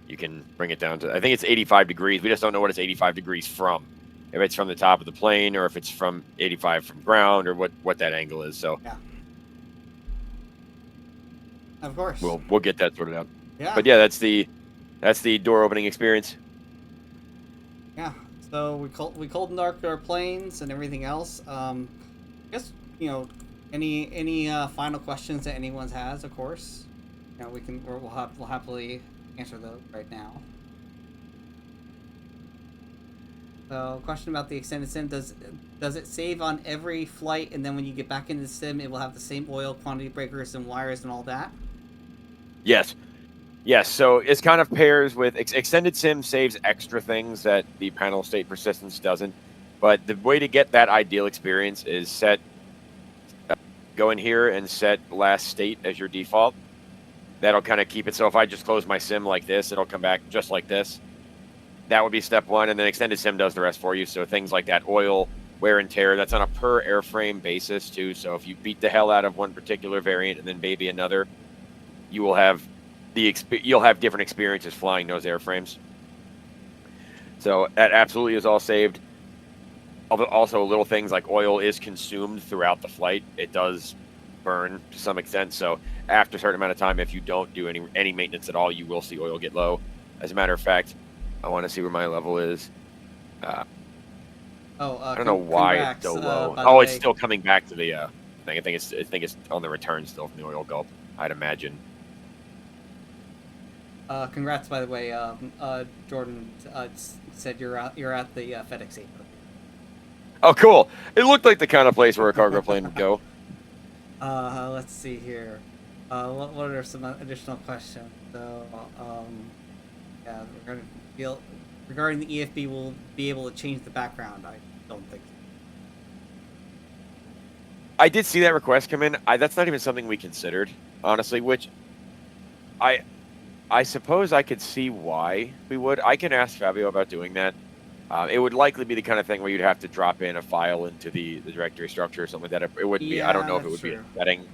you can bring it down to, I think it's 85 degrees. We just don't know what it's 85 degrees from. If it's from the top of the plane or if it's from 85 from ground or what that angle is. So Yeah. Of course. We'll get that sorted out. Yeah. But yeah, that's the door opening experience. Yeah. So we cold and darked our planes and everything else. I guess, you know, any final questions that anyone has, of course. You know, we'll happily answer those right now. So, question about the extended sim: Does it save on every flight, and then when you get back into the sim, it will have the same oil quantity breakers and wires and all that? Yes. So it's kind of pairs with extended sim saves extra things that the panel state persistence doesn't. But the way to get that ideal experience is go in here and set last state as your default. That'll kind of keep it. So if I just close my sim like this, it'll come back just like this. That would be step one, and then extended sim does the rest for you. So things like that, oil, wear and tear, that's on a per airframe basis too. So if you beat the hell out of one particular variant and then maybe another, you will have you'll have different experiences flying those airframes. So that absolutely is all saved. Also, little things like oil is consumed throughout the flight. It does burn to some extent. So after a certain amount of time, if you don't do any maintenance at all, you will see oil get low. As a matter of fact, I want to see where my level is. I don't know why it's so low. It's still coming back to the thing. I think it's on the return still from the oil gulp, I'd imagine. Congrats, by the way. Jordan said you're at the FedEx 8. Oh, cool! It looked like the kind of place where a cargo plane would go. Let's see here. What are some additional questions? So, yeah, we're gonna feel regarding the EFB. Will be able to change the background. I don't think so. I did see that request come in. That's not even something we considered, honestly. Which I suppose I could see why we would. I can ask Fabio about doing that. It would likely be the kind of thing where you'd have to drop in a file into the directory structure or something like that. It wouldn't be. I don't know if it would be a setting.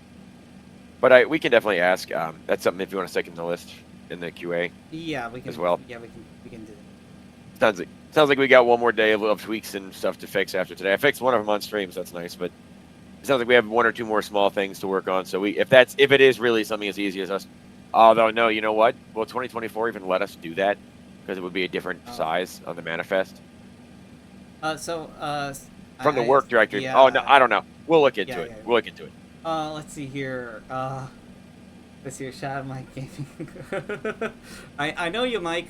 But we can definitely ask. That's something if you want to stick in the list in the QA. Yeah, we can as well. Yeah, we can do that. Sounds like we got one more day of tweaks and stuff to fix after today. I fixed one of them on stream, so that's nice. But it sounds like we have one or two more small things to work on. So if it is really something as easy as us. Although no, you know what? Will 2024 even let us do that? Because it would be a different size on the manifest. From the work directory. Yeah, oh no, I don't know. We'll look into it. Yeah. We'll look into it. Let's see here. Let's see here. Shadow Mike Gaming. I know you, Mike.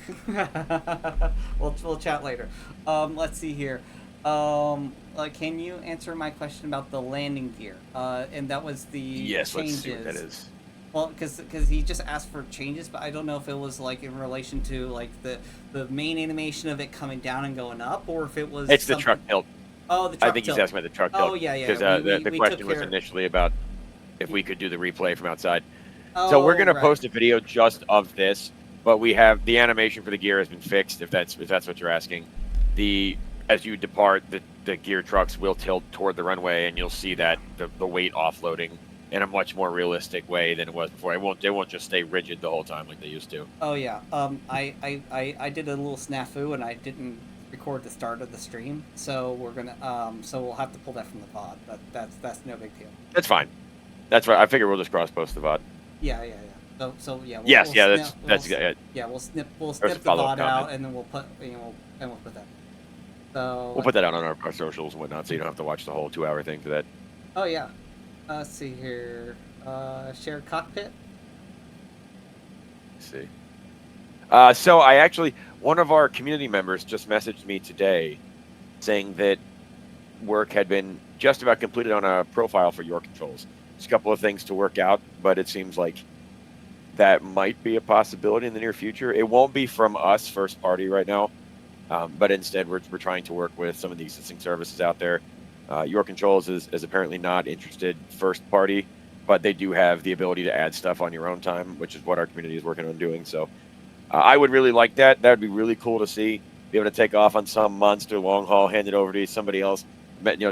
We'll chat later. Let's see here. Can you answer my question about the landing gear? And that was the changes. Let's see what that is. Well, because he just asked for changes, but I don't know if it was like in relation to like the main animation of it coming down and going up, or if it was. It's the truck tilt. Oh, the truck tilt. I think he's asking about the truck tilt. Oh yeah. Because the question was initially about if we could do the replay from outside. So we're gonna post a video just of this, but we have the animation for the gear has been fixed. If that's what you're asking, as you depart, the gear trucks will tilt toward the runway, and you'll see that the weight offloading in a much more realistic way than it was before. They won't just stay rigid the whole time like they used to. Oh yeah. I did a little snafu and I didn't record the start of the stream, so we're gonna so we'll have to pull that from the VOD. But that's no big deal. That's fine. That's right. I figure we'll just cross post the VOD. Yeah. So yeah. We'll snip the VOD out and then we'll put we'll put that. So we'll put that out on our socials and whatnot, so you don't have to watch the whole 2-hour thing for that. Oh yeah. Let's see here. Shared cockpit. Let's see. So one of our community members just messaged me today saying that work had been just about completed on a profile for your controls. There's a couple of things to work out, but it seems like that might be a possibility in the near future. It won't be from us first party right now, but instead we're trying to work with some of the existing services out there. Your Controls is apparently not interested first party, but they do have the ability to add stuff on your own time, which is what our community is working on doing. So I would really like that. That would be really cool to see. Be able to take off on some monster long haul, hand it over to somebody else.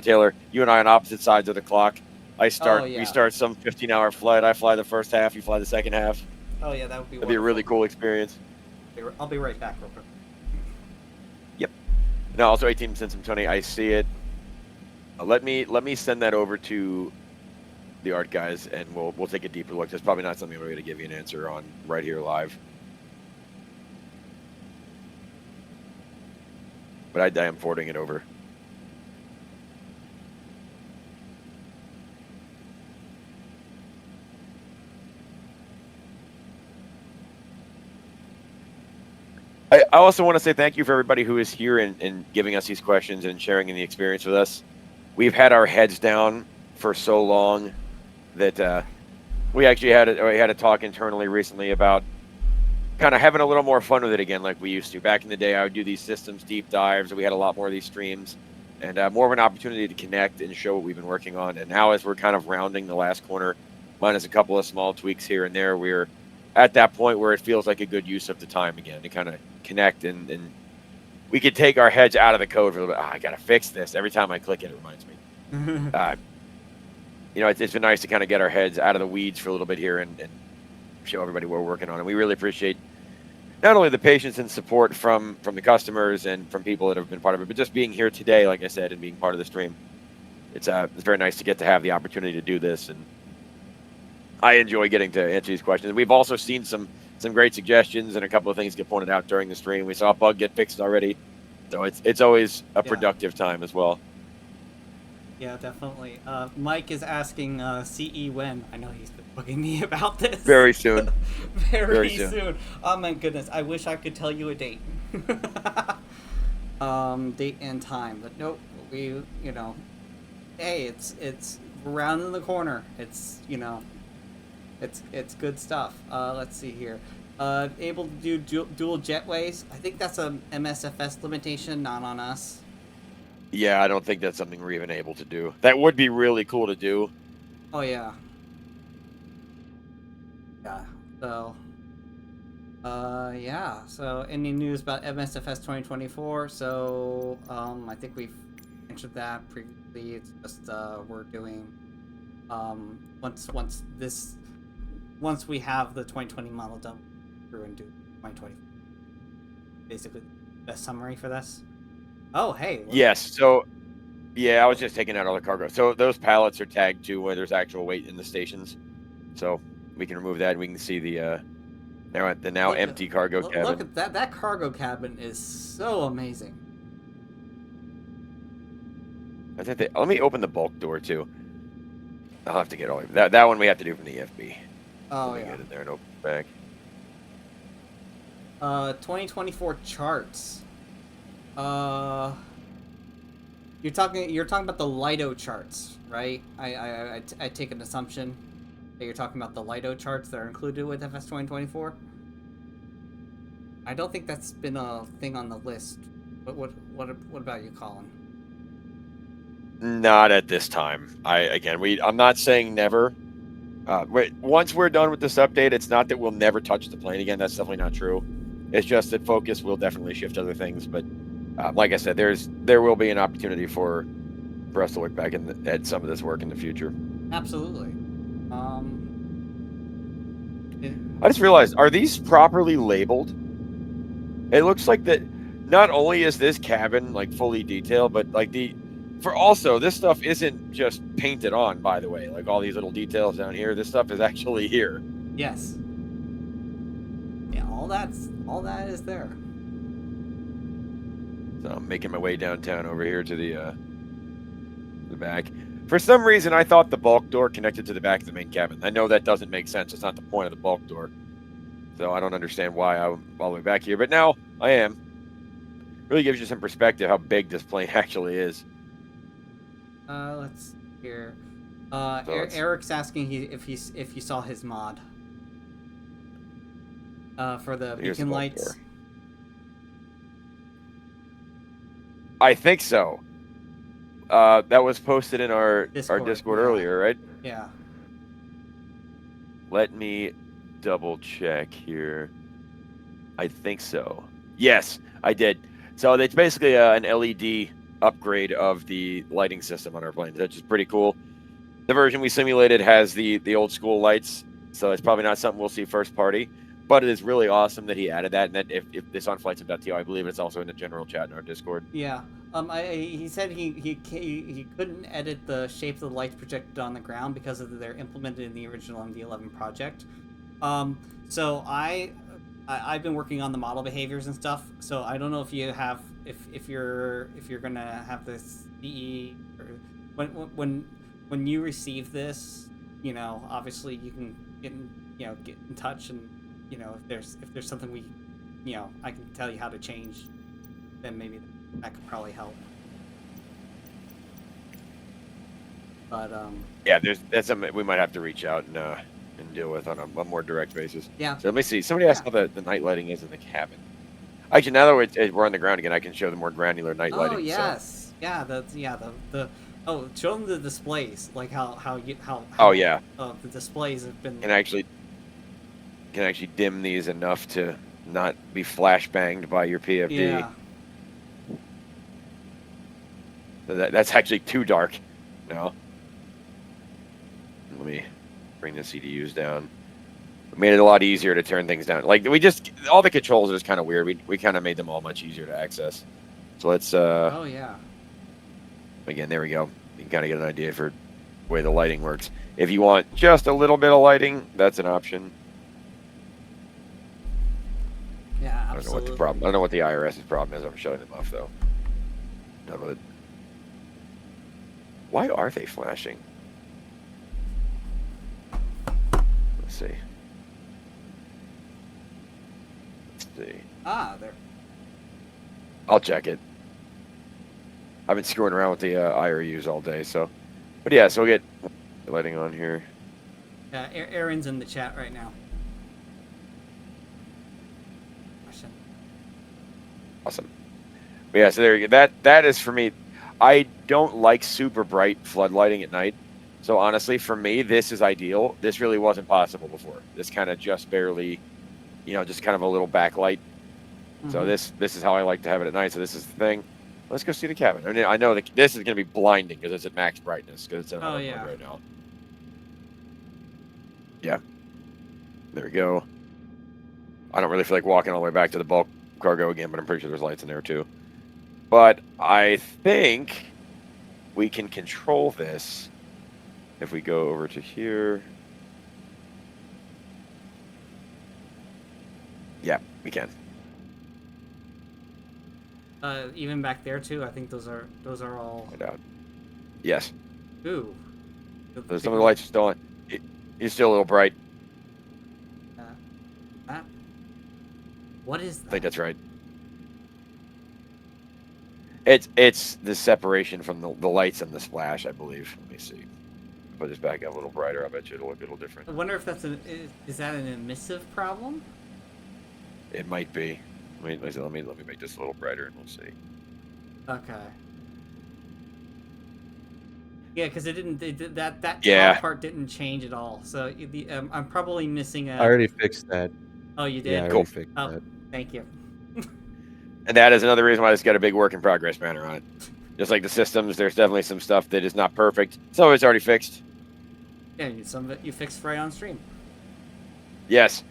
Taylor, you and I on opposite sides of the clock. We start some 15-hour flight. I fly the first half, you fly the second half. Oh yeah, that would be. That'd be a really cool experience. I'll be right back real quick. Yep. No, also 18 cents from Tony. I see it. Let me send that over to the art guys, and we'll take a deeper look. That's probably not something we're going to give you an answer on right here live. But I am forwarding it over. I also want to say thank you for everybody who is here and giving us these questions and sharing in the experience with us. We've had our heads down for so long that we actually had a talk internally recently about kind of having a little more fun with it again like we used to. Back in the day, I would do these systems deep dives. We had a lot more of these streams and more of an opportunity to connect and show what we've been working on. And now as we're kind of rounding the last corner, minus a couple of small tweaks here and there, we're at that point where it feels like a good use of the time again to kind of connect and we could take our heads out of the code for a little bit. I got to fix this. Every time I click it, it reminds me. It's been nice to kind of get our heads out of the weeds for a little bit here and show everybody what we're working on. And we really appreciate not only the patience and support from the customers and from people that have been part of it, but just being here today, like I said, and being part of the stream. It's very nice to get to have the opportunity to do this. And I enjoy getting to answer these questions. We've also seen some great suggestions and a couple of things get pointed out during the stream. We saw a bug get fixed already. So it's always a productive time as well. Yeah, definitely. Mike is asking CE when. I know he's been bugging me about this. Very soon. Very soon. Oh my goodness. I wish I could tell you a date. Date and time. But nope. Hey, it's around the corner. It's good stuff. Let's see here. Able to do dual jetways. I think that's a MSFS limitation, not on us. Yeah, I don't think that's something we're even able to do. That would be really cool to do. Oh yeah. Yeah. So. Yeah. So, any news about MSFS 2024? So, I think we've answered that previously. It's just we're doing once we have the 2020 model done through and do 2020. Basically, best summary for this. Oh, hey. Yes. So, yeah, I was just taking out all the cargo. So those pallets are tagged to where there's actual weight in the stations. So we can remove that. And we can see the now empty cargo cabin. Look at that. That cargo cabin is so amazing. Let me open the bulk door too. I'll have to get all that one we have to do from the EFB. Oh, yeah. Get in there and open it back. 2024 charts. You're talking about the LIDO charts, right? I take an assumption that you're talking about the LIDO charts that are included with FS 2024. I don't think that's been a thing on the list. But what about you, Collin? Not at this time. I'm not saying never. Once we're done with this update, it's not that we'll never touch the plane again. That's definitely not true. It's just that focus will definitely shift to other things. But like I said, there will be an opportunity for us to look back at some of this work in the future. Absolutely. I just realized, are these properly labeled? It looks like that. Not only is this cabin like fully detailed, but like this stuff isn't just painted on, by the way. Like all these little details down here, this stuff is actually here. Yes. Yeah, all that is there. So I'm making my way downtown over here to the back. For some reason, I thought the bulk door connected to the back of the main cabin. I know that doesn't make sense. It's not the point of the bulk door. So I don't understand why I'm all the way back here. But now I am. Really gives you some perspective how big this plane actually is. Let's see here. Eric's asking if you saw his mod. For the beacon lights. Door. I think so. That was posted in our Discord earlier, right? Yeah. Let me double check here. I think so. Yes, I did. So it's basically an LED upgrade of the lighting system on our planes, which is pretty cool. The version we simulated has the old school lights, so it's probably not something we'll see first party. But it is really awesome that he added that, and that if this on flightsim.to, I believe it's also in the general chat in our Discord. Yeah. He said he couldn't edit the shape of the lights projected on the ground because of they're implemented in the original MD-11 project. So I've been working on the model behaviors and stuff. So I don't know if you have if you're gonna have this CE or when you receive this, you know, obviously you can get in touch, and you know, if there's something we, you know, I can tell you how to change, then maybe that could probably help. But yeah, that's something we might have to reach out and deal with on a more direct basis. Yeah. So let me see. Somebody asked how the night lighting is in the cabin. Actually, now that we're on the ground again, I can show the more granular night lighting. Oh yes, so. Yeah. The oh, show them the displays, like how oh yeah. The displays have been. Can actually dim these enough to not be flash banged by your PFD. Yeah. So that's actually too dark. No. Let me bring the CDUs down. We made it a lot easier to turn things down. Like all the controls are just kind of weird. We kind of made them all much easier to access. So let's. Oh yeah. Again, there we go. You can kind of get an idea for the way the lighting works. If you want just a little bit of lighting, that's an option. Yeah, absolutely. I don't know what the problem. I don't know what the IRS's problem is. I'm shutting them off though. Done with it. Why are they flashing? Let's see. Ah, there. I'll check it. I've been screwing around with the IRUs all day, so. But yeah, so we'll get the lighting on here. Yeah, Aaron's in the chat right now. Awesome. But yeah, so there you go. That is for me. I don't like super bright flood lighting at night. So honestly, for me, this is ideal. This really wasn't possible before. This kind of just barely, you know, just kind of a little backlight. Mm-hmm. So this is how I like to have it at night. So this is the thing. Let's go see the cabin. I mean, I know that this is going to be blinding because it's at max brightness because it's in auto mode right now. Yeah. There we go. I don't really feel like walking all the way back to the bulk cargo again, but I'm pretty sure there's lights in there too. But I think we can control this if we go over to here. Yeah, we can. Even back there too. I think those are all. Find out. Yes. Ooh. Some of the lights are still on. He's still a little bright. What is that? I think that's right. It's the separation from the lights and the splash, I believe. Let me see. Put this back up a little brighter. I bet you it'll look a little different. I wonder if that's is that an emissive problem? It might be. Let me make this a little brighter and we'll see. Okay. Yeah, because that yeah. top part didn't change at all. So I'm probably missing a. I already fixed that. Oh, you did? Yeah, I already fixed that. Thank you. And that is another reason why it's got a big work in progress banner on it. Just like the systems, there's definitely some stuff that is not perfect. Some of it's already fixed. Yeah, some of it you fixed right on stream. Yes.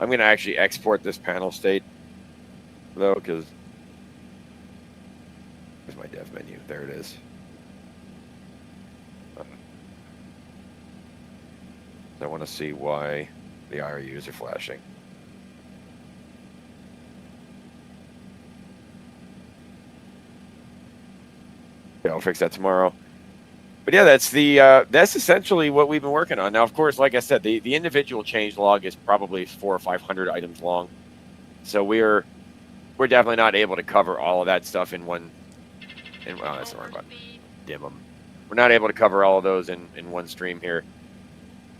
I'm going to actually export this panel state, though, because... There's my dev menu. There it is. I want to see why the IRUs are flashing. Yeah, I'll fix that tomorrow. But yeah, that's essentially what we've been working on. Now, of course, like I said, the individual change log is probably 400 or 500 items long. So we're definitely not able to cover all of that stuff in one. Well, that's the wrong button. Dim them. We're not able to cover all of those in one stream here.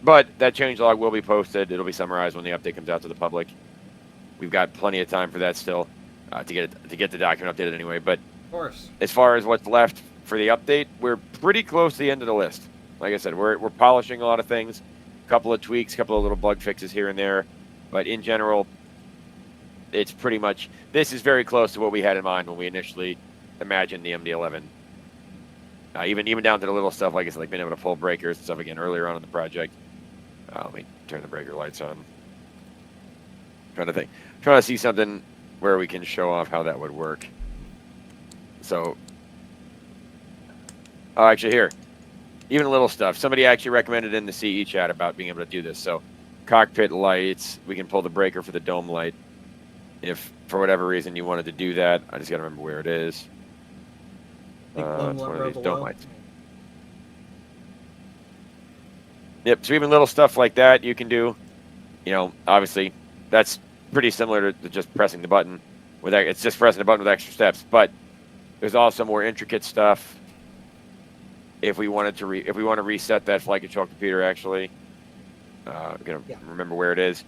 But that change log will be posted. It'll be summarized when the update comes out to the public. We've got plenty of time for that still to get the document updated anyway. But of course, as far as what's left for the update, we're pretty close to the end of the list. Like I said, we're polishing a lot of things. couple of tweaks, couple of little bug fixes here and there, but in general, it's pretty much, this is very close to what we had in mind when we initially imagined the MD-11. Even down to the little stuff like it's like being able to pull breakers and stuff again earlier on in the project. Let me turn the breaker lights on. Trying to see something where we can show off how that would work. So, oh, actually here, even little stuff. Somebody actually recommended in the CE chat about being able to do this. So, cockpit lights, we can pull the breaker for the dome light. If for whatever reason you wanted to do that, I just got to remember where it is. It's one of these dome lights. Yep, so even little stuff like that you can do. You know, obviously, that's pretty similar to just pressing the button. It's just pressing the button with extra steps. But there's also more intricate stuff. If we wanted to, if we want to reset that flight control computer, actually, I'm gonna remember where it is.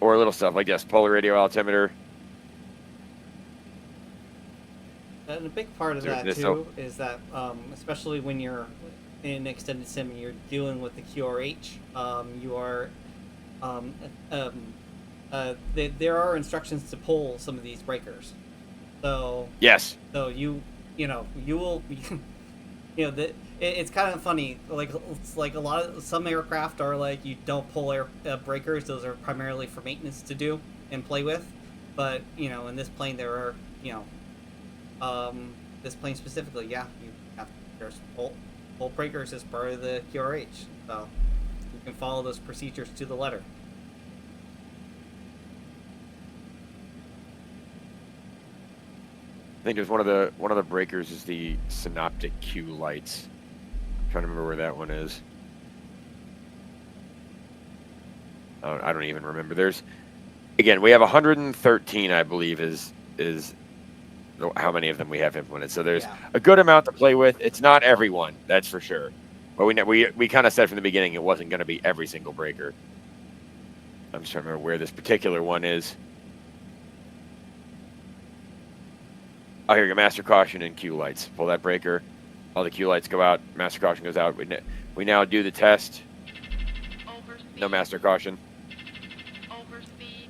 Or little stuff like this, polar radio altimeter. And a big part of that too is that, especially when you're in extended sim and you're dealing with the QRH, you are, there are instructions to pull some of these breakers. So yes. So you will, it's kind of funny. Like it's like some aircraft are like you don't pull breakers; those are primarily for maintenance to do and play with. But in this plane there are this plane specifically, there's pull breakers as part of the QRH, so you can follow those procedures to the letter. I think there's one of the breakers is the synoptic Q lights. I'm trying to remember where that one is. I don't even remember. There's, again, we have 113, I believe, is how many of them we have implemented. So there's a good amount to play with. It's not everyone, that's for sure. But we kind of said from the beginning it wasn't going to be every single breaker. I'm just trying to remember where this particular one is. Oh, here you go, master caution and Q lights. Pull that breaker. All the Q lights go out. Master caution goes out. We now do the test. Overspeed. No master caution. Overspeed.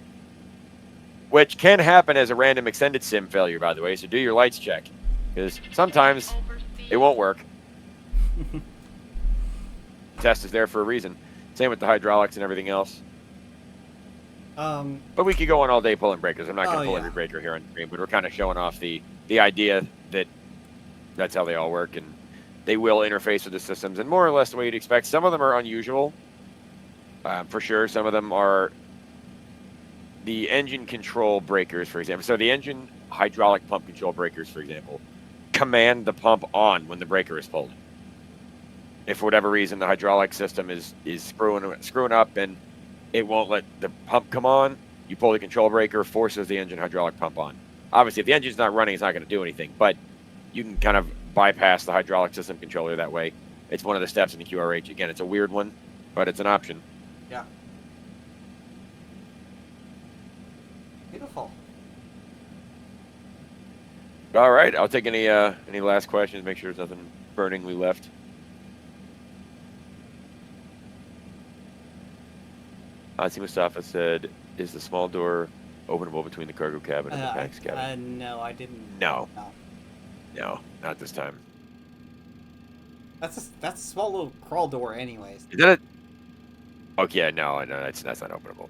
Which can happen as a random extended sim failure, by the way. So do your lights check, because sometimes it won't work. The test is there for a reason. Same with the hydraulics and everything else. But we could go on all day pulling breakers. I'm not going to pull every breaker here on screen, but we're kind of showing off the idea that that's how they all work, and they will interface with the systems in more or less the way you'd expect. Some of them are unusual, for sure. Some of them are the engine control breakers, for example. So the engine hydraulic pump control breakers, for example, command the pump on when the breaker is pulled. If for whatever reason the hydraulic system is screwing up and it won't let the pump come on, you pull the control breaker, forces the engine hydraulic pump on. Obviously, if the engine's not running, it's not going to do anything, but you can kind of bypass the hydraulic system controller that way. It's one of the steps in the QRH. Again, it's a weird one, but it's an option. Yeah. Beautiful. All right, I'll take any last questions, make sure there's nothing burningly left. Asi Mustafa said, is the small door openable between the cargo cabin and the pax cabin? No, I didn't. No, not this time. That's a small little crawl door anyways. Is that it? Okay, yeah, no, that's not openable.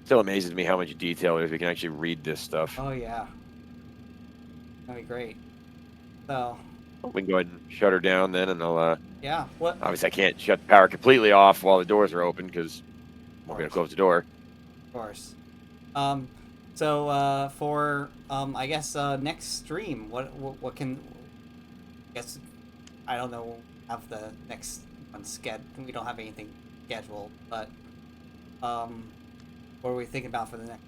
Still amazes me how much detail there is. We can actually read this stuff. Oh yeah. That'd be great. So we can go ahead and shut her down then, and I'll yeah. What? Obviously, I can't shut the power completely off while the doors are open because we're going to close the door. Of course. So for I guess next stream, what can? I guess I don't know. Have the next one scheduled? We don't have anything scheduled, but what are we thinking about for the next?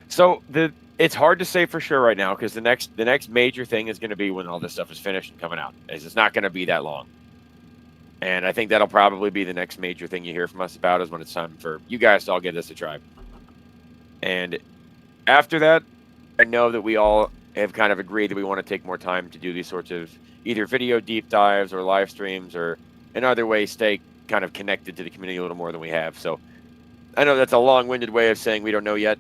So it's hard to say for sure right now because the next major thing is going to be when all this stuff is finished and coming out. It's not going to be that long, and I think that'll probably be the next major thing you hear from us about is when it's time for you guys to all give this a try. And after that, I know that we all have kind of agreed that we want to take more time to do these sorts of either video deep dives or live streams, or in other ways stay kind of connected to the community a little more than we have. So I know that's a long-winded way of saying we don't know yet,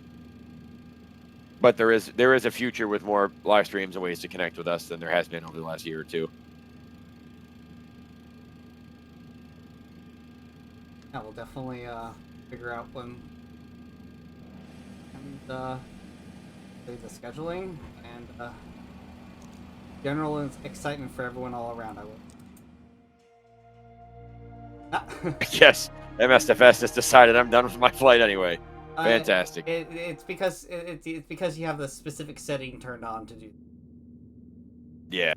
but there is a future with more live streams and ways to connect with us than there has been over the last year or two. Yeah, we'll definitely figure out when and the scheduling and general excitement for everyone all around. Yes, MSFS has decided I'm done with my flight anyway. Fantastic. It's because you have the specific setting turned on to do. Yeah.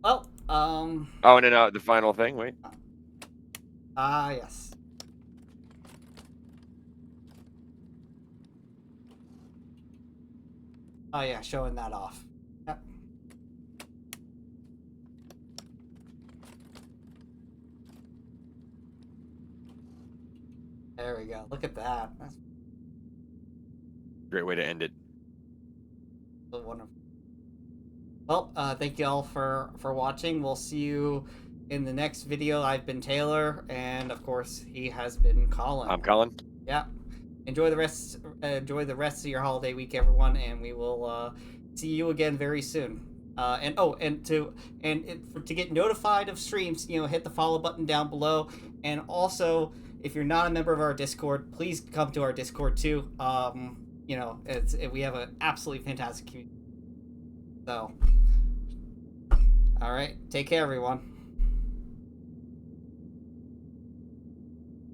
Well, Oh, and then the final thing. Wait. Yes. Oh yeah, showing that off. Yep. There we go. Look at that. That's Great way to end it. so wonderful. Well, thank you all for watching. We'll see you in the next video. I've been Taylor, and of course, he has been Collin. I'm Collin. Yeah. Enjoy the rest of your holiday week, everyone, and we will see you again very soon. To get notified of streams, hit the follow button down below, and also if you're not a member of our Discord, please come to our Discord too. We have an absolutely fantastic community. So, all right, take care, everyone.